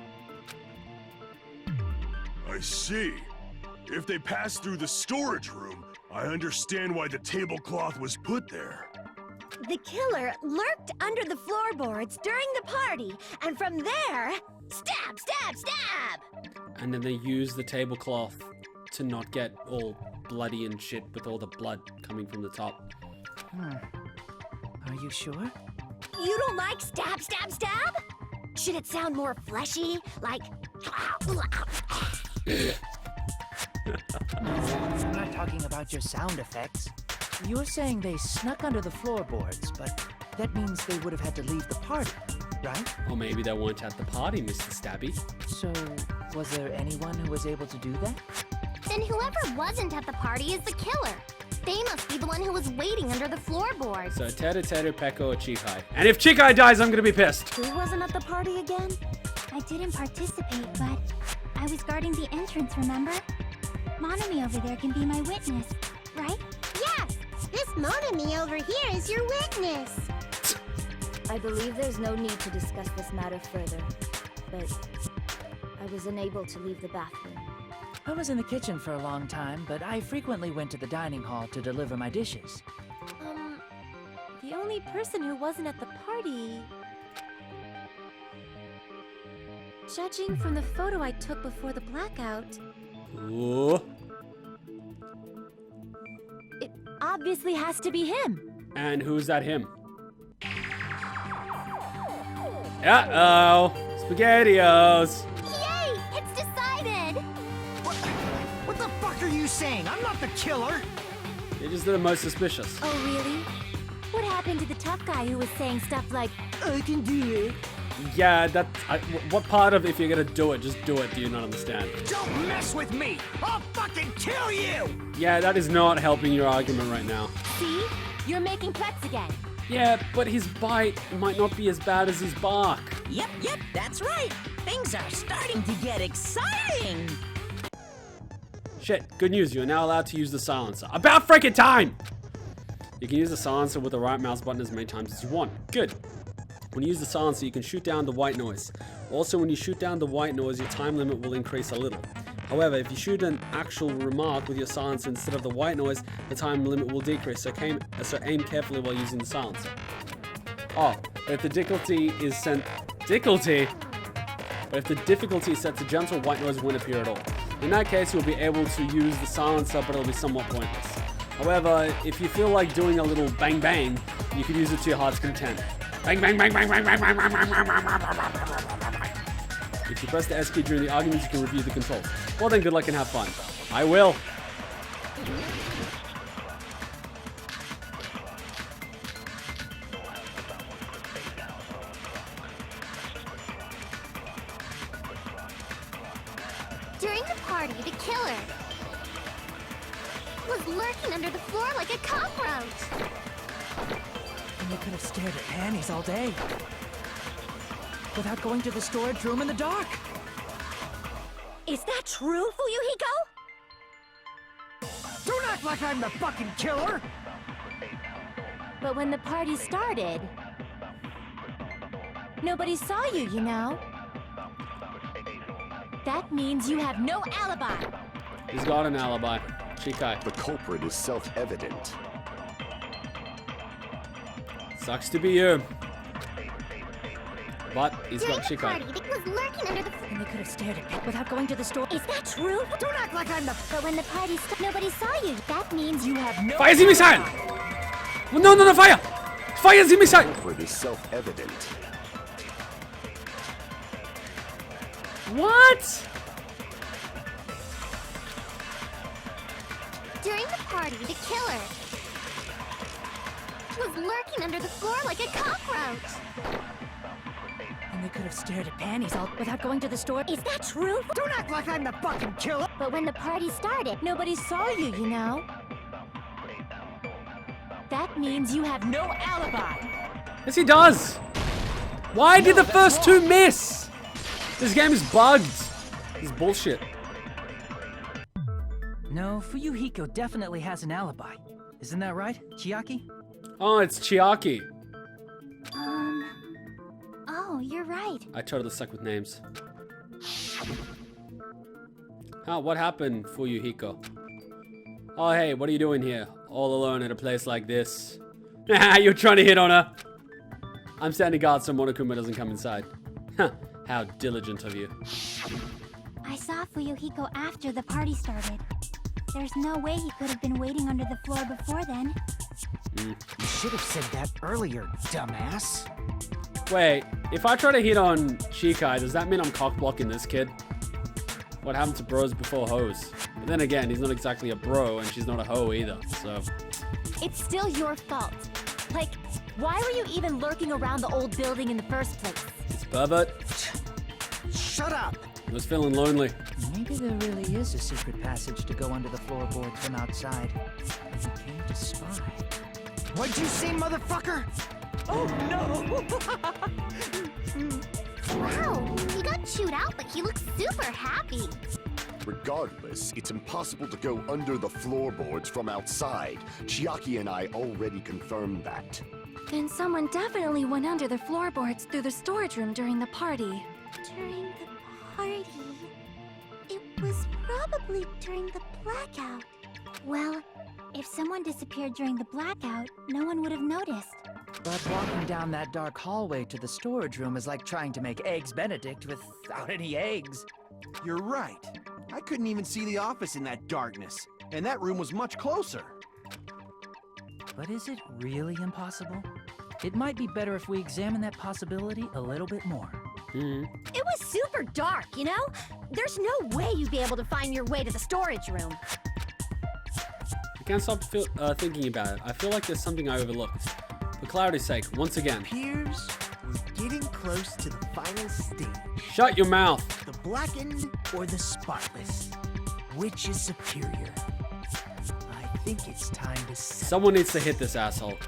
I see. If they passed through the storage room, I understand why the tablecloth was put there. The killer lurked under the floorboards during the party, and from there, stab, stab, stab! And then they use the tablecloth to not get all bloody and shit with all the blood coming from the top. Are you sure? You don't like stab, stab, stab? Should it sound more fleshy? Like... I'm not talking about your sound effects. You're saying they snuck under the floorboards, but that means they would have had to leave the party, right? Or maybe they weren't at the party, Mr. Stabby. So, was there anyone who was able to do that? Then whoever wasn't at the party is the killer. They must be the one who was waiting under the floorboards. So Teruteru, Peko, or Chihai. And if Chihai dies, I'm gonna be pissed. Who wasn't at the party again? I didn't participate, but I was guarding the entrance, remember? Monami over there can be my witness, right? Yes! This Monami over here is your witness! I believe there's no need to discuss this matter further, but I was unable to leave the bathroom. I was in the kitchen for a long time, but I frequently went to the dining hall to deliver my dishes. The only person who wasn't at the party... Judging from the photo I took before the blackout... Ooh. It obviously has to be him. And who's that him? Uh-oh. SpaghettiOs. Yay! It's decided! What the fuck are you saying? I'm not the killer! You're just the most suspicious. Oh, really? What happened to the tough guy who was saying stuff like, I can do it. Yeah, what part of if you're gonna do it, just do it, do you not understand? Don't mess with me! I'll fucking kill you! Yeah, that is not helping your argument right now. see? You're making threats again. Yeah, but his bite might not be as bad as his bark. Yep, that's right. Things are starting to get exciting. Shit, good news, you are now allowed to use the silencer. About freaking time! You can use the silencer with the right mouse button as many times as you want. Good. When you use the silencer, you can shoot down the white noise. Also, when you shoot down the white noise, your time limit will increase a little. However, if you shoot an actual remark with your silencer instead of the white noise, the time limit will decrease, so aim carefully while using the silencer. Oh, but if the difficulty is set... But if the difficulty is set to gentle, white noise won't appear at all. In that case, you'll be able to use the silencer, but it'll be somewhat pointless. However, if you feel like doing a little bang bang, you can use it to your heart's content. Bang bang bang bang bang bang bang bang bang bang bang bang bang. If you press the S key during the arguments, you can review the controls. Well then, good luck and have fun. I will. During the party, the killer was lurking under the floor like a cockroach. And you could have stared at panties all day. Without going to the storage room in the dark. Is that true, Fuyuhiko? Don't act like I'm the fucking killer! But when the party started, nobody saw you, you know? That means you have no alibi. He's got an alibi. Chikai. The culprit is self-evident. Sucks to be you. But he's During got the party, Chikai. Dick was lurking under the... And they could have stared at Peko without going to the store. Is that true? Don't act like I'm the... But when the party nobody saw you. That means you have no... Fire the missile! No, fire! Fire the missile! The culprit is self-evident. What? During the party, the killer was lurking under the floor like a cockroach. And they could have stared at panties all Without going to the store? Is that true? Don't act like I'm the fucking killer! But when the party started, Nobody saw you, you know. That means you have no alibi. Yes, he does. Why did the first two miss? This game is bugged. This is bullshit. No, Fuyuhiko definitely has an alibi. Isn't that right, Chiaki? Oh, it's Chiaki. Oh, you're right. I totally suck with names. Oh, what happened, Fuyuhiko? Oh, hey, what are you doing here? All alone at a place like this? You're trying to hit on her. I'm standing guard so Monokuma doesn't come inside. How diligent of you. I saw Fuyuhiko after the party started. There's no way he could have been waiting under the floor before then. You should have said that earlier, dumbass. Wait, if I try to hit on Chikai, does that mean I'm cock-blocking this kid? What happened to bros before hoes? But then again, he's not exactly a bro, and she's not a hoe either, so... It's still your fault. Like, why were you even lurking around the old building in the first place? It's pervert. Shut up! I was feeling lonely. Maybe there really is a secret passage to go under the floorboards from outside. And you came to spy. What'd you say, motherfucker? Oh no! Wow, he got chewed out, but he looks super happy. Regardless, it's impossible to go under the floorboards from outside. Chiaki and I already confirmed that. Then someone definitely went under the floorboards through the storage room during the party. During the party... It was probably during the blackout. Well, if someone disappeared during the blackout, no one would have noticed. But walking down that dark hallway to the storage room is like trying to make Eggs Benedict without any eggs. You're right. I couldn't even see the office in that darkness. And that room was much closer. But is it really impossible? It might be better if we examine that possibility a little bit more. It was super dark, you know? There's no way you'd be able to find your way to the storage room. I can't stop thinking about it. I feel like there's something I overlooked. For clarity's sake, once again. Appears we're getting close to the final stage. Shut your mouth. The blackened or the spotless? Which is superior? I think it's time to settle. Someone needs to hit this asshole.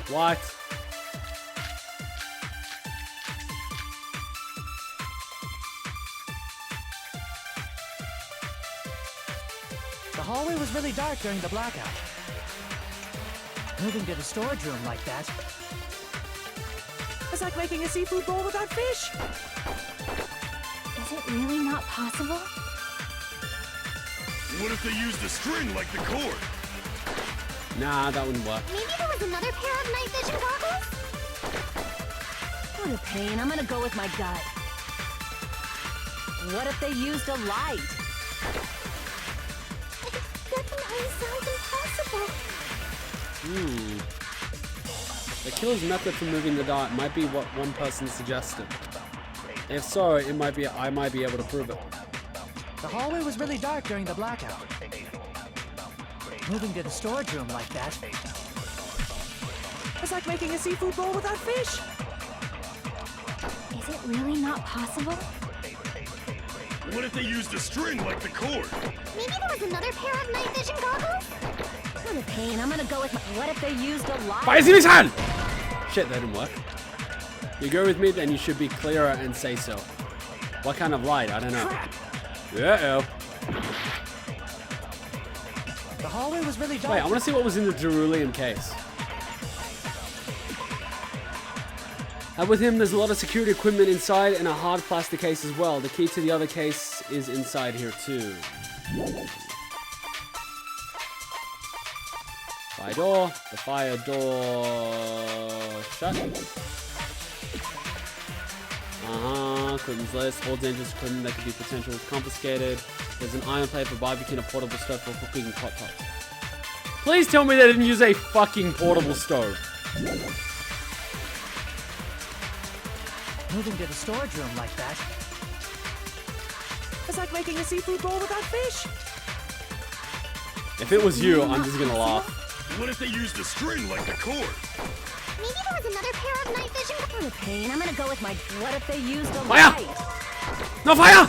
What? The hallway was really dark during the blackout. Moving to the storage room like that. It's like making a seafood bowl without fish. Is it really not possible? What if they used a string like the cord? Nah, that wouldn't work. Maybe there was another pair of night vision goggles? What a pain. I'm gonna go with my gut. What if they used a light? Definitely sounds impossible. The killer's method for moving the dart might be what one person suggested. If so, it might be I might be able to prove it. The hallway was really dark during the blackout. Moving to the storage room like that. It's like making a seafood bowl without fish. Is it really not possible? What if they used a string like the cord? Maybe there was another pair of night vision goggles? What a pain. I'm gonna go with my... What if they used a light? Fire his hand! Shit, that didn't work. You go with me, then you should be clearer and say so. What kind of light? I don't know. Uh-oh. The hallway was really dark. Wait, I want to see what was in the Cerulean case. With him, there's a lot of security equipment inside and a hard plastic case as well. The key to the other case is inside here too. Fire door. The fire door shut. Equipment's list. All dangerous equipment that could be potentially confiscated. There's an iron plate for barbecuing, and a portable stove for cooking hot pots. Please tell me they didn't use a fucking portable stove. Moving to the storage room like that. It's like making a seafood bowl without fish. If it was you, I'm just gonna laugh. What if they used a string like the cord? Maybe there was another pair of night vision. For the pain, I'm gonna go with my. What if they used a Fire! light? No fire!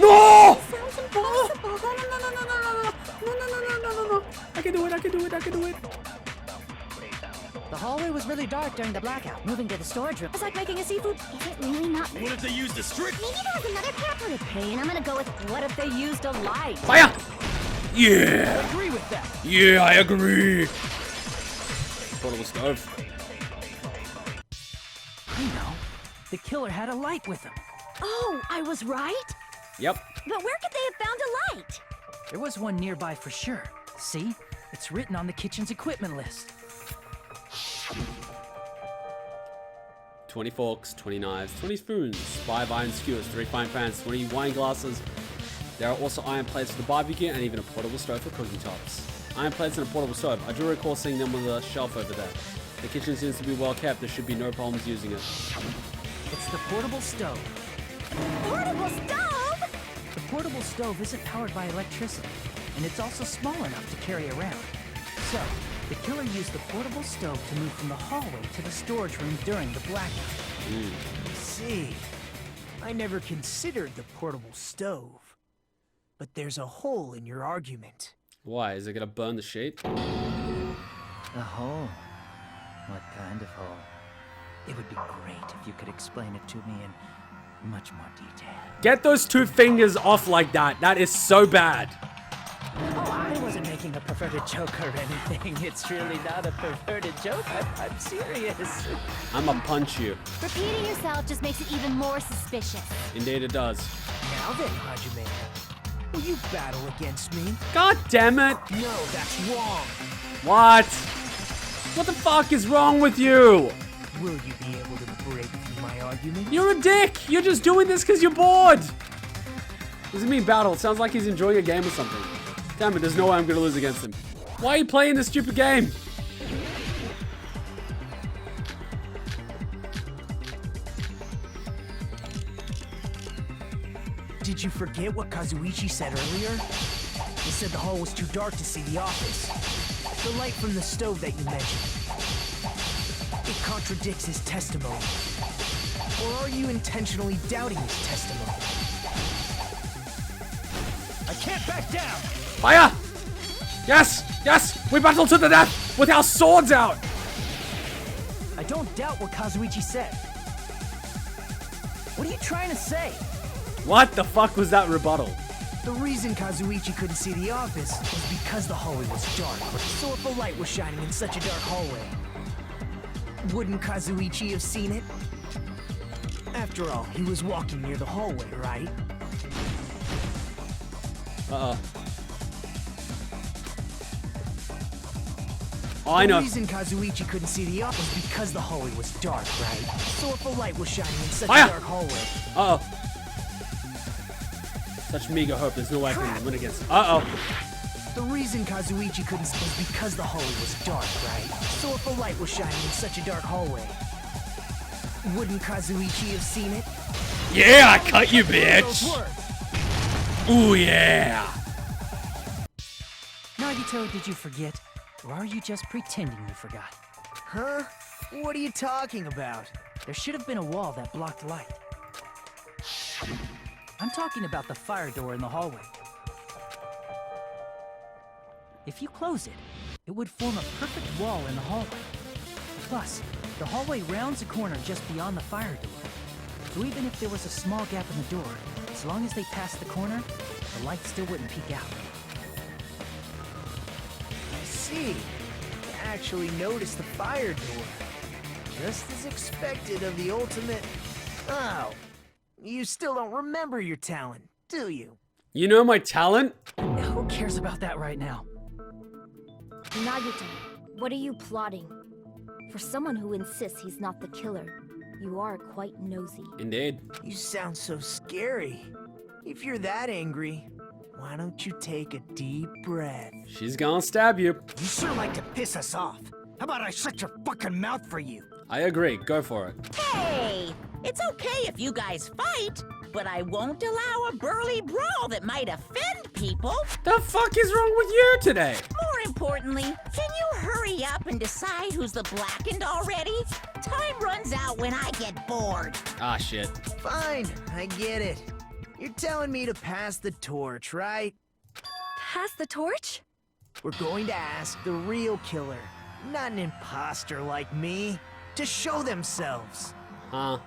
No! Sounds impossible. No. I can do it. The hallway was really dark during the blackout. Moving to the storage room. It's like making a seafood. Is it really not? What if they used a string? Maybe there was another pair. For the pain, I'm gonna go with. What if they used a light? Fire! Yeah! I agree with that. Yeah, I agree. Portable stove. I know. The killer had a light with him. Oh, I was right? Yep. But where could they have found a light? There was one nearby for sure. See? It's written on the kitchen's equipment list. 20 forks, 20 knives, 20 spoons, 5 iron skewers, 3 frying pans, 20 wine glasses. There are also iron plates for the barbecue and even a portable stove for cooking tops. Iron plates and a portable stove. I do recall seeing them on the shelf over there. The kitchen seems to be well kept. There should be no problems using it. It's the portable stove. Portable stove? The portable stove isn't powered by electricity, and it's also small enough to carry around. So, the killer used the portable stove to move from the hallway to the storage room during the blackout. I see. I never considered the portable stove. But there's a hole in your argument. Why? Is it gonna burn the sheet? A hole? What kind of hole? It would be great if you could explain it to me in much more detail. Get those 2 fingers off like that. That is so bad. Oh, I wasn't making a perverted joke or anything. It's really not a perverted joke. I'm serious. I'ma punch you. Repeating yourself just makes it even more suspicious. Indeed it does. Now then, Hajime, will you battle against me? God damn it. No, that's wrong. What? What the fuck is wrong with you? Will you be able to break through my argument? You're a dick. You're just doing this because you're bored. What does it mean battle? It sounds like he's enjoying a game or something. Damn it, there's no way I'm gonna lose against him. Why are you playing this stupid game? Did you forget what Kazuichi said earlier? He said the hall was too dark to see the office. The light from the stove that you mentioned. It contradicts his testimony. Or are you intentionally doubting his testimony? I can't back down! Fire! Yes! Yes! We battle to the death with our swords out! I don't doubt what Kazuichi said. What are you trying to say? What the fuck was that rebuttal? The reason Kazuichi couldn't see the office was because the hallway was dark. So if a light was shining in such a dark hallway, wouldn't Kazuichi have seen it? After all, he was walking near the hallway, right? Uh-oh. Oh, I know. The reason Kazuichi couldn't see the office was because the hallway was dark, right? So if a light was shining in such Fire! a dark hallway... Uh-oh. Such meager hope, there's no way I can win against. Uh-oh. The reason Kazuichi couldn't see was because the hallway was dark, right? So if a light was shining in such a dark hallway, wouldn't Kazuichi have seen it? Yeah, I cut you, bitch! Ooh, yeah! Nagito, did you forget? Or are you just pretending you forgot? Huh? What are you talking about? There should have been a wall that blocked light. I'm talking about the fire door in the hallway. If you close it, it would form a perfect wall in the hallway. Plus, the hallway rounds a corner just beyond the fire door. So even if there was a small gap in the door, as long as they passed the corner, the light still wouldn't peek out. I see. You actually noticed the fire door. Just as expected of the ultimate... Oh. You still don't remember your talent, do you? You know my talent? Who cares about that right now? Nagito, what are you plotting? For someone who insists he's not the killer, you are quite nosy. Indeed. You sound so scary. If you're that angry, why don't you take a deep breath? She's gonna stab you. You sure like to piss us off. How about I shut your fucking mouth for you? I agree, go for it. Hey! It's okay if you guys fight. but I won't allow a burly brawl that might offend people. The fuck is wrong with you today? More importantly, can you hurry up and decide who's the blackened already? Time runs out when I get bored. Ah, shit. Fine, I get it. You're telling me to pass the torch, right? Pass the torch? We're going to ask the real killer, not an imposter like me, to show themselves. Huh?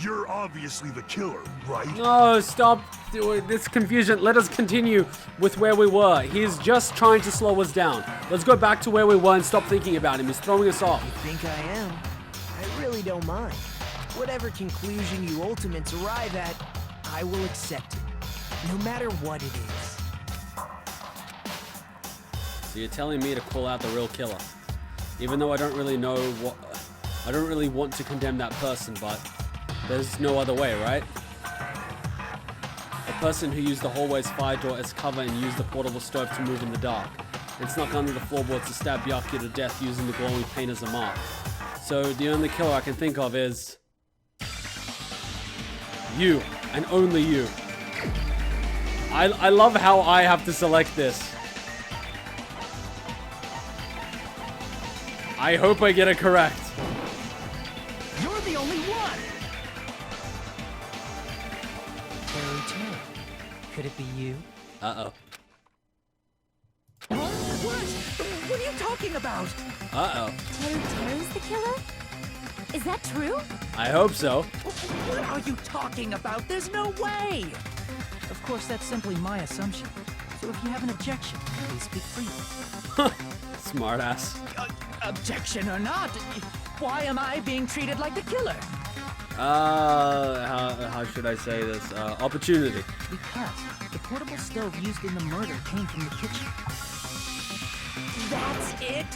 You're obviously the killer, right? No, stop this confusion. Let us continue with where we were. He's just trying to slow us down. Let's go back to where we were and stop thinking about him. He's throwing us off. You think I am? I really don't mind. Whatever conclusion you ultimates arrive at, I will accept it, no matter what it is. So you're telling me to call out the real killer, even though I don't really know what. I don't really want to condemn that person, but there's no other way, right? The person who used the hallway's fire door as cover and used the portable stove to move in the dark, and snuck under the floorboards to stab Byakuya to death using the glowing paint as a mark. So the only killer I can think of is you, and only you. I love how I have to select this. I hope I get it correct. You're the only one! Teruteru. Could it be you? Uh-oh. What? What are you talking about? Uh-oh. Teruteru's the killer? Is that true? I hope so. What are you talking about? There's no way! Of course, that's simply my assumption. So if you have an objection, please speak freely. Smartass. Objection or not, why am I being treated like the killer? How should I say this? Opportunity. Because the portable stove used in the murder came from the kitchen. That's it?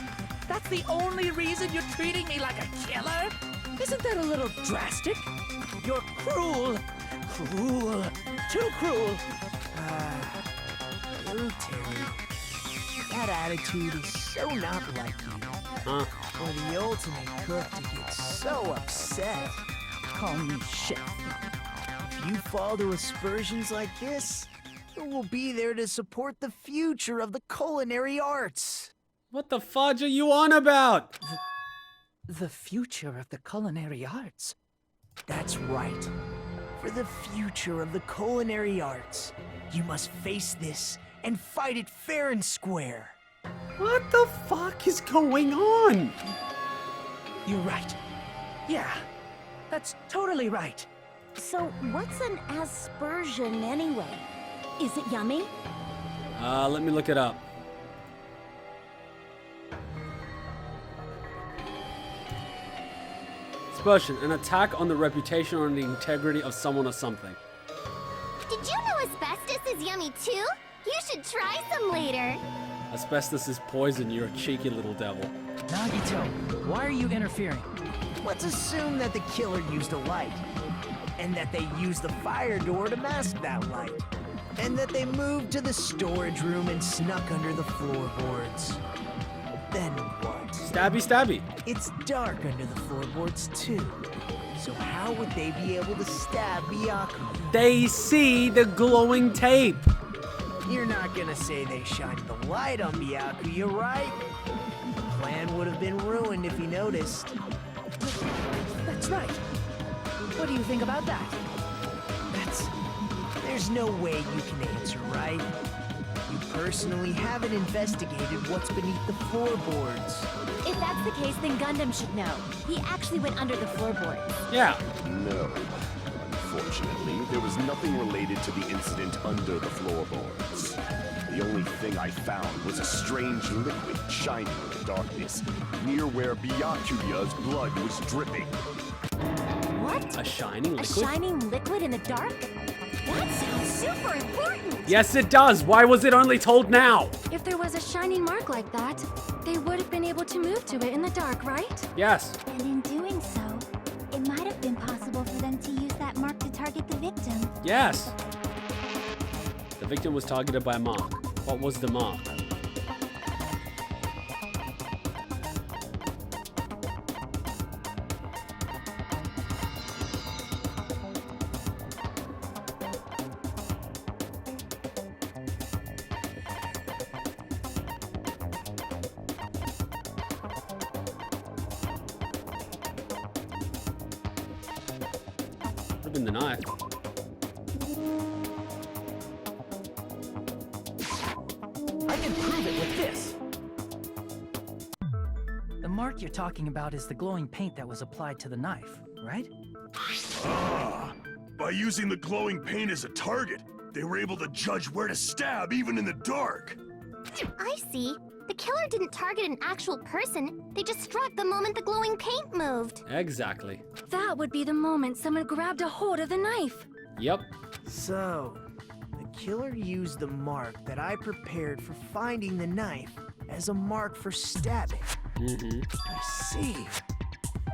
That's the only reason you're treating me like a killer? Isn't that a little drastic? You're cruel. Cruel. Too cruel. Teruteru, that attitude is so not like you. Huh? For the ultimate cook to get so upset. Call me chef. If you fall to aspersions like this, who will be there to support the future of the culinary arts? What the fudge are you on about? The future of the culinary arts? That's right. For the future of the culinary arts, you must face this and fight it fair and square. What the fuck is going on? You're right. Yeah, that's totally right. So what's an aspersion anyway? Is it yummy? Let me look it up. Aspersion, an attack on the reputation or the integrity of someone or something. Did you know asbestos is yummy too? You should try some later. Asbestos is poison, you're a cheeky little devil. Nagito, why are you interfering? Let's assume that the killer used a light, and that they used the fire door to mask that light, and that they moved to the storage room and snuck under the floorboards. Then what? Stabby, stabby. It's dark under the floorboards too. So how would they be able to stab Byakuya? They see the glowing tape. You're not gonna say they shined the light on Byakuya, right? The plan would have been ruined if he noticed. That's right. What do you think about that? There's no way you can answer, right? You personally haven't investigated what's beneath the floorboards. If that's the case, then Gundham should know. He actually went under the floorboards. Yeah. No. Unfortunately, there was nothing related to the incident under the floorboards. The only thing I found was a strange liquid shining in the darkness, near where Byakuya's blood was dripping. What? A shining liquid? A shining liquid in the dark? That sounds super important! Yes, it does. Why was it only told now? If there was a shining mark like that, they would have been able to move to it in the dark, right? Yes. And in doing so, it might have been possible for them to use that mark to target the victim. Yes. The victim was targeted by a mark. What was the mark? been the knife. I can prove it with this. The mark you're talking about is the glowing paint that was applied to the knife, right? Ah, by using the glowing paint as a target, they were able to judge where to stab even in the dark. I see. The killer didn't target an actual person. They just struck the moment the glowing paint moved. Exactly. That would be the moment someone grabbed a hold of the knife. Yep. So, the killer used the mark that I prepared for finding the knife as a mark for stabbing. I see.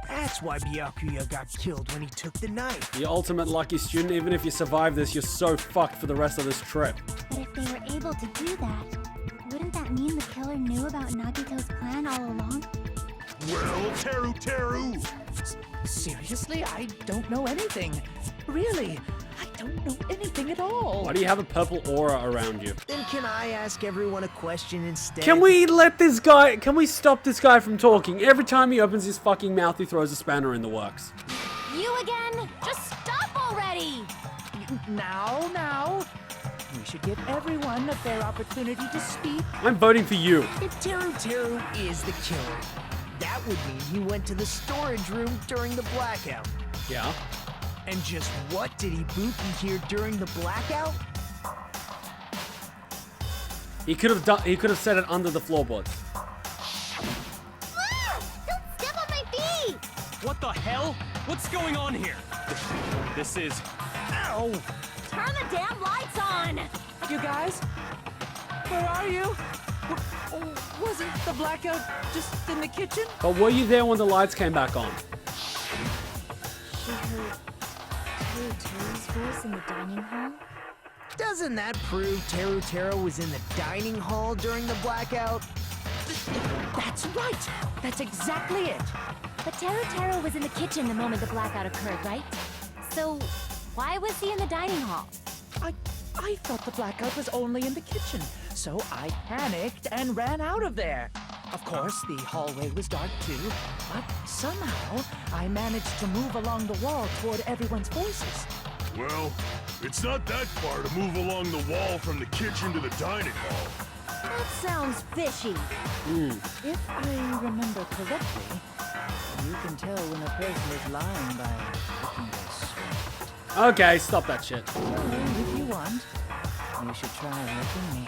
That's why Byakuya got killed when he took the knife. The ultimate lucky student. Even if you survive this, you're so fucked for the rest of this trip. But if they were able to do that, wouldn't that mean the killer knew about Nagito's plan all along? Well, Teruteru! Seriously, I don't know anything. Really, I don't know anything at all. Why do you have a purple aura around you? Then can I ask everyone a question instead? Can we stop this guy from talking? Every time he opens his fucking mouth, he throws a spanner in the works. You again? Just stop already! Now. We should give everyone a fair opportunity to speak. I'm voting for you. If Teruteru is the killer, that would mean he went to the storage room during the blackout. Yeah. And just what did Ibuki hear during the blackout? He could have said it under the floorboards. Ah! Don't step on my feet! What the hell? What's going on here? This is... Ow! Turn the damn lights on! You guys? Where are you? Wasn't the blackout just in the kitchen? But were you there when the lights came back on? She heard Teruteru's voice in the dining hall? Doesn't that prove Teruteru was in the dining hall during the blackout? That's right! That's exactly it! But Teruteru was in the kitchen the moment the blackout occurred, right? So, why was he in the dining hall? I thought the blackout was only in the kitchen, so I panicked and ran out of there. Of course, the hallway was dark too, but somehow I managed to move along the wall toward everyone's voices. Well, it's not that far to move along the wall from the kitchen to the dining hall. That sounds fishy. If I remember correctly, you can tell when a person is lying by looking at their sweat. Okay, stop that shit. If you want, you should try licking me.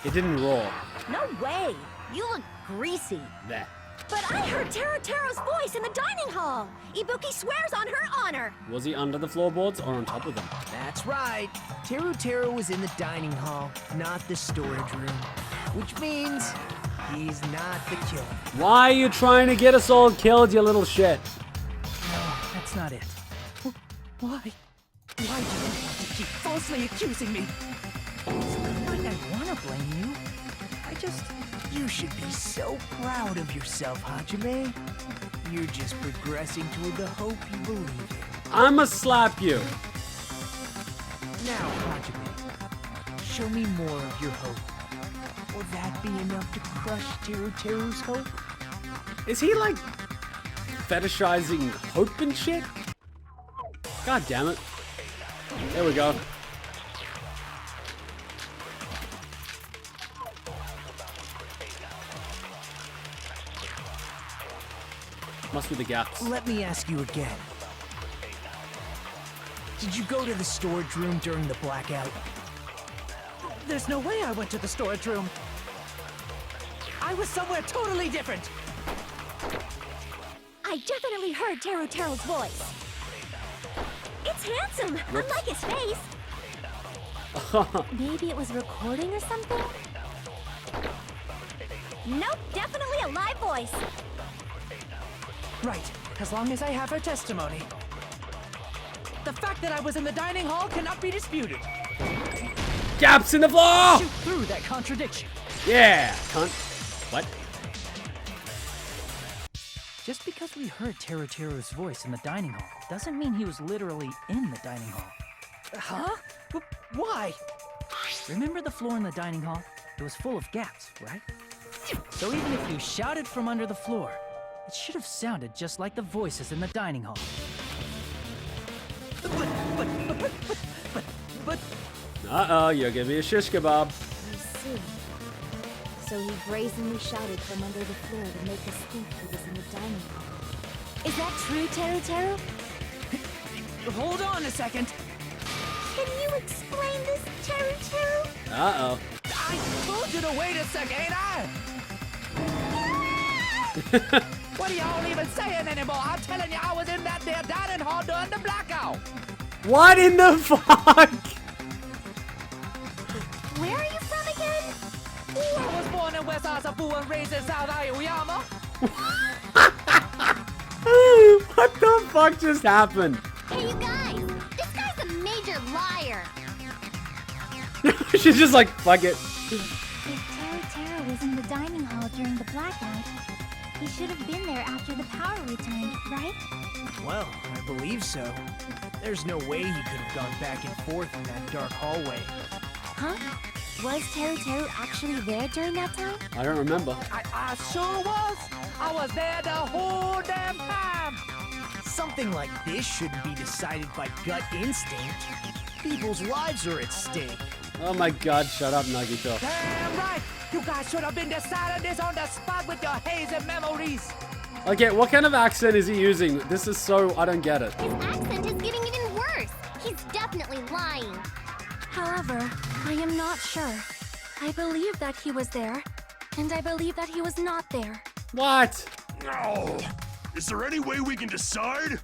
It didn't roar. No way! You look greasy. There. But I heard Teruteru's voice in the dining hall! Ibuki swears on her honor! Was he under the floorboards or on top of them? That's right. Teruteru was in the dining hall, not the storage room. Which means he's not the killer. Why are you trying to get us all killed, you little shit? No, that's not it. Why? Why do you want to keep falsely accusing me? It's not like I want to blame you. I just... You should be so proud of yourself, Hajime. You're just progressing toward the hope you believe in. I'ma slap you. Now, Hajime, show me more of your hope. Will that be enough to crush Teruteru's hope? Is he like fetishizing hope and shit? God damn it. There we go. Must be the gaps. Let me ask you again. Did you go to the storage room during the blackout? There's no way I went to the storage room. I was somewhere totally different. I definitely heard Teruteru's voice. It's handsome, unlike his face. Maybe it was recording or something? Nope, definitely a live voice. Right, as long as I have her testimony. The fact that I was in the dining hall cannot be disputed. Gaps in the floor! Shoot through that contradiction. Yeah, cunt. What? Just because we heard Teruteru's voice in the dining hall doesn't mean he was literally in the dining hall. Huh? Why? Remember the floor in the dining hall? It was full of gaps, right? So even if you shouted from under the floor, it should have sounded just like the voices in the dining hall. But... Uh-oh, you're giving me a shish kebab. I see. So he brazenly shouted from under the floor to make us think he was in the dining hall. Is that true, Teruteru? Hold on a second. Can you explain this, Teruteru? Uh-oh. I told you to wait a second, ain't I? What are y'all even saying anymore? I'm telling you, I was in that there dining hall during the blackout. What in the fuck? Where are you from again? I was born in West Asafu and raised in South Aoyama. What the fuck just happened? Hey, you guys! This guy's a major liar! She's just like, fuck it. If Teruteru was in the dining hall during the blackout, he should have been there after the power returned, right? Well, I believe so. There's no way he could have gone back and forth in that dark hallway. Huh? Was Teruteru actually there during that time? I don't remember. I sure was. I was there the whole damn time. Something like this shouldn't be decided by gut instinct. People's lives are at stake. Oh my god, shut up, Nagito. Damn right. You guys should have been deciding this on the spot with your hazy memories. Okay, what kind of accent is he using? This is so, I don't get it. His accent is getting even worse. He's definitely lying. However, I am not sure. I believe that he was there, and I believe that he was not there. What? No. Is there any way we can decide?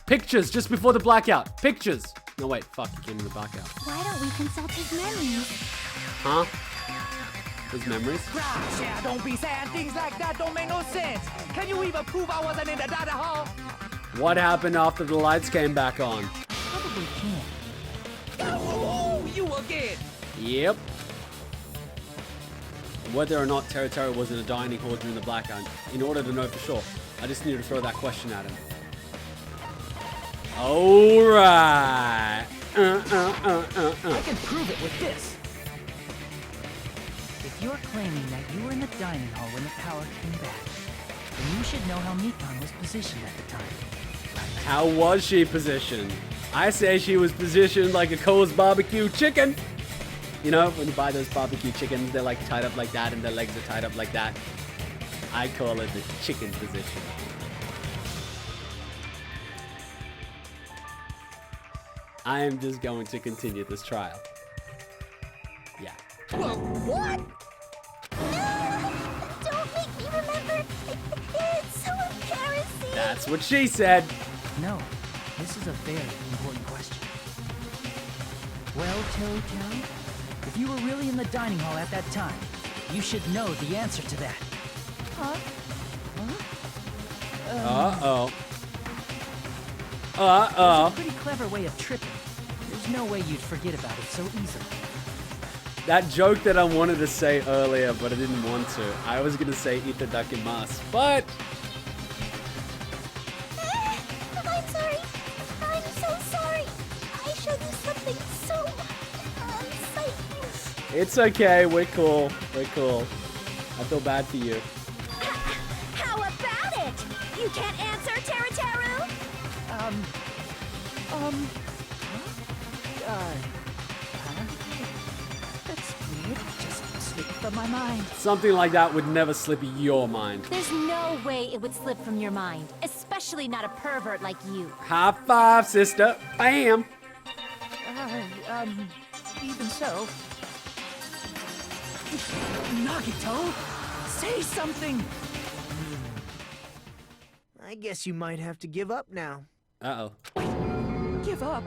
Pictures just before the blackout. Pictures. No, wait, fuck, he came in the blackout. Why don't we consult his memories? Huh? His memories? Gosh, yeah, don't be saying things like that. Don't make no sense. Can you even prove I wasn't in the dining hall? What happened after the lights came back on? Probably can't. Oh, you again. Yep. Whether or not Teruteru was in a dining hall during the blackout, in order to know for sure, I just need to throw that question at him. Alright. I can prove it with this. If you're claiming that you were in the dining hall when the power came back, then you should know how Mikan was positioned at the time. How was she positioned? I say she was positioned like a Cole's barbecue chicken. You know, when you buy those barbecue chickens, they're like tied up like that and their legs are tied up like that. I call it the chicken position. I am just going to continue this trial. Yeah. What? No! Don't make me remember! It's so embarrassing! That's what she said. No, this is a very important question. Well, Teruteru, if you were really in the dining hall at that time, you should know the answer to that. Huh? Uh-oh. Uh-oh. It's a pretty clever way of tripping. There's no way you'd forget about it so easily. That joke that I wanted to say earlier, but I didn't want to. I was going to say itadakimasu, but... I'm sorry. I'm so sorry. I showed you something so unsightly. It's okay. We're cool. We're cool. I feel bad for you. How about it? You can't answer, Teruteru? That's weird. Just slipped from my mind. Something like that would never slip your mind. There's no way it would slip from your mind, especially not a pervert like you. High five, sister. Bam. Even so. Nagito, say something. I guess you might have to give up now. Uh-oh. Give up?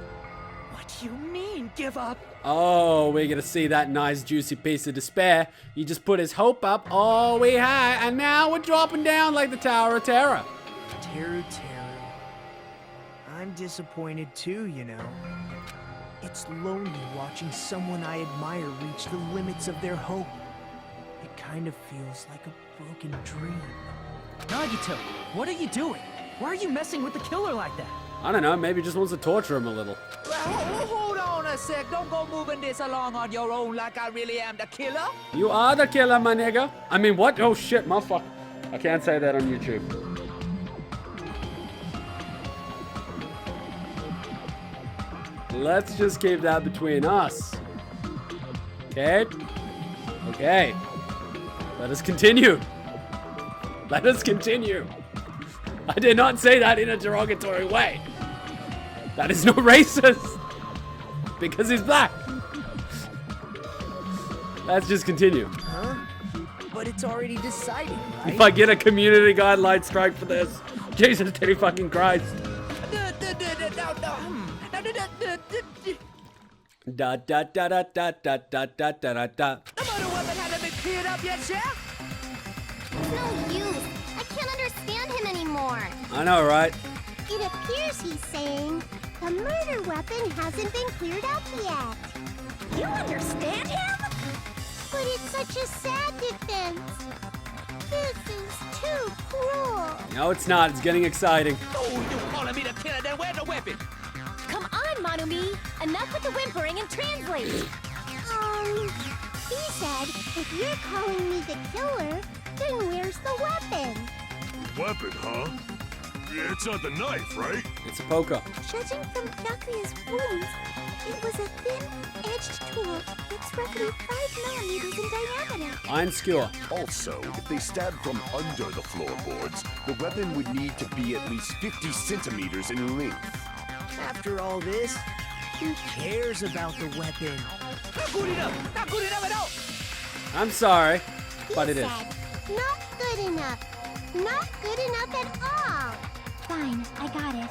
What do you mean, give up? Oh, we're gonna see that nice juicy piece of despair. He just put his hope up all way high, and now we're dropping down like the Tower of Terror. Teruteru. I'm disappointed too, you know. It's lonely watching someone I admire reach the limits of their hope. It kind of feels like a broken dream. Nagito, what are you doing? Why are you messing with the killer like that? I don't know, maybe he just wants to torture him a little. Hold on a sec. Don't go moving this along on your own like I really am the killer. You are the killer, my nigga. I mean, what? Oh shit, motherfucker. I can't say that on YouTube. Let's just keep that between us. Okay? Okay. Let us continue. Let us continue. I did not say that in a derogatory way. That is not racist. Because he's black. Let's just continue. Huh? But it's already decided, right? If I get a community guideline strike for this, Jesus Teddy fucking Christ. Da da da da da da da da da da. The motor weapon hasn't been cleared up yet, Chef? It's no use. I can't understand him anymore. I know, right? It appears he's saying the murder weapon hasn't been cleared up yet. You understand him? But it's such a sad defense. This is too cruel. No, it's not. It's getting exciting. Oh, you calling me the killer, then where's the weapon? Come on, Manumi! Enough with the whimpering and translate! He said, if you're calling me the killer, then where's the weapon? Weapon, huh? It's not the knife, right? It's a poker. Judging from Byakuya's wounds, it was a thin-edged tool that's roughly 5 millimeters in diameter. Iron skewer. Also, if they stabbed from under the floorboards, the weapon would need to be at least 50 centimeters in length. After all this, who cares about the weapon? Not good enough! Not good enough at all! I'm sorry, but it is. He said, not good enough. Not good enough at all. Fine, I got it.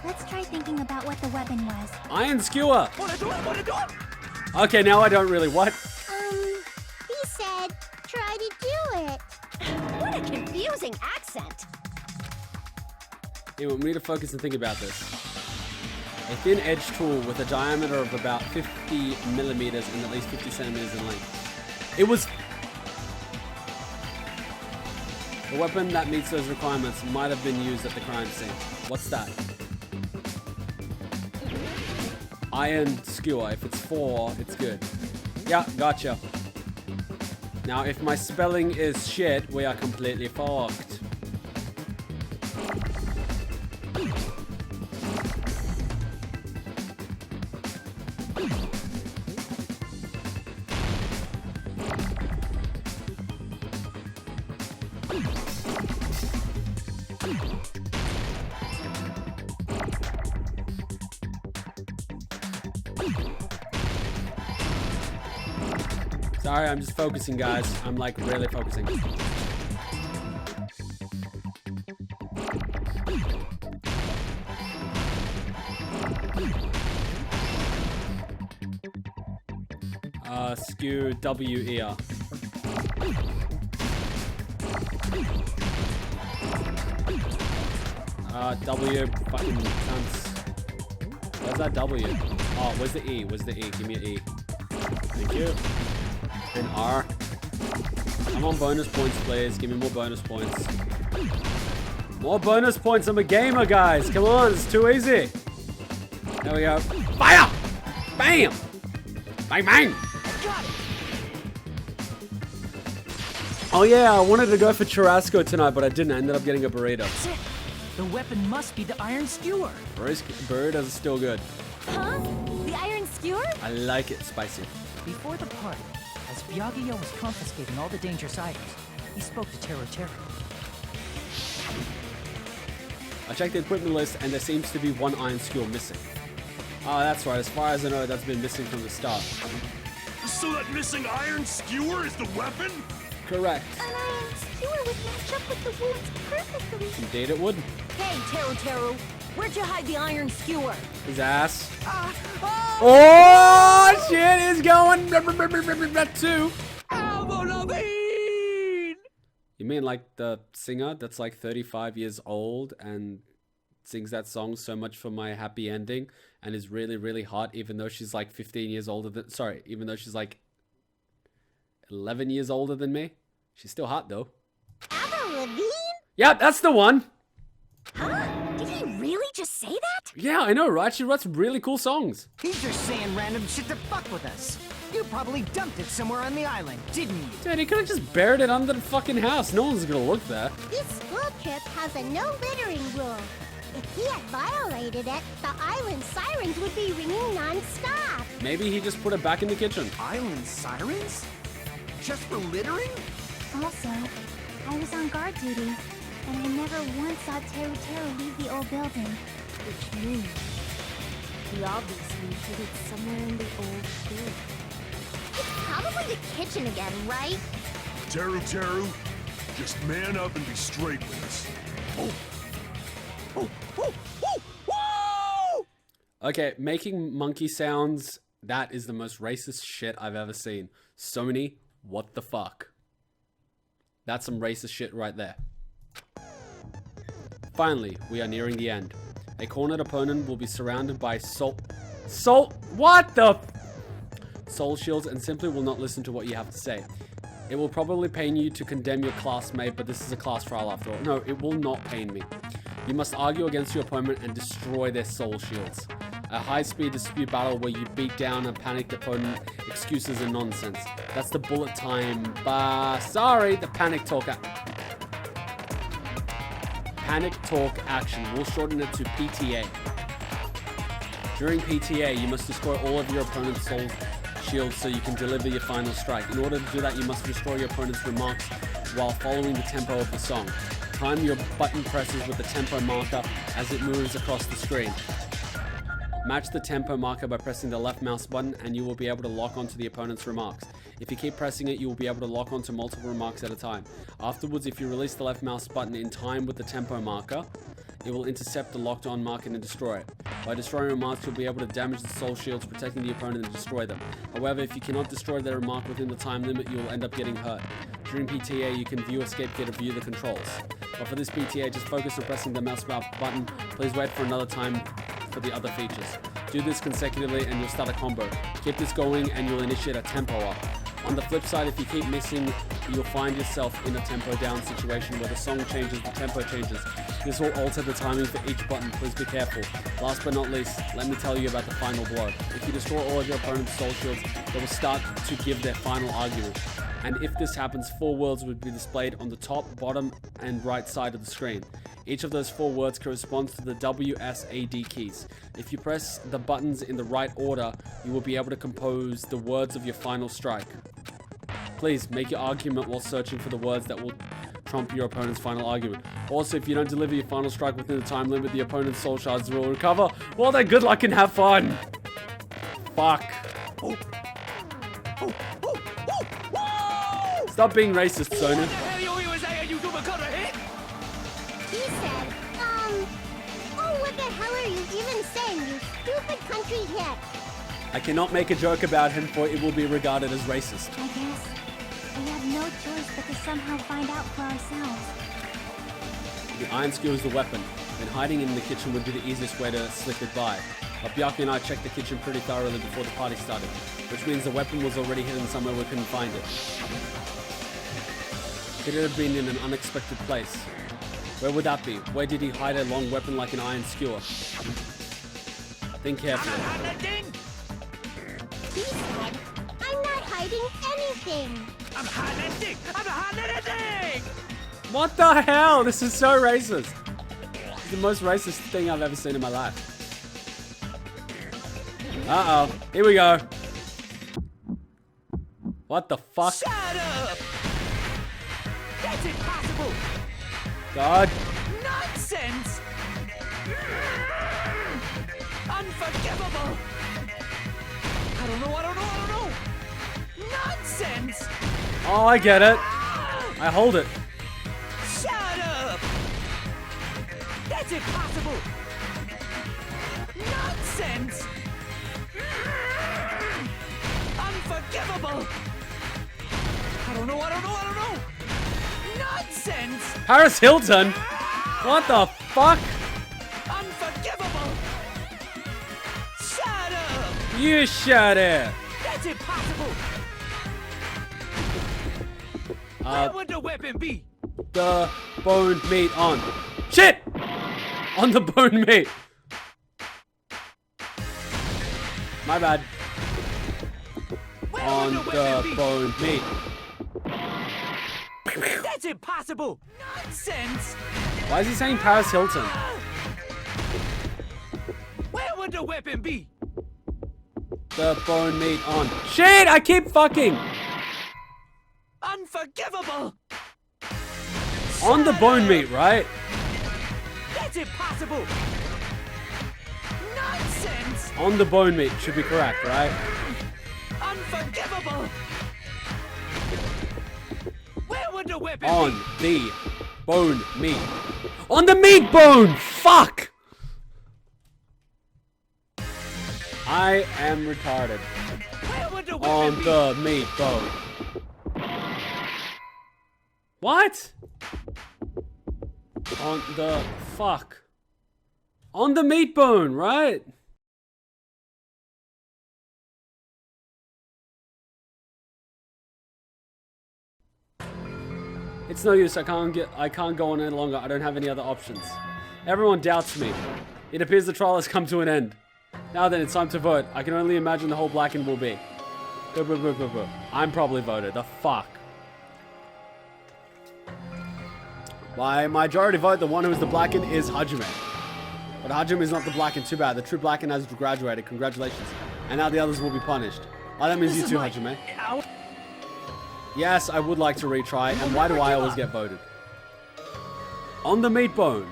Let's try thinking about what the weapon was. Iron skewer. Wanna do it? Wanna do it? Okay, now I don't really. What? He said, try to do it. What a confusing accent! You want me to focus and think about this. A thin edge tool with a diameter of about 50 millimeters and at least 50 centimeters in length. It was... The weapon that meets those requirements might have been used at the crime scene. What's that? Iron skewer. If it's 4, it's good. Yeah, gotcha. Now, if my spelling is shit, we are completely fucked. Sorry, I'm just focusing, guys. I'm like really focusing. Skew W-ear. W fucking cunts. Where's that W? Oh, where's the E? Where's the E? Give me an E. Thank you. And R. Come on, bonus points, please. Give me more bonus points. More bonus points. I'm a gamer, guys. Come on, it's too easy. There we go. Fire! Bam! Bang, bang! Oh yeah, I wanted to go for churrasco tonight, but I didn't. I ended up getting a burrito. The weapon must be the iron skewer. Burritos are still good. Huh? The iron skewer? I like it spicy. Before the party, as Byakuya was confiscating all the dangerous items, he spoke to Teruteru. I checked the equipment list and there seems to be one iron skewer missing. Oh, that's right. As far as I know, that's been missing from the start. So that missing iron skewer is the weapon? Correct. An iron skewer would match up with the wounds perfectly. Indeed it would. Hey, Teruteru, where'd you hide the iron skewer? His ass. Oh, shit is going too. You mean like the singer that's like 35 years old and sings that song So Much for My Happy Ending and is really, really hot even though she's like 15 years older than... Sorry, even though she's like 11 years older than me. She's still hot though. Avril Lavigne? Yep, that's the one. Huh? Did he really just say that? Yeah, I know, right? She writes really cool songs. He's just saying random shit to fuck with us. You probably dumped it somewhere on the island, didn't you? Dude, he could have just buried it under the fucking house. No one's gonna look there. This school trip has a no littering rule. If he had violated it, the island sirens would be ringing non-stop. Maybe he just put it back in the kitchen. Island sirens? Just for littering? Also, I was on guard duty, and I never once saw Teruteru leave the old building. Which means he obviously hid it somewhere in the old building. It's probably the kitchen again, right? Teruteru, just man up and be straight with us. Okay, making monkey sounds, that is the most racist shit I've ever seen. Sony, what the fuck? That's some racist shit right there. Finally, we are nearing the end. A cornered opponent will be surrounded by soul shields and simply will not listen to what you have to say. It will probably pain you to condemn your classmate, but this is a class trial after all. No, it will not pain me. You must argue against your opponent and destroy their soul shields. A high-speed dispute battle where you beat down a panicked opponent, excuses and nonsense. That's the bullet time, the panic talk action. We'll shorten it to PTA. During PTA, you must destroy all of your opponent's soul shields so you can deliver your final strike. In order to do that, you must destroy your opponent's remarks while following the tempo of the song. Time your button presses with the tempo marker as it moves across the screen. Match the tempo marker by pressing the left mouse button and you will be able to lock onto the opponent's remarks. If you keep pressing it, you will be able to lock onto multiple remarks at a time. Afterwards, if you release the left mouse button in time with the tempo marker, it will intercept the locked on marker and destroy it. By destroying remarks, you'll be able to damage the soul shields, protecting the opponent and destroy them. However, if you cannot destroy their remark within the time limit, you will end up getting hurt. During PTA, you can view escape kit or view the controls. But for this PTA, just focus on pressing the mouse button. Please wait for another time for the other features. Do this consecutively and you'll start a combo. Keep this going and you'll initiate a tempo up. On the flip side, if you keep missing, you'll find yourself in a tempo down situation where the song changes, the tempo changes. This will alter the timing for each button, please be careful. Last but not least, let me tell you about the final blow. If you destroy all of your opponent's soul shields, they will start to give their final argument. And if this happens, 4 words would be displayed on the top, bottom, and right side of the screen. Each of those 4 words corresponds to the WSAD keys. If you press the buttons in the right order, you will be able to compose the words of your final strike. Please make your argument while searching for the words that will trump your opponent's final argument. Also, if you don't deliver your final strike within the time limit, the opponent's soul shards will recover. Well then, good luck and have fun. Fuck. Stop being racist, Sonia. He said, oh, what the hell are you even saying, you stupid country hit? I cannot make a joke about him, for it will be regarded as racist. I guess we have no choice but to somehow find out for ourselves. The iron skewer is the weapon, and hiding in the kitchen would be the easiest way to slip it by. But Byakuya and I checked the kitchen pretty thoroughly before the party started, which means the weapon was already hidden somewhere we couldn't find it. Could it have been in an unexpected place? Where would that be? Where did he hide a long weapon like an iron skewer? Think carefully. He said, I'm not hiding anything. I'm hiding anything! What the hell? This is so racist. It's the most racist thing I've ever seen in my life. Uh-oh. Here we go. What the fuck? Shut up! That's impossible! God. Nonsense! Unforgivable! I don't know! Nonsense! Oh, I get it. I hold it. Shut up! That's impossible! Nonsense! Unforgivable! I don't know! Nonsense! Paris Hilton? What the fuck? Unforgivable! Shut up! You shut it! That's impossible! Where would the weapon be? The bone meat on. Shit! On the bone meat. My bad. Where on would the bone meat. That's impossible! Nonsense! Why is he saying Paris Hilton? would the weapon be? The bone meat on. Shit, I keep fucking. Unforgivable! On the bone meat, right? That's impossible! Nonsense! On the bone meat should be correct, right? Unforgivable! Where would the weapon On be? the bone meat. On the meat bone! Fuck! I am retarded. Where would the weapon On be? the meat bone. What? On the fuck. On the meat bone, right? It's no use, I can't go on any longer. I don't have any other options. Everyone doubts me. It appears the trial has come to an end. Now then, it's time to vote. I can only imagine the whole blackened will be. I'm probably voted. The fuck. By majority vote, the one who is the blackened is Hajime. But Hajime is not the blackened, too bad. The true blackened has graduated. Congratulations. And now the others will be punished. Oh, that means you too, Hajime. Yes, I would like to retry. And why do I always get voted? On the meat bone.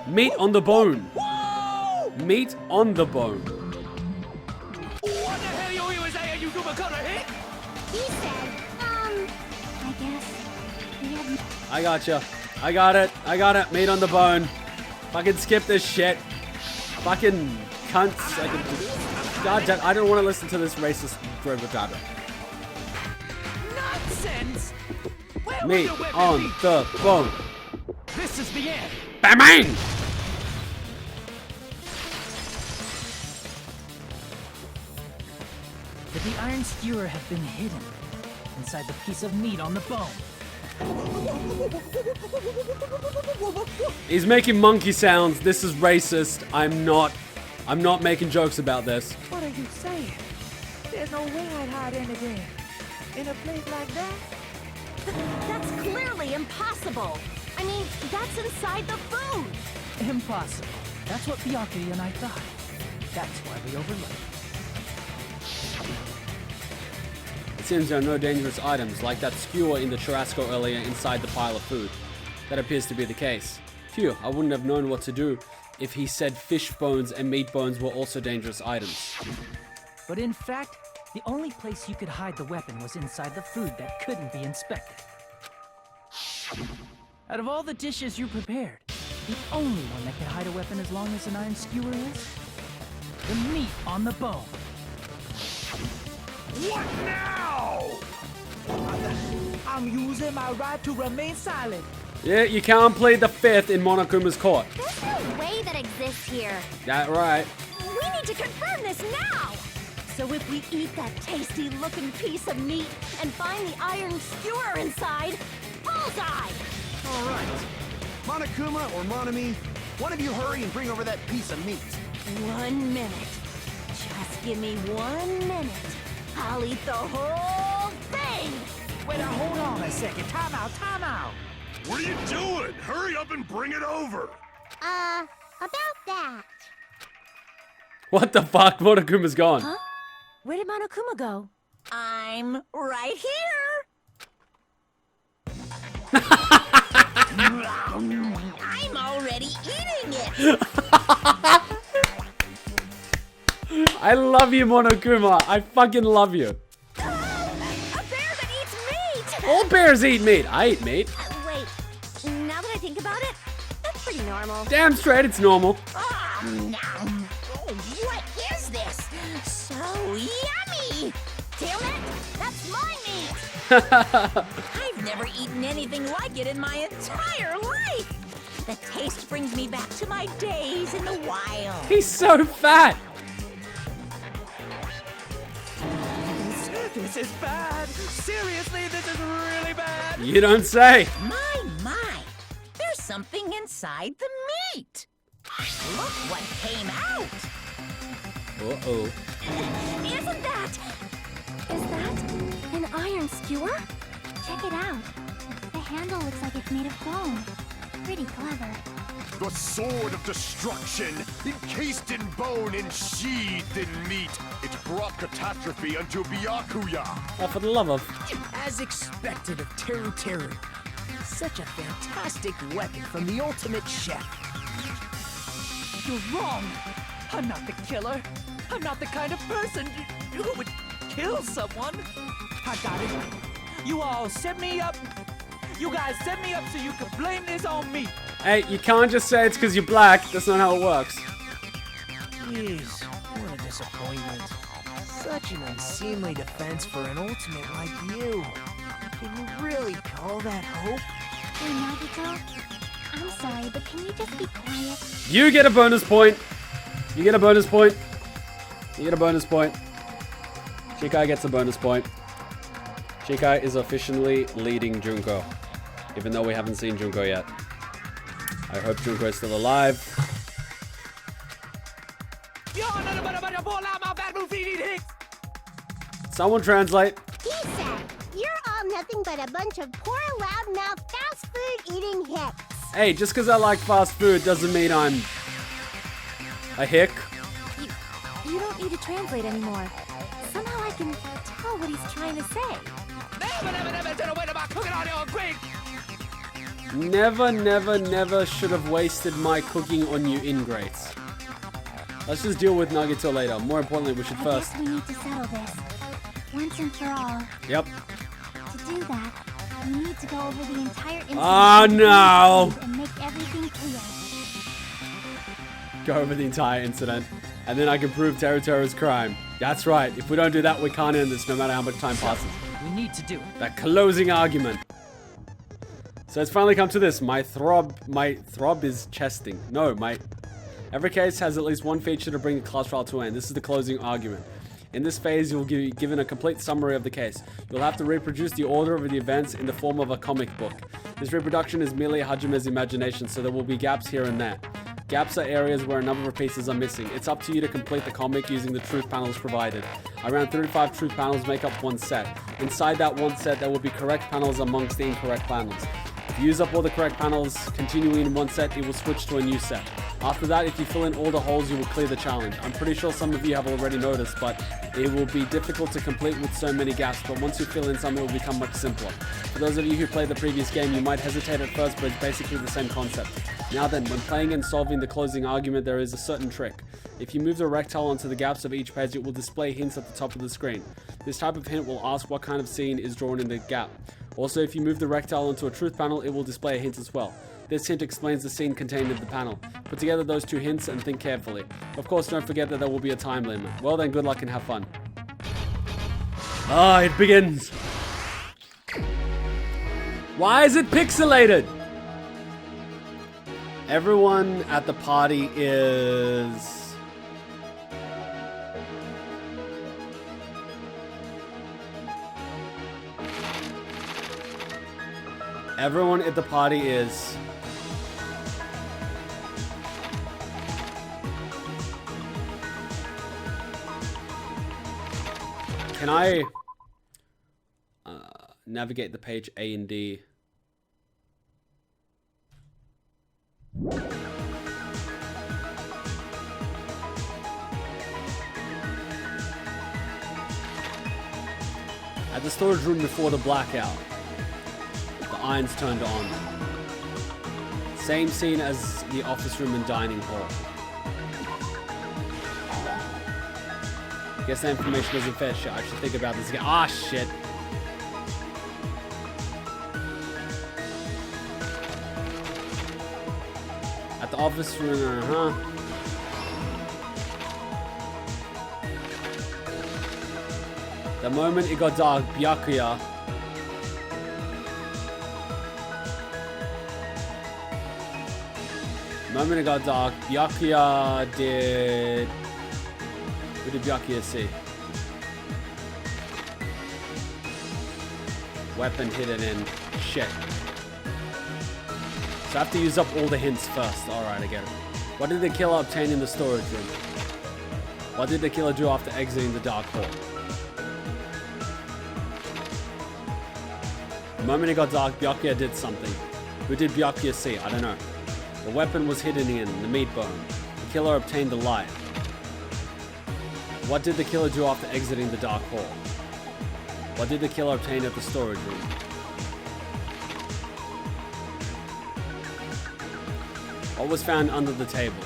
Meat on the bone. Meat on the bone. What the hell you was saying, you super color hit? He said, I guess we have... I gotcha. I got it. I got it. Meat on the bone. Fucking skip this shit. Fucking cunts. God damn, I don't want to listen to this racist robot. Nonsense! Where Meat would the weapon on be? the bone. This is the end. Bang! Could the iron skewer have been hidden inside the piece of meat on the bone? He's making monkey sounds. This is racist. I'm not making jokes about this. What are you saying? There's no way I'd hide anything in a place like that. That's clearly impossible. I mean, that's inside the food. Impossible. That's what Byakuya and I thought. That's why we overlooked. It seems there are no dangerous items, like that skewer in the churrasco earlier inside the pile of food. That appears to be the case. Phew, I wouldn't have known what to do if he said fish bones and meat bones were also dangerous items. But in fact, the only place you could hide the weapon was inside the food that couldn't be inspected. Out of all the dishes you prepared, the only one that could hide a weapon as long as an iron skewer is the meat on the bone. What now? I'm using my right to remain silent. Yeah, you can't plead the fifth in Monokuma's court. There's no way that exists here. That right. We need to confirm this now. So if we eat that tasty-looking piece of meat and find the iron skewer inside, bullseye! All right. Monokuma or Monami, one of you hurry and bring over that piece of meat. 1 minute. Just give me 1 minute. I'll eat the whole thing! Wait, now hold on a second. Time out, time out. What are you doing? Hurry up and bring it over! About that. What the fuck? Monokuma's gone. Huh? Where did Monokuma go? I'm right here! I'm already eating it! I love you, Monokuma. I fucking love you. A bear that eats meat! All bears eat meat. I eat meat. Wait, now that I think about it, that's pretty normal. Damn straight, it's normal. Oh, what is this? So yummy! Tailnet, that's my meat! I've never eaten anything like it in my entire life! The taste brings me back to my days in the wild. He's so fat. This is bad. Seriously, this is really bad. You don't say. My, there's something inside the meat. Look what came out. Uh-oh. Isn't that... Is that an iron skewer? Check it out. The handle looks like it's made of bone. Pretty clever. The sword of destruction, encased in bone and sheathed in meat. It brought catastrophe unto Byakuya. Oh, for the love of. As expected of Teruteru. Such a fantastic weapon from the ultimate chef. You're wrong. I'm not the killer. I'm not the kind of person who would kill someone. I got it. You all set me up. You guys set me up so you can blame this on me. Hey, you can't just say it's because you're black. That's not how it works. Jeez, what a disappointment. Such an unseemly defense for an ultimate like you. Can you really call that hope? Hey, Nagito, I'm sorry, but can you just be quiet? You get a bonus point. You get a bonus point. You get a bonus point. Shikai gets a bonus point. Shikai is officially leading Junko, even though we haven't seen Junko yet. I hope Junko is still alive. Someone translate. He said, you're all nothing but a bunch of poor, loudmouth, fast food eating hicks. Hey, just because I like fast food doesn't mean I'm a hick. You don't need to translate anymore. Somehow I can tell what he's trying to say. Never should have wasted my cooking on you ingrates. Let's just deal with Nagito later. More importantly, we should first... I guess we need to settle this. Once and for all. Yep. To do that, we need to go over the entire incident. Oh no! And make everything clear. Go over the entire incident. And then I can prove Teruteru's crime. That's right. If we don't do that, we can't end this no matter how much time passes. We need to do it. That closing argument. So it's finally come to this. My throb is chesting. No, every case has at least one feature to bring the class trial to an end. This is the closing argument. In this phase, you'll be given a complete summary of the case. You'll have to reproduce the order of the events in the form of a comic book. This reproduction is merely Hajime's imagination, so there will be gaps here and there. Gaps are areas where a number of pieces are missing. It's up to you to complete the comic using the truth panels provided. Around 35 truth panels make up one set. Inside that one set, there will be correct panels amongst the incorrect panels. If you use up all the correct panels, continuing in one set, it will switch to a new set. After that, if you fill in all the holes, you will clear the challenge. I'm pretty sure some of you have already noticed, but it will be difficult to complete with so many gaps, but once you fill in some, it will become much simpler. For those of you who played the previous game, you might hesitate at first, but it's basically the same concept. Now then, when playing and solving the closing argument, there is a certain trick. If you move the rectangle onto the gaps of each page, it will display hints at the top of the screen. This type of hint will ask what kind of scene is drawn in the gap. Also, if you move the rectangle onto a truth panel, it will display a hint as well. This hint explains the scene contained in the panel. Put together those two hints and think carefully. Of course, don't forget that there will be a time limit. Well then, good luck and have fun. Ah, it begins. Why is it pixelated? Everyone at the party is... Everyone at the party is... Can I navigate the page A and D? At the storage room before the blackout, the irons turned on. Same scene as the office room and dining hall. Guess that information isn't fair. Shit, I should think about this again. Ah, shit. At the office room, The moment it got dark, Byakuya did... What did Byakuya see? Weapon hidden in. Shit. So I have to use up all the hints first. Alright, I get it. What did the killer obtain in the storage room? What did the killer do after exiting the dark hall? The moment it got dark, Byakuya did something. Who did Byakuya see? I don't know. The weapon was hidden in the meat bone. The killer obtained the light. What did the killer do after exiting the dark hall? What did the killer obtain at the storage room? What was found under the table?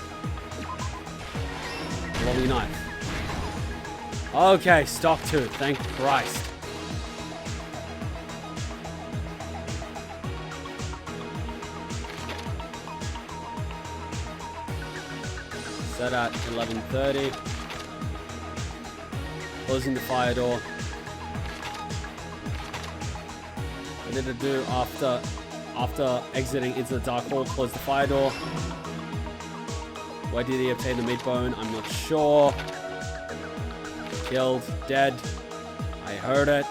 A long knife. Okay, stock 2, thank Christ. Set at 11:30. Closing the fire door. What did it do after exiting into the dark hall? Close the fire door. Where did he obtain the meat bone? I'm not sure. Killed, dead. I heard it.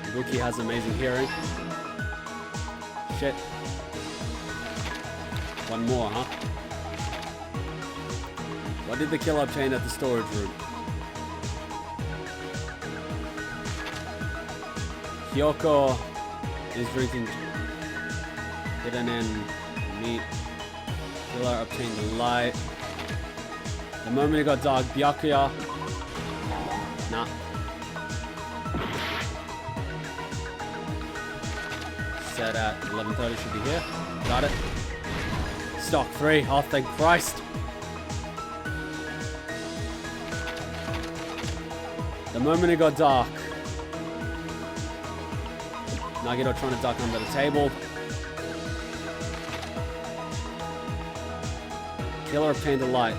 Ibuki has amazing hearing. Shit. One more, huh? What did the killer obtain at the storage room? Kyoko is drinking. Hidden in meat. Killer obtained the light. The moment it got dark, Byakuya. Nah. Set at 11:30 should be here. Got it. Stock 3. Oh, thank Christ. The moment it got dark. Nagito trying to duck under the table. Killer obtained the light.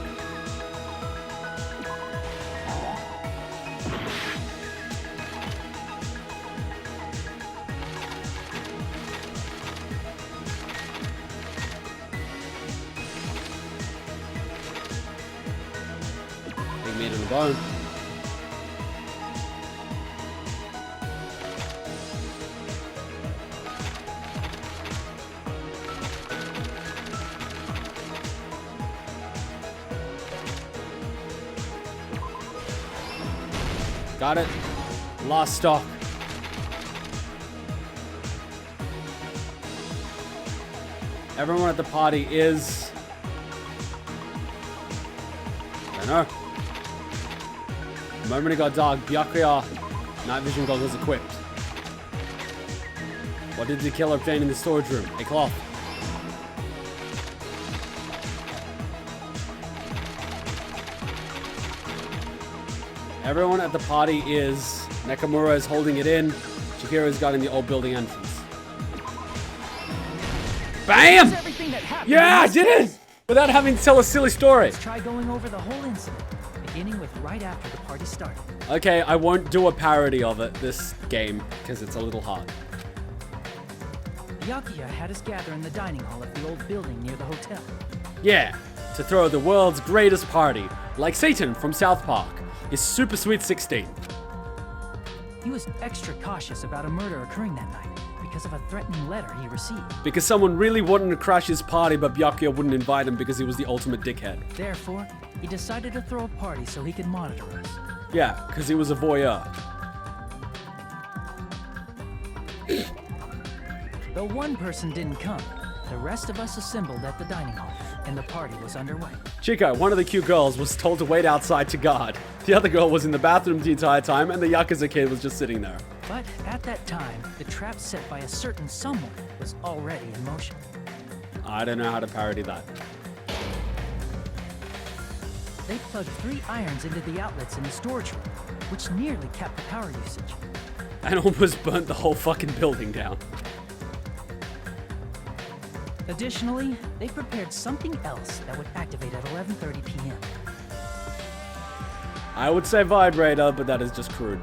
Big meat in the bone. Got it. Last stock. Everyone at the party is... I don't know. The moment it got dark, Byakuya night vision goggles equipped. What did the killer obtain in the storage room? A cloth. Everyone at the party is... Nakamura is holding it in. Chihiro's guarding the old building entrance. BAM! Yeah, I did it! Without having to tell a silly story. Let's try going over the whole incident, beginning with right after the party started. Okay, I won't do a parody of it this game, because it's a little hard. Byakuya had us gather in the dining hall of the old building near the hotel. Yeah, to throw the world's greatest party, like Satan from South Park. His Super Sweet 16. He was extra cautious about a murder occurring that night because of a threatening letter he received. Because someone really wanted to crash his party, but Byakuya wouldn't invite him because he was the ultimate dickhead. Therefore, he decided to throw a party so he could monitor us. Yeah, because he was a voyeur. Though one person didn't come, the rest of us assembled at the dining hall, and the party was underway. Chico, one of the cute girls, was told to wait outside to guard. The other girl was in the bathroom the entire time, and the Yakuza kid was just sitting there. But at that time, the trap set by a certain someone was already in motion. I don't know how to parody that. They plugged 3 irons into the outlets in the storage room, which nearly capped the power usage. And almost burnt the whole fucking building down. Additionally, they prepared something else that would activate at 11:30 p.m. I would say vibrator, but that is just crude.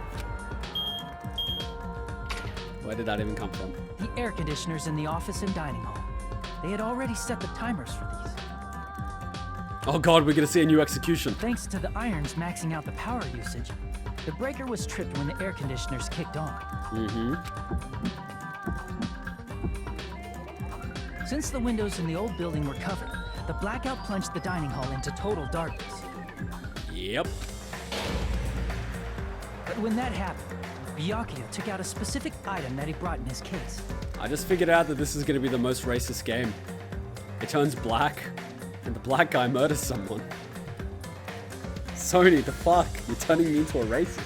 Where did that even come from? The air conditioners in the office and dining hall. They had already set the timers for these. Oh god, we're gonna see a new execution. Thanks to the irons maxing out the power usage, the breaker was tripped when the air conditioners kicked on. Since the windows in the old building were covered, the blackout plunged the dining hall into total darkness. Yep. But when that happened, Byakuya took out a specific item that he brought in his case. I just figured out that this is going to be the most racist game. it turns black, and the black guy murders someone. Sony, the fuck? You're turning me into a racist.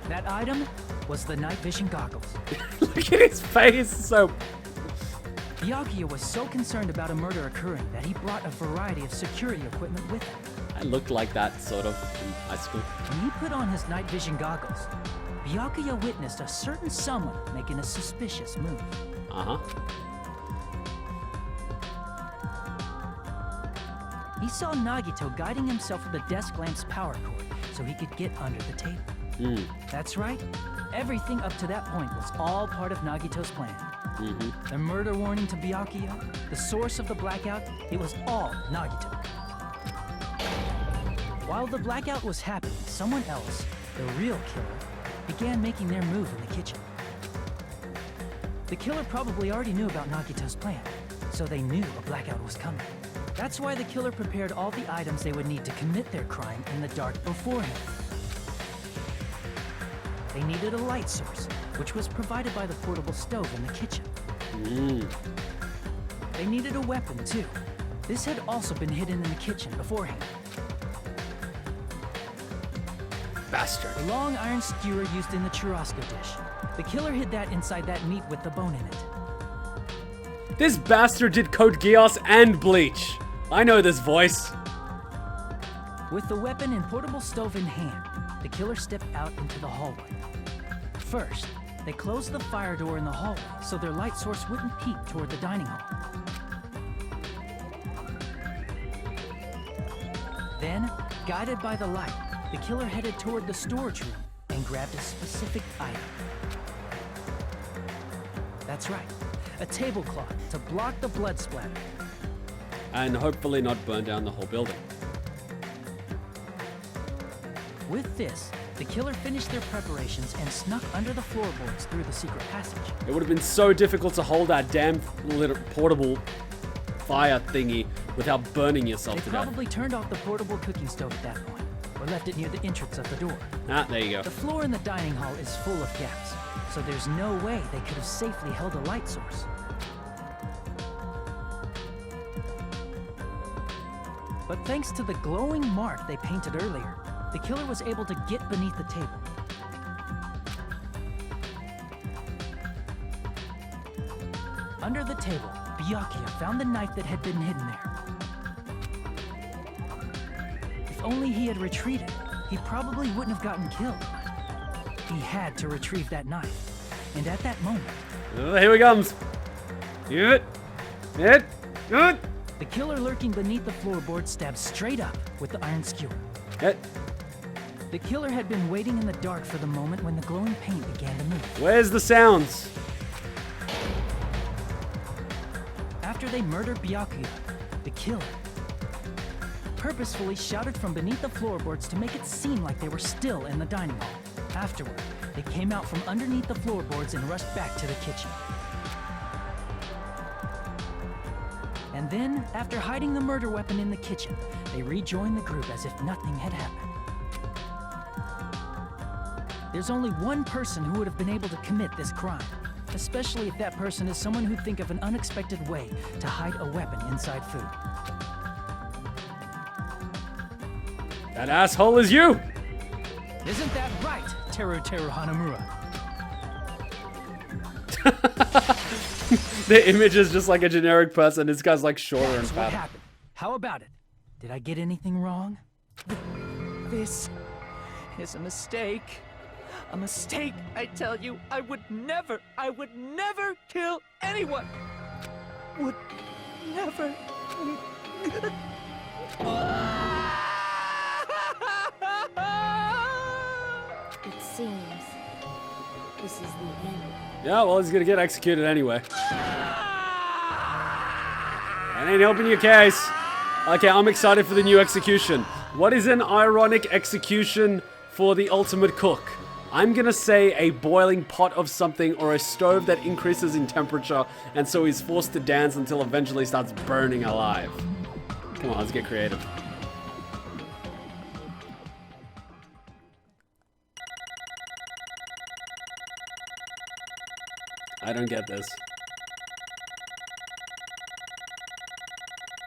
That item was the night vision goggles. Look at his face, so... Byakuya was so concerned about a murder occurring that he brought a variety of security equipment with him. I looked like that, sort of, in high school. When he put on his night vision goggles, Byakuya witnessed a certain someone making a suspicious move. Uh-huh. He saw Nagito guiding himself with the desk lamp's power cord so he could get under the table. That's right. Everything up to that point was all part of Nagito's plan. The murder warning to Byakuya, the source of the blackout, it was all Nagito. While the blackout was happening, someone else, the real killer, began making their move in the kitchen. The killer probably already knew about Nagito's plan, so they knew a blackout was coming. That's why the killer prepared all the items they would need to commit their crime in the dark beforehand. They needed a light source, which was provided by the portable stove in the kitchen. They needed a weapon, too. This had also been hidden in the kitchen beforehand. Bastard. The long iron skewer used in the churrasco dish. The killer hid that inside that meat with the bone in it. This bastard did Code Geass and Bleach. I know this voice. With the weapon and portable stove in hand, the killer stepped out into the hallway. First, they closed the fire door in the hallway so their light source wouldn't peek toward the dining hall. Then, guided by the light, the killer headed toward the storage room and grabbed a specific item. That's right, a tablecloth to block the blood splatter. And hopefully not burn down the whole building. With this, the killer finished their preparations and snuck under the floorboards through the secret passage. It would have been so difficult to hold that damn little portable fire thingy without burning yourself to They death. probably turned off the portable cooking stove at that point, or left it near the entrance of the door. Ah, there you go. The floor in the dining hall is full of gaps, so there's no way they could have safely held a light source. But thanks to the glowing mark they painted earlier, the killer was able to get beneath the table. Under the table, Byakuya found the knife that had been hidden there. If only he had retreated, he probably wouldn't have gotten killed. He had to retrieve that knife, and at that moment... Here he comes! Good. The killer lurking beneath the floorboard stabbed straight up with the iron skewer. The killer had been waiting in the dark for the moment when the glowing paint began to move. Where's the sounds? After they murdered Byakuya, the killer purposefully shouted from beneath the floorboards to make it seem like they were still in the dining hall. Afterward, they came out from underneath the floorboards and rushed back to the kitchen. And then, after hiding the murder weapon in the kitchen, they rejoined the group as if nothing had happened. There's only one person who would have been able to commit this crime, especially if that person is someone who'd think of an unexpected way to hide a weapon inside food. That asshole is you! Isn't that right, Teruteru Hanamura? The image is just like a generic person. This guy's like shorter and That's what fatter. happened. How about it? Did I get anything wrong? This is a mistake. A mistake, I tell you. I would never kill anyone. Would never. It seems this is the end. Yeah, well, he's gonna get executed anyway. That ain't helping your case. Okay, I'm excited for the new execution. What is an ironic execution for the ultimate cook? I'm gonna say a boiling pot of something or a stove that increases in temperature and so he's forced to dance until eventually starts burning alive. Come on, let's get creative. I don't get this.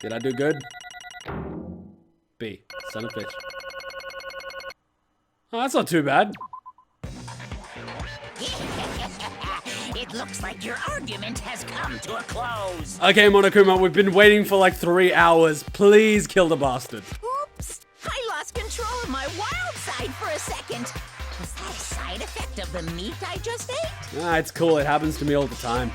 Did I do good? B. Son of a bitch. Oh, that's not too bad. It looks like your argument has come to a close. Okay, Monokuma, we've been waiting for like 3 hours. Please kill the bastard. Oops! I lost control of my wild side for a second. Was that a side effect of the meat I just ate? Ah, it's cool. It happens to me all the time.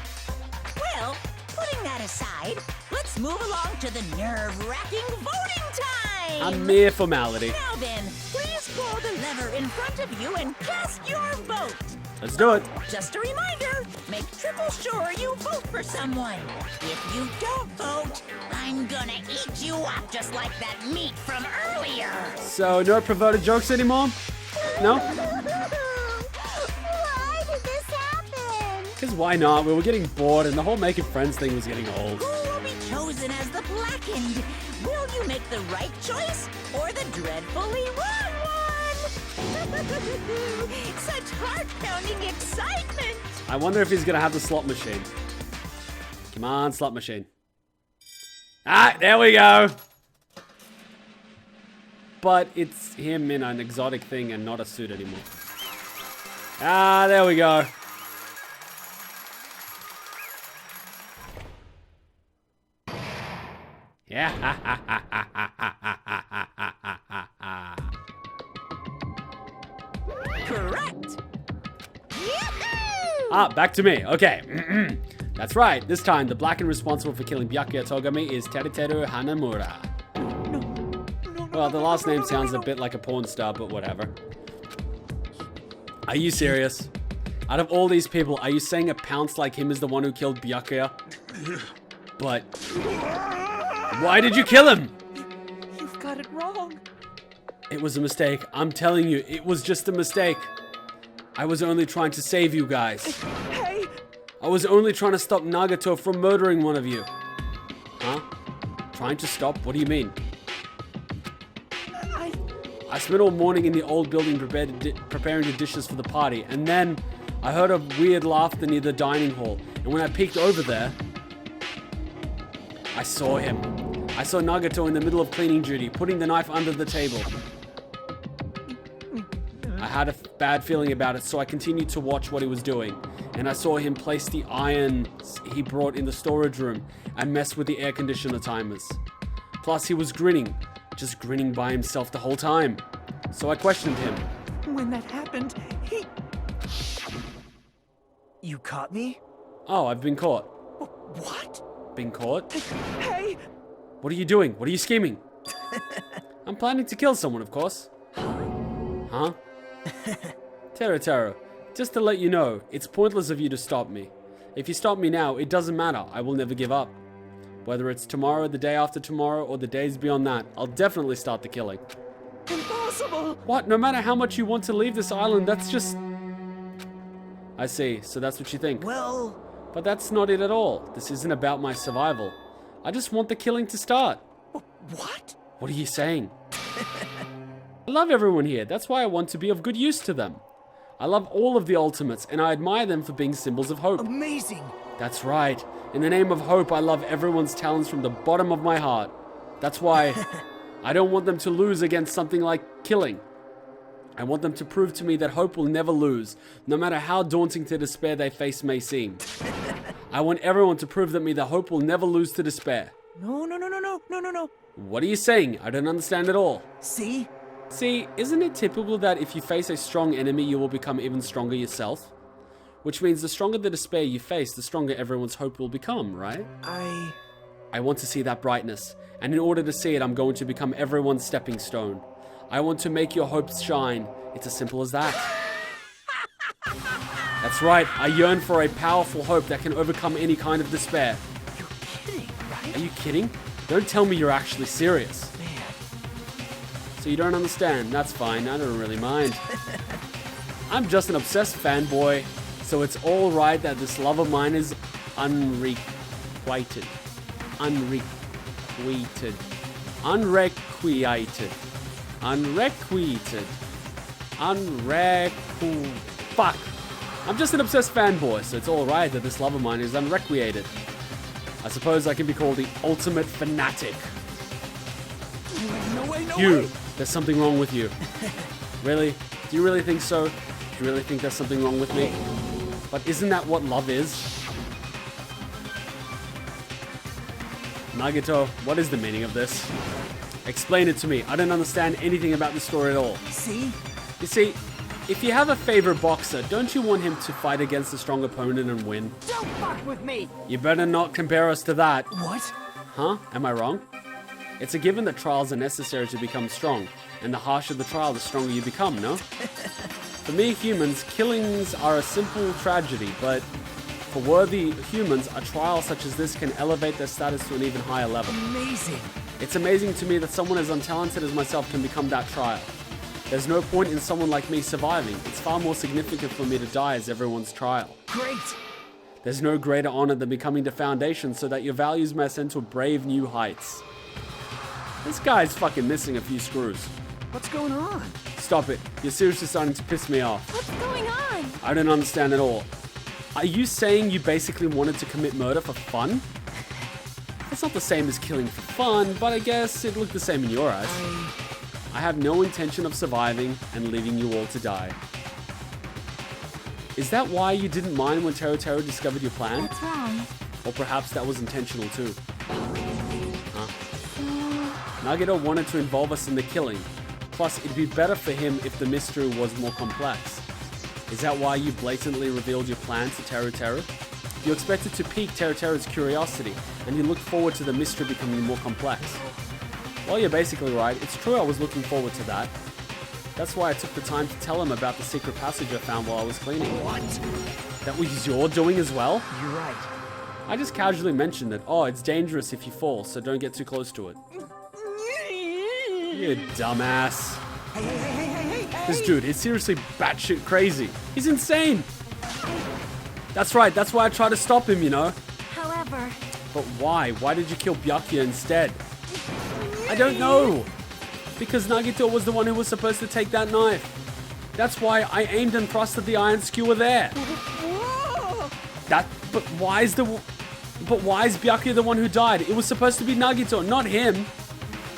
Well, putting that aside, let's move along to the nerve-wracking voting time! A mere formality. Now then, please pull the lever in front of you and cast your vote. Let's do it. Just a reminder, make triple sure you vote for someone. If you don't vote, I'm gonna eat you up just like that meat from earlier. So, no perverted jokes anymore? No? Why did this happen? Because why not? We were getting bored and the whole making friends thing was getting old. Who will be chosen as the blackened? Will you make the right choice or the dreadfully wrong one? Such heart-pounding excitement! I wonder if he's going to have the slot machine. Come on, slot machine. Ah, there we go. But it's him in an exotic thing and not a suit anymore. Ah, there we go. Yeah. Correct. Ah, back to me. Okay. That's right. This time, the blackened responsible for killing Byakuya Togami is Teruteru Hanamura. Well, the last name sounds a bit like a porn star, but whatever. Are you serious? Out of all these people, are you saying a pounce like him is the one who killed Byakuya? But why did you kill him? You've got it wrong. It was a mistake. I'm telling you, it was just a mistake. I was only trying to save you guys. Hey! I was only trying to stop Nagato from murdering one of you. Huh? Trying to stop? What do you mean? I spent all morning in the old building preparing the dishes for the party, and then I heard a weird laughter near the dining hall, and when I peeked over there, I saw him. I saw Nagato in the middle of cleaning duty, putting the knife under the table. I had a bad feeling about it, so I continued to watch what he was doing, and I saw him place the irons he brought in the storage room and mess with the air conditioner timers. Plus, he was grinning, just grinning by himself the whole time. So I questioned him. When that happened, he... You caught me? Oh, I've been caught. What? Been caught? Hey! What are you doing? What are you scheming? I'm planning to kill someone, of course. Huh? Teruteru, just to let you know, it's pointless of you to stop me. If you stop me now, it doesn't matter. I will never give up. Whether it's tomorrow, the day after tomorrow, or the days beyond that, I'll definitely start the killing. Impossible! What? No matter how much you want to leave this island, that's just... I see. So that's what you think. Well... But that's not it at all. This isn't about my survival. I just want the killing to start. What? What are you saying? I love everyone here. That's why I want to be of good use to them. I love all of the ultimates, and I admire them for being symbols of hope. Amazing! That's right. In the name of hope, I love everyone's talents from the bottom of my heart. That's why I don't want them to lose against something like killing. I want them to prove to me that hope will never lose, no matter how daunting to despair they face may seem. I want everyone to prove to me that hope will never lose to despair. No. What are you saying? I don't understand at all. See? See, isn't it typical that if you face a strong enemy, you will become even stronger yourself? Which means the stronger the despair you face, the stronger everyone's hope will become, right? I want to see that brightness, and in order to see it, I'm going to become everyone's stepping stone. I want to make your hopes shine. It's as simple as that. That's right, I yearn for a powerful hope that can overcome any kind of despair. You're kidding, right? Are you kidding? Don't tell me you're actually serious. Man. So you don't understand, that's fine, I don't really mind. I'm just an obsessed fanboy, so it's alright that this love of mine is unrequited. Fuck. I'm just an obsessed fanboy, so it's alright that this love of mine is unrequited. I suppose I can be called the ultimate fanatic. No way, no You, way! there's something wrong with you. Really? Do you really think so? Do you really think there's something wrong with me? But isn't that what love is? Nagito, what is the meaning of this? Explain it to me. I don't understand anything about the story at all. See? You see, if you have a favorite boxer, don't you want him to fight against a strong opponent and win? Don't fuck with me! You better not compare us to that. What? Huh? Am I wrong? It's a given that trials are necessary to become strong, and the harsher the trial, the stronger you become, no? For me, humans, killings are a simple tragedy, but for worthy humans, a trial such as this can elevate their status to an even higher level. Amazing! It's amazing to me that someone as untalented as myself can become that trial. There's no point in someone like me surviving. It's far more significant for me to die as everyone's trial. Great! There's no greater honor than becoming the foundation so that your values may ascend to brave new heights. This guy's fucking missing a few screws. What's going on? Stop it. You're seriously starting to piss me off. What's going on? I don't understand at all. Are you saying you basically wanted to commit murder for fun? It's not the same as killing for fun, but I guess it looked the same in your eyes. I have no intention of surviving and leaving you all to die. Is that why you didn't mind when Teruteru discovered your plan? What's wrong? Or perhaps that was intentional too. Huh? Nagito wanted to involve us in the killing. Plus, it'd be better for him if the mystery was more complex. Is that why you blatantly revealed your plan to Teruteru? You expected to pique Teruteru's curiosity, and you looked forward to the mystery becoming more complex. Well, you're basically right. It's true I was looking forward to that. That's why I took the time to tell him about the secret passage I found while I was cleaning. What? That was your doing as well? You're right. I just casually mentioned that, oh, it's dangerous if you fall, so don't get too close to it. You dumbass. Hey! This dude is seriously batshit crazy. He's insane. That's right, that's why I tried to stop him, you know. However... But why? Why did you kill Byakuya instead? I don't know. Because Nagito was the one who was supposed to take that knife. That's why I aimed and thrusted the iron skewer there. But why is Byakuya the one who died? It was supposed to be Nagito, not him.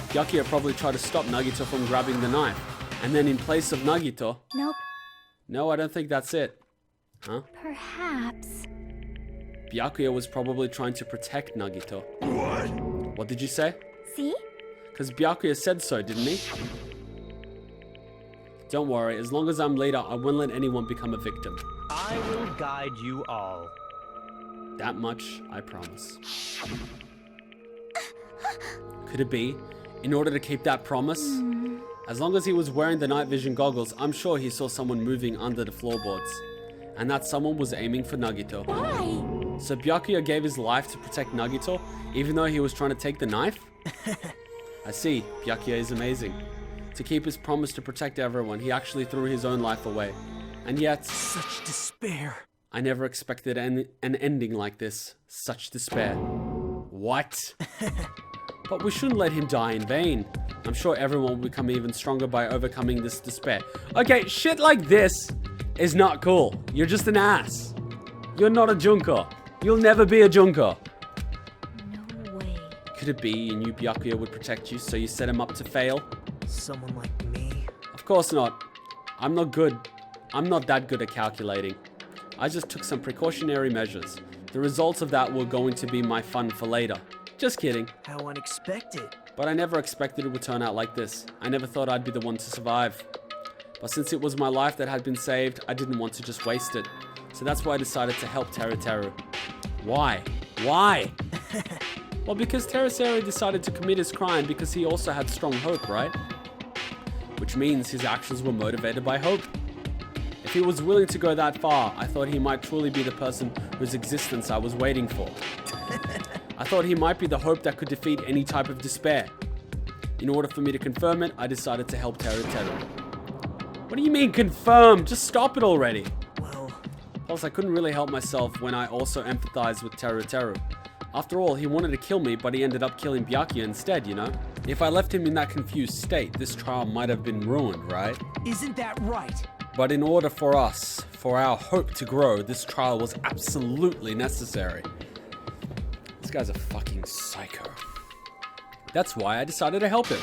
Byakuya probably tried to stop Nagito from grabbing the knife. And then in place of Nagito... Nope. No, I don't think that's it. Huh? Perhaps. Byakuya was probably trying to protect Nagito. What? What did you say? See? Because Byakuya said so, didn't he? Don't worry, as long as I'm leader, I won't let anyone become a victim. I will guide you all. That much, I promise. Could it be? In order to keep that promise? As long as he was wearing the night vision goggles, I'm sure he saw someone moving under the floorboards. And that someone was aiming for Nagito. Why? So Byakuya gave his life to protect Nagito, even though he was trying to take the knife? I see, Byakuya is amazing. To keep his promise to protect everyone, he actually threw his own life away. And yet... Such despair. I never expected an ending like this. Such despair. What? But we shouldn't let him die in vain. I'm sure everyone will become even stronger by overcoming this despair. Okay, shit like this is not cool. You're just an ass. You're not a Junko. You'll never be a Junko. No way. Could it be you knew Byakuya would protect you, so you set him up to fail? Someone like me? Of course not. I'm not good. I'm not that good at calculating. I just took some precautionary measures. The results of that were going to be my fun for later. Just kidding. How unexpected. But I never expected it would turn out like this. I never thought I'd be the one to survive. But since it was my life that had been saved, I didn't want to just waste it. So that's why I decided to help Teruteru. Why? Why? Well, because Teruteru decided to commit his crime because he also had strong hope, right? Which means his actions were motivated by hope. If he was willing to go that far, I thought he might truly be the person whose existence I was waiting for. I thought he might be the hope that could defeat any type of despair. In order for me to confirm it, I decided to help Teruteru. What do you mean confirm? Just stop it already. Well... Plus, I couldn't really help myself when I also empathized with Teruteru. After all, he wanted to kill me, but he ended up killing Byakuya instead, you know? If I left him in that confused state, this trial might have been ruined, right? Isn't that right? But in order for our hope to grow, this trial was absolutely necessary. This guy's a fucking psycho. That's why I decided to help him.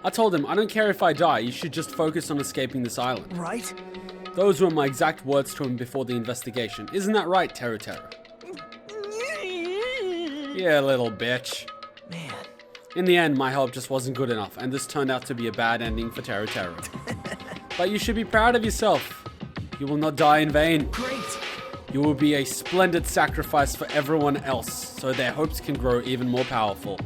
I told him, I don't care if I die, you should just focus on escaping this island. Right? Those were my exact words to him before the investigation. Isn't that right, Teruteru? Yeah, little bitch. Man. In the end, my help just wasn't good enough, and this turned out to be a bad ending for Teruteru. But you should be proud of yourself. You will not die in vain. Great. You will be a splendid sacrifice for everyone else, so their hopes can grow even more powerful.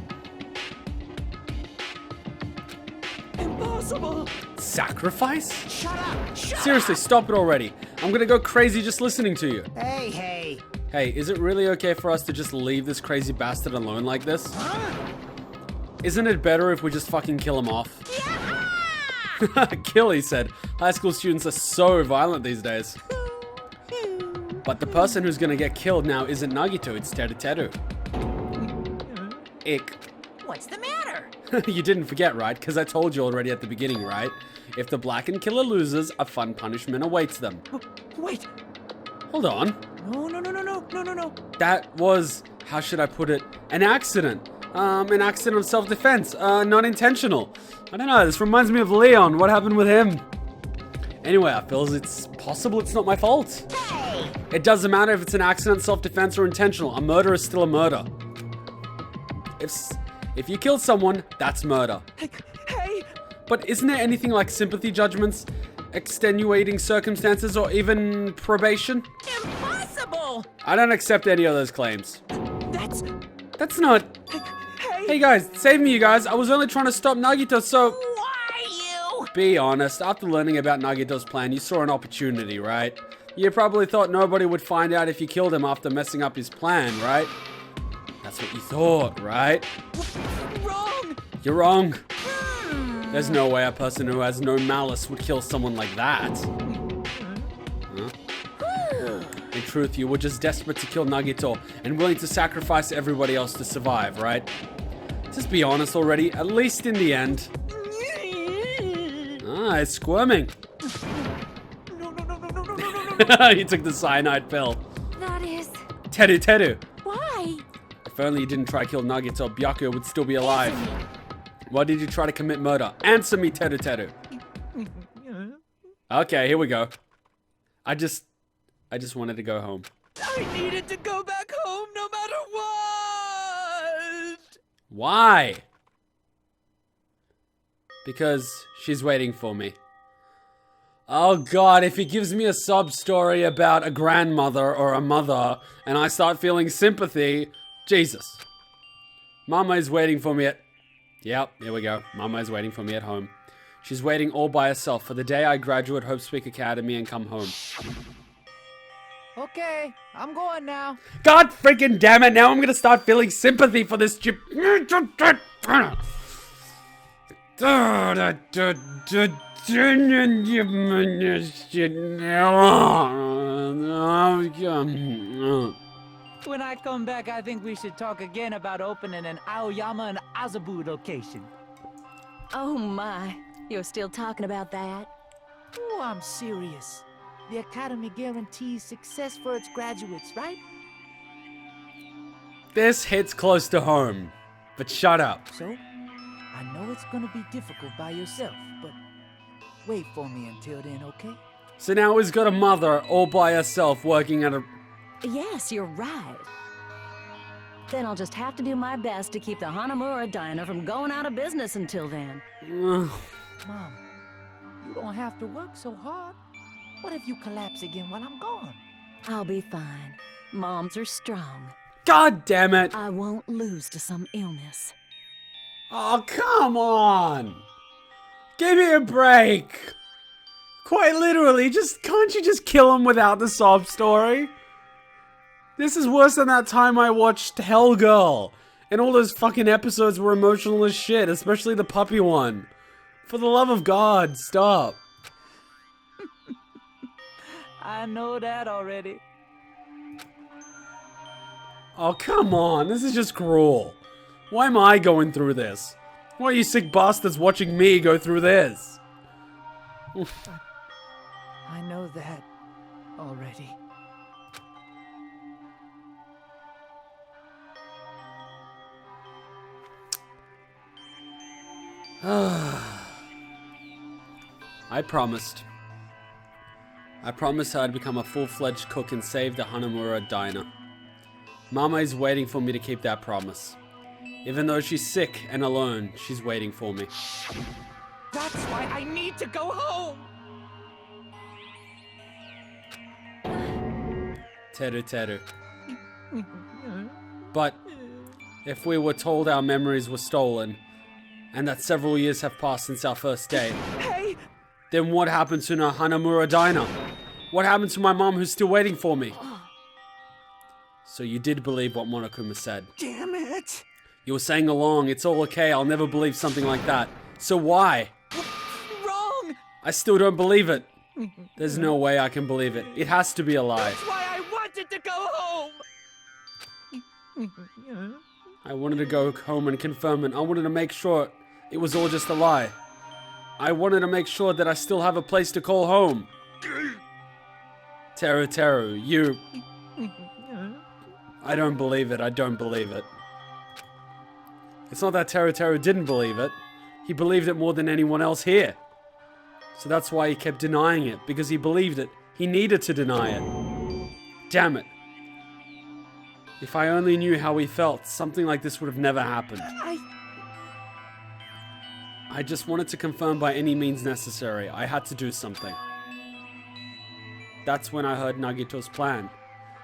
Impossible. Sacrifice? Shut up. Seriously, stop it already. I'm gonna go crazy just listening to you. Hey. Hey, is it really okay for us to just leave this crazy bastard alone like this? Isn't it better if we just fucking kill him off? Kill, he said. High school students are so violent these days. But the person who's gonna get killed now isn't Nagito, it's Teruteru. Ick. What's the matter? You didn't forget, right? Because I told you already at the beginning, right? If the blackened killer loses, a fun punishment awaits them. Wait. Hold on. No. That was, how should I put it? An accident. An accident of self-defense. Not intentional. I don't know, this reminds me of Leon. What happened with him? Anyway, I feel it's possible it's not my fault. Hey! It doesn't matter if it's an accident, self-defense, or intentional. A murder is still a murder. If you killed someone, that's murder. Hey! But isn't there anything like sympathy judgments, extenuating circumstances, or even probation? Impossible! I don't accept any of those claims. That's not... Hey! Hey guys, save me you guys. I was only trying to stop Nagito, so... Why you? Be honest, after learning about Nagito's plan, you saw an opportunity, right? You probably thought nobody would find out if you killed him after messing up his plan, right? That's what you thought, right? Wrong! You're wrong. There's no way a person who has no malice would kill someone like that. Huh? In truth, you were just desperate to kill Nagito and willing to sacrifice everybody else to survive, right? Just be honest already, at least in the end. Ah, it's squirming. No. You took the cyanide pill. That is... Teruteru. Why? If only you didn't try to kill Nagito, Byakuya would still be alive. Why did you try to commit murder? Answer me, Teruteru. Okay, here we go. I just wanted to go home. I needed to go back home no matter what! Why? Because she's waiting for me. Oh god, if he gives me a sob story about a grandmother or a mother and I start feeling sympathy, Jesus. Mama is waiting for me at... Yep, here we go. Mama is waiting for me at home. She's waiting all by herself for the day I graduate Hope Speak Academy and come home. Okay, I'm going now. God freaking damn it, now I'm gonna start feeling sympathy for this chip. When I come back, I think we should talk again about opening an Aoyama and Azabu location. Oh my, you're still talking about that? Oh, I'm serious. The Academy guarantees success for its graduates, right? This hits close to home, but shut up. So, I know it's gonna be difficult by yourself, but wait for me until then, okay? So now he's got a mother all by herself working at a... Yes, you're right. Then I'll just have to do my best to keep the Hanamura diner from going out of business until then. Mom, you don't have to work so hard. What if you collapse again while I'm gone? I'll be fine. Moms are strong. God damn it! I won't lose to some illness. Oh, come on! Give me a break! Quite literally, can't you just kill him without the sob story? This is worse than that time I watched Hell Girl. And all those fucking episodes were emotional as shit, especially the puppy one. For the love of God, stop. I know that already. Oh, come on. This is just cruel. Why am I going through this? Why are you sick bastards watching me go through this? I know that already. I promised. I promised I'd become a full-fledged cook and save the Hanamura diner. Mama is waiting for me to keep that promise. Even though she's sick and alone, she's waiting for me. That's why I need to go home! Teruteru. But if we were told our memories were stolen, and that several years have passed since our first date, Hey! then what happened to the Hanamura diner? What happened to my mom who's still waiting for me? So you did believe what Monokuma said. Damn it! You were saying along, it's all okay, I'll never believe something like that. So why? Wrong! I still don't believe it. There's no way I can believe it. It has to be a lie. That's why I wanted to go home! I wanted to go home and confirm it. I wanted to make sure it was all just a lie. I wanted to make sure that I still have a place to call home. Teruteru, you... I don't believe it. I don't believe it. It's not that Teruteru didn't believe it. He believed it more than anyone else here. So that's why he kept denying it, because he believed it. He needed to deny it. Damn it. If I only knew how he felt, something like this would have never happened. I just wanted to confirm by any means necessary. I had to do something. That's when I heard Nagito's plan.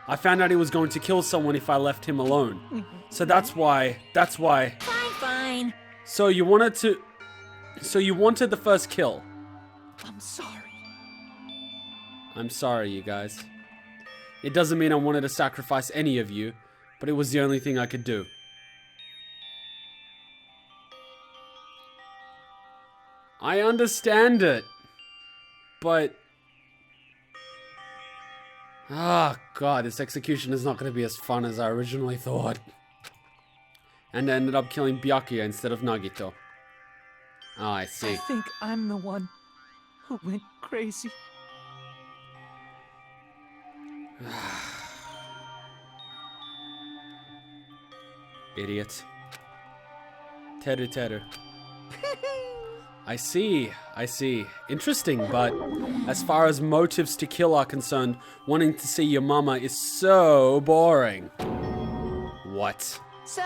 I found out he was going to kill someone if I left him alone. So that's why... Fine, fine. So you wanted the first kill. I'm sorry. I'm sorry, you guys. It doesn't mean I wanted to sacrifice any of you, but it was the only thing I could do. I understand it, but... Ah, God, this execution is not going to be as fun as I originally thought. And I ended up killing Byakuya instead of Nagito. Ah, I see. I think I'm the one who went crazy. Idiot. Teruteru. I see. Interesting, but as far as motives to kill are concerned, wanting to see your mama is so boring. What? So...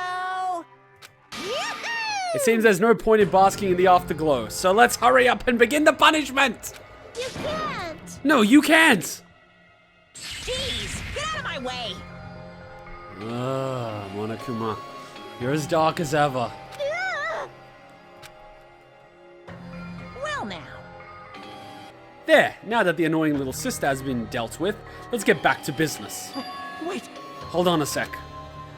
It seems there's no point in basking in the afterglow, so let's hurry up and begin the punishment! You can't! No, you can't! Jeez, get out of my way! Ugh, Monokuma. You're as dark as ever. Well now. There, now that the annoying little sister has been dealt with, let's get back to business. Wait. Hold on a sec.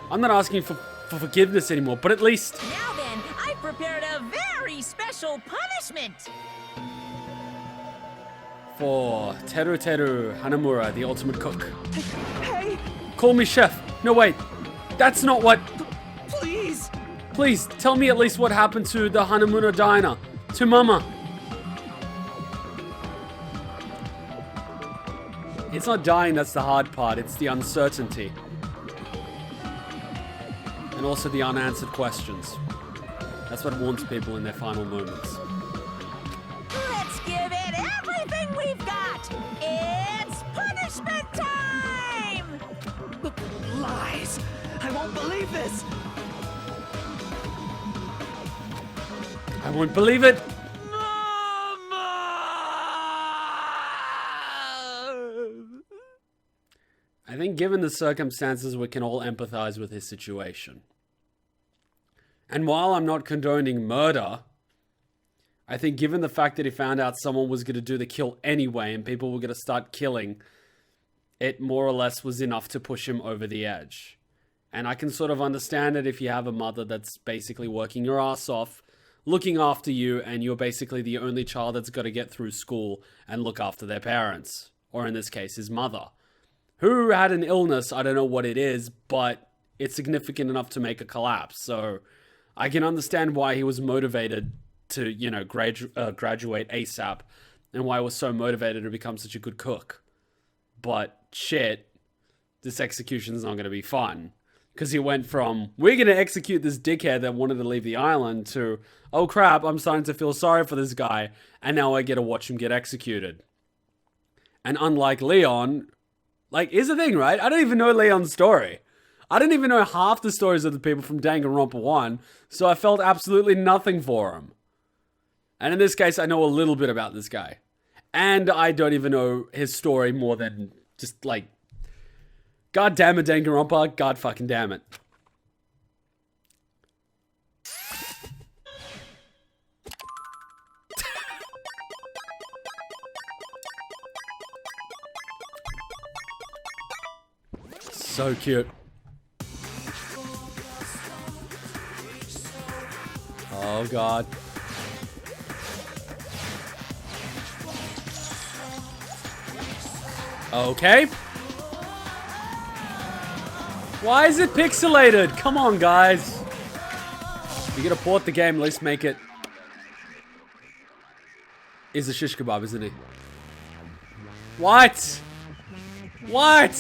I'm not asking for forgiveness anymore, but at least... Now then, I prepared a very special punishment! For Teruteru Hanamura, the ultimate cook. Hey! Call me chef. No, wait. That's not what... Please! Please, tell me at least what happened to the Hanamura diner. To Mama. It's not dying that's the hard part, it's the uncertainty. And also the unanswered questions. That's what haunts people in their final moments. Let's give it everything we've got! It's punishment time! Lies! I won't believe this! I won't believe it! I think given the circumstances, we can all empathize with his situation. And while I'm not condoning murder, I think given the fact that he found out someone was going to do the kill anyway and people were going to start killing, it more or less was enough to push him over the edge. And I can sort of understand it if you have a mother that's basically working your ass off, looking after you, and you're basically the only child that's got to get through school and look after their parents. Or in this case, his mother. Who had an illness, I don't know what it is, but it's significant enough to make a collapse. So I can understand why he was motivated to, you know, graduate ASAP, and why he was so motivated to become such a good cook. But shit, this execution is not going to be fun. Because he went from, we're going to execute this dickhead that wanted to leave the island, to, oh crap, I'm starting to feel sorry for this guy, and now I get to watch him get executed. And unlike Leon, like, here's the thing, right? I don't even know Leon's story. I don't even know half the stories of the people from Danganronpa 1, so I felt absolutely nothing for him. And in this case, I know a little bit about this guy. And I don't even know his story more than just, like, God damn it, Danganronpa. God fucking damn it. So cute. Oh god. Okay. Why is it pixelated? Come on, guys. You're gonna port the game, at least make it... He's a shish kebab, isn't he? What? What?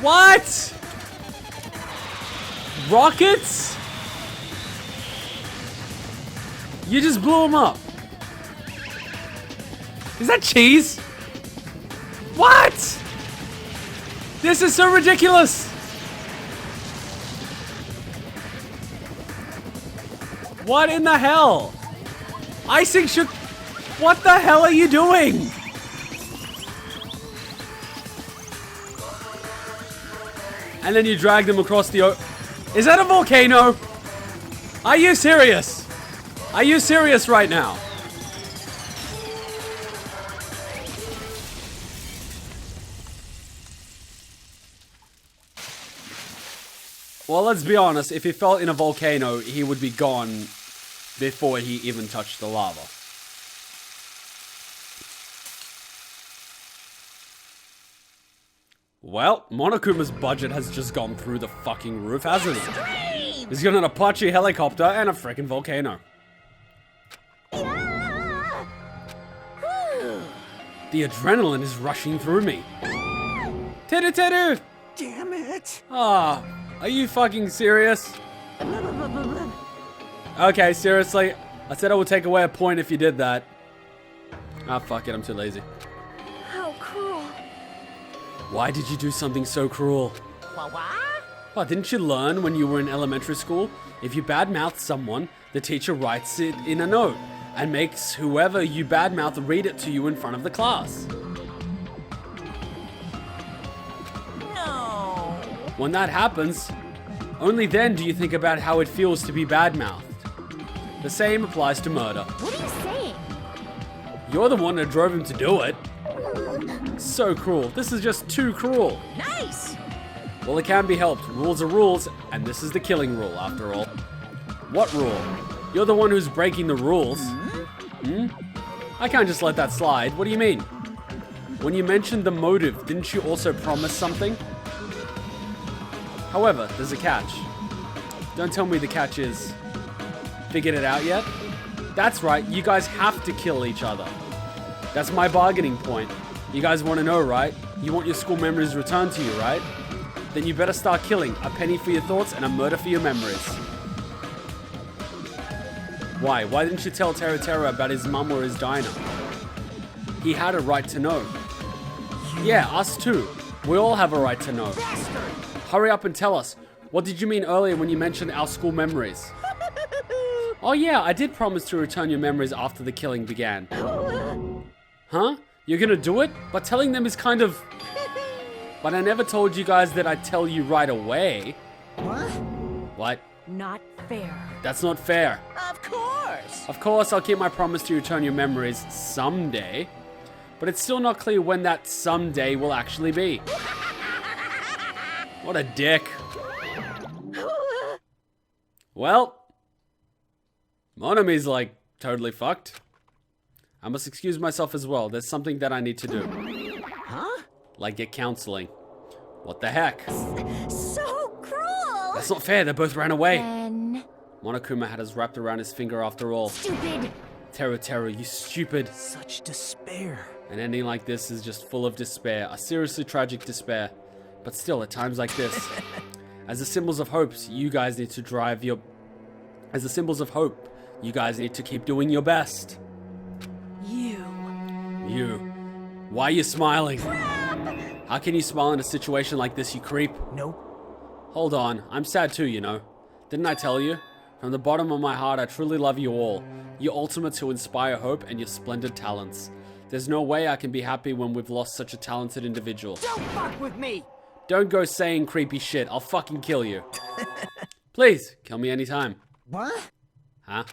What? Rockets? You just blew him up. Is that cheese? What? This is so ridiculous. What in the hell? Icing should... What the hell are you doing? And then you drag them across the... Is that a volcano? Are you serious? Are you serious right now? Well, let's be honest. If he fell in a volcano, he would be gone before he even touched the lava. Well, Monokuma's budget has just gone through the fucking roof, hasn't it? He's got an Apache helicopter and a freaking volcano. The adrenaline is rushing through me. Teruteru! Damn it! Ah, are you fucking serious? Okay, seriously. I said I would take away a point if you did that. Ah, fuck it, I'm too lazy. How cruel. Why did you do something so cruel? What, didn't you learn when you were in elementary school? If you badmouth someone, the teacher writes it in a note and makes whoever you badmouth read it to you in front of the class. No. When that happens, only then do you think about how it feels to be badmouthed. The same applies to murder. What are you saying? You're the one that drove him to do it. So cruel. This is just too cruel. Nice. Well, it can be helped. Rules are rules, and this is the killing rule, after all. What rule? You're the one who's breaking the rules. Hmm? I can't just let that slide. What do you mean? When you mentioned the motive, didn't you also promise something? However, there's a catch. Don't tell me the catch is... Figured it out yet? That's right, you guys have to kill each other. That's my bargaining point. You guys want to know, right? You want your school memories returned to you, right? Then you better start killing. A penny for your thoughts and a murder for your memories. Why? Why didn't you tell Teruteru about his mum or his diner? He had a right to know. Yeah, us too. We all have a right to know. Hurry up and tell us. What did you mean earlier when you mentioned our school memories? Oh yeah, I did promise to return your memories after the killing began. Huh? You're gonna do it? But telling them is kind of... But I never told you guys that I'd tell you right away. What? What? Not fair. That's not fair. Of course. Of course, I'll keep my promise to return your memories someday. But it's still not clear when that someday will actually be. What a dick. Well, Monami's like totally fucked. I must excuse myself as well. There's something that I need to do. Huh? Like get counseling. What the heck? So cruel! That's not fair. They both ran away. Then... Monokuma had us wrapped around his finger after all. Stupid! Teruteru, you stupid. Such despair. An ending like this is just full of despair. A seriously tragic despair. But still, at times like this, As the symbols of hope, you guys need to keep doing your best. You. Why are you smiling? How can you smile in a situation like this, you creep? Nope. Hold on, I'm sad too, you know. Didn't I tell you? From the bottom of my heart, I truly love you all. Your ultimate to inspire hope and your splendid talents. There's no way I can be happy when we've lost such a talented individual. Don't fuck with me! Don't go saying creepy shit, I'll fucking kill you. Please, kill me anytime. What? Huh?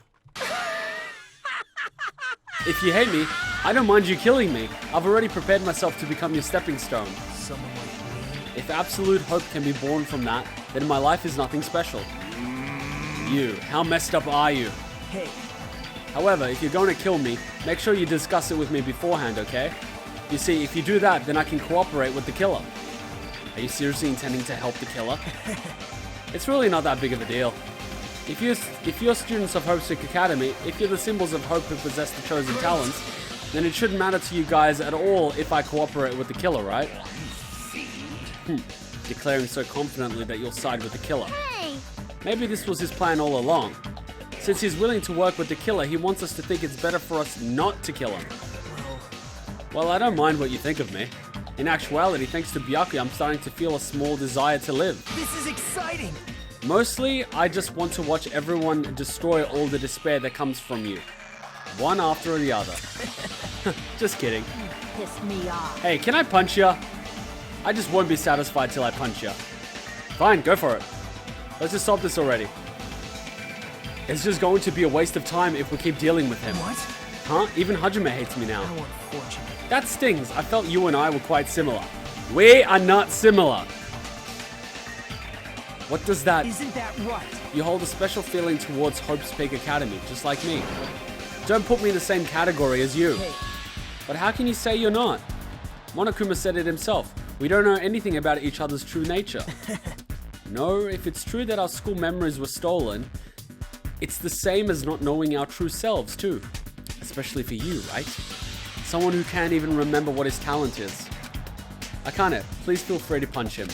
If you hate me, I don't mind you killing me. I've already prepared myself to become your stepping stone. Someone like me? If absolute hope can be born from that, then my life is nothing special. You, how messed up are you? Hey. However, if you're going to kill me, make sure you discuss it with me beforehand, okay? You see, if you do that, then I can cooperate with the killer. Are you seriously intending to help the killer? It's really not that big of a deal. If you're students of Hopeseek Academy, if you're the symbols of hope who possess the chosen talents, then it shouldn't matter to you guys at all if I cooperate with the killer, right? Declaring so confidently that you'll side with the killer. Hey! Maybe this was his plan all along. Since he's willing to work with the killer, he wants us to think it's better for us not to kill him. Well, I don't mind what you think of me. In actuality, thanks to Byakuya, I'm starting to feel a small desire to live. This is exciting! Mostly, I just want to watch everyone destroy all the despair that comes from you. One after the other. Just kidding. Pissed me off. Hey, can I punch ya? I just won't be satisfied till I punch ya. Fine, go for it. Let's just solve this already. It's just going to be a waste of time if we keep dealing with him. What? Huh? Even Hajime hates me now. I want fortune. That stings. I felt you and I were quite similar. We are not similar. What does that... Isn't that right? You hold a special feeling towards Hope's Peak Academy, just like me. Don't put me in the same category as you. Hey. But how can you say you're not? Monokuma said it himself. We don't know anything about each other's true nature. No, if it's true that our school memories were stolen, it's the same as not knowing our true selves too. Especially for you, right? Someone who can't even remember what his talent is. Akane, please feel free to punch him.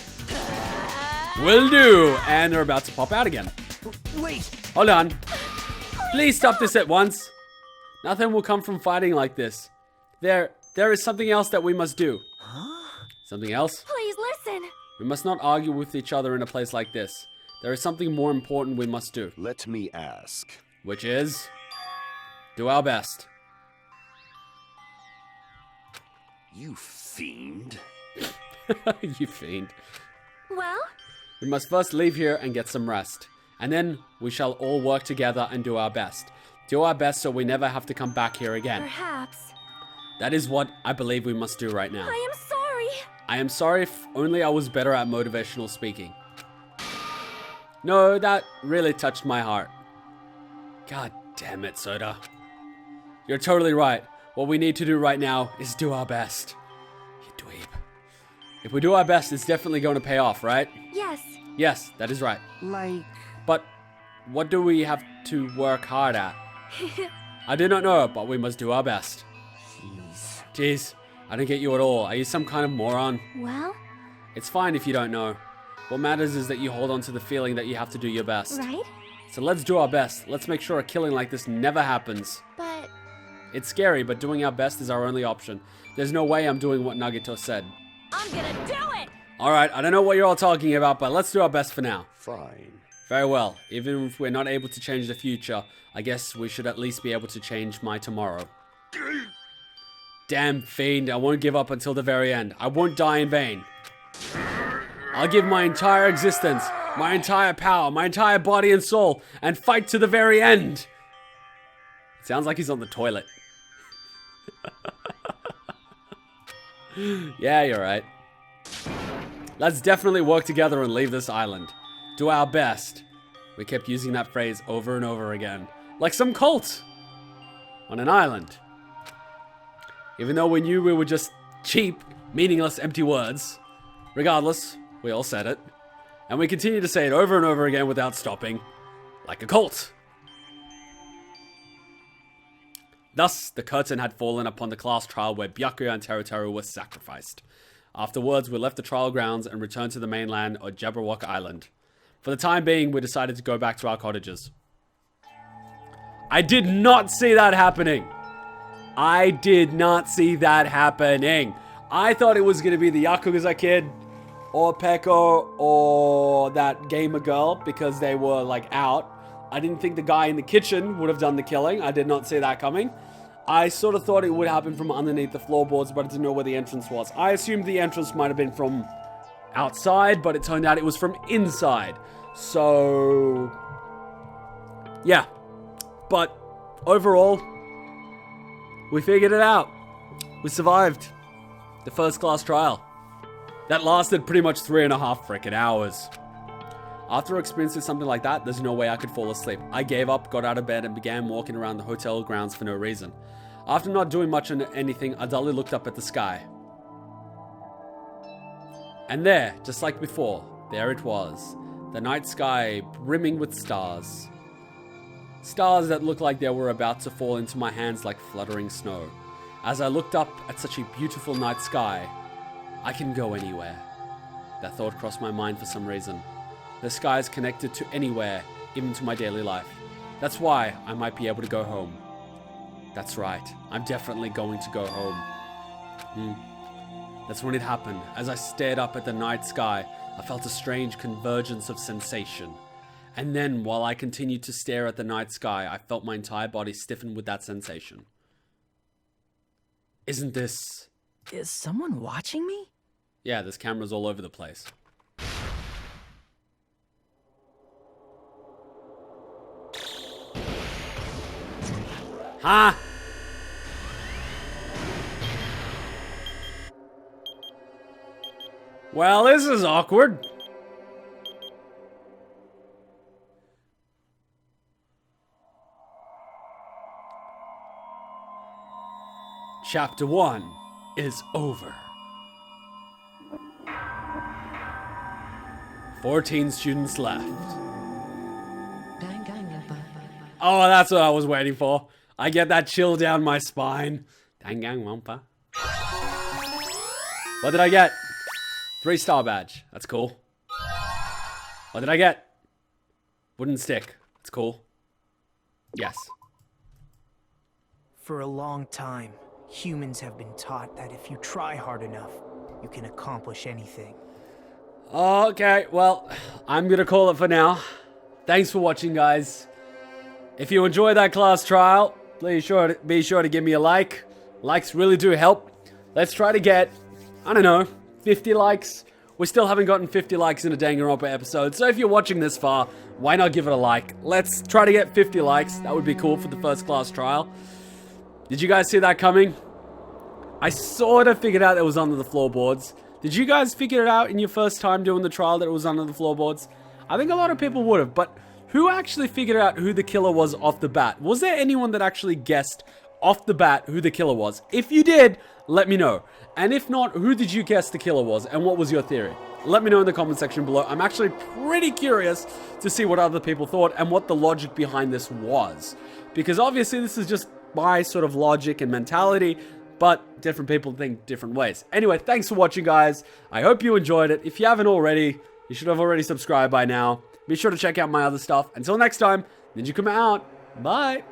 Will do! And they're about to pop out again. Wait! Hold on. Please stop this at once. Nothing will come from fighting like this. There is something else that we must do. Huh? Something else? Please listen. We must not argue with each other in a place like this. There is something more important we must do. Let me ask. Which is... do our best. You fiend. You fiend. Well? We must first leave here and get some rest. And then we shall all work together and do our best. Do our best so we never have to come back here again. Perhaps. That is what I believe we must do right now. I am sorry. I am sorry if only I was better at motivational speaking. No, that really touched my heart. God damn it, Soda. You're totally right. What we need to do right now is do our best. You dweeb. If we do our best, it's definitely going to pay off, right? Yes. Yes, that is right. Like... But what do we have to work hard at? I do not know, but we must do our best. Jeez, I don't get you at all. Are you some kind of moron? Well? It's fine if you don't know. What matters is that you hold on to the feeling that you have to do your best. Right? So let's do our best. Let's make sure a killing like this never happens. But... It's scary, but doing our best is our only option. There's no way I'm doing what Nagito said. I'm gonna do it! Alright, I don't know what you're all talking about, but let's do our best for now. Fine. Very well. Even if we're not able to change the future, I guess we should at least be able to change my tomorrow. Damn fiend, I won't give up until the very end. I won't die in vain. I'll give my entire existence, my entire power, my entire body and soul, and fight to the very end. It sounds like he's on the toilet. Yeah, you're right. Let's definitely work together and leave this island. Do our best. We kept using that phrase over and over again. Like some cult. On an island. Even though we knew we were just cheap, meaningless, empty words. Regardless, we all said it. And we continue to say it over and over again without stopping. Like a cult. Thus, the curtain had fallen upon the class trial where Byakuya and Teruteru were sacrificed. Afterwards, we left the trial grounds and returned to the mainland or Jabberwock Island. For the time being, we decided to go back to our cottages. I did not see that happening. I did not see that happening. I thought it was going to be the Yakuza kid or Peko or that gamer girl because they were like out. I didn't think the guy in the kitchen would have done the killing. I did not see that coming. I sort of thought it would happen from underneath the floorboards, but I didn't know where the entrance was. I assumed the entrance might have been from outside, but it turned out it was from inside. So, yeah. But overall, we figured it out. We survived the first class trial. That lasted pretty much 3.5 freaking hours. After experiencing something like that, there's no way I could fall asleep. I gave up, got out of bed, and began walking around the hotel grounds for no reason. After not doing much of anything, I dully looked up at the sky. And there, just like before, there it was. The night sky brimming with stars. Stars that looked like they were about to fall into my hands like fluttering snow. As I looked up at such a beautiful night sky, I can go anywhere. That thought crossed my mind for some reason. The sky is connected to anywhere, even to my daily life. That's why I might be able to go home. That's right, I'm definitely going to go home. That's when it happened. As I stared up at the night sky, I felt a strange convergence of sensation. And then, while I continued to stare at the night sky, I felt my entire body stiffen with that sensation. Isn't this... Is someone watching me? Yeah, there's cameras all over the place. Huh? Well, this is awkward. Chapter 1 is over. 14 students left. Oh, that's what I was waiting for. I get that chill down my spine. Dangan Ronpa. What did I get? 3-star badge. That's cool. What did I get? Wooden stick. That's cool. Yes. For a long time, humans have been taught that if you try hard enough, you can accomplish anything. Okay, well, I'm gonna call it for now. Thanks for watching, guys. If you enjoyed that class trial, be sure to give me a like. Likes really do help. Let's try to get, I don't know, 50 likes. We still haven't gotten 50 likes in a DanganRonpa episode, so if you're watching this far, why not give it a like? Let's try to get 50 likes. That would be cool for the first class trial. Did you guys see that coming? I sort of figured out it was under the floorboards. Did you guys figure it out in your first time doing the trial that it was under the floorboards? I think a lot of people would have, but who actually figured out who the killer was off the bat? Was there anyone that actually guessed off the bat who the killer was? If you did, let me know. And if not, who did you guess the killer was and what was your theory? Let me know in the comment section below. I'm actually pretty curious to see what other people thought and what the logic behind this was. Because obviously this is just my sort of logic and mentality, but different people think different ways. Anyway, thanks for watching, guys. I hope you enjoyed it. If you haven't already, you should have already subscribed by now. Be sure to check out my other stuff. Until next time, Ninja come out. Bye.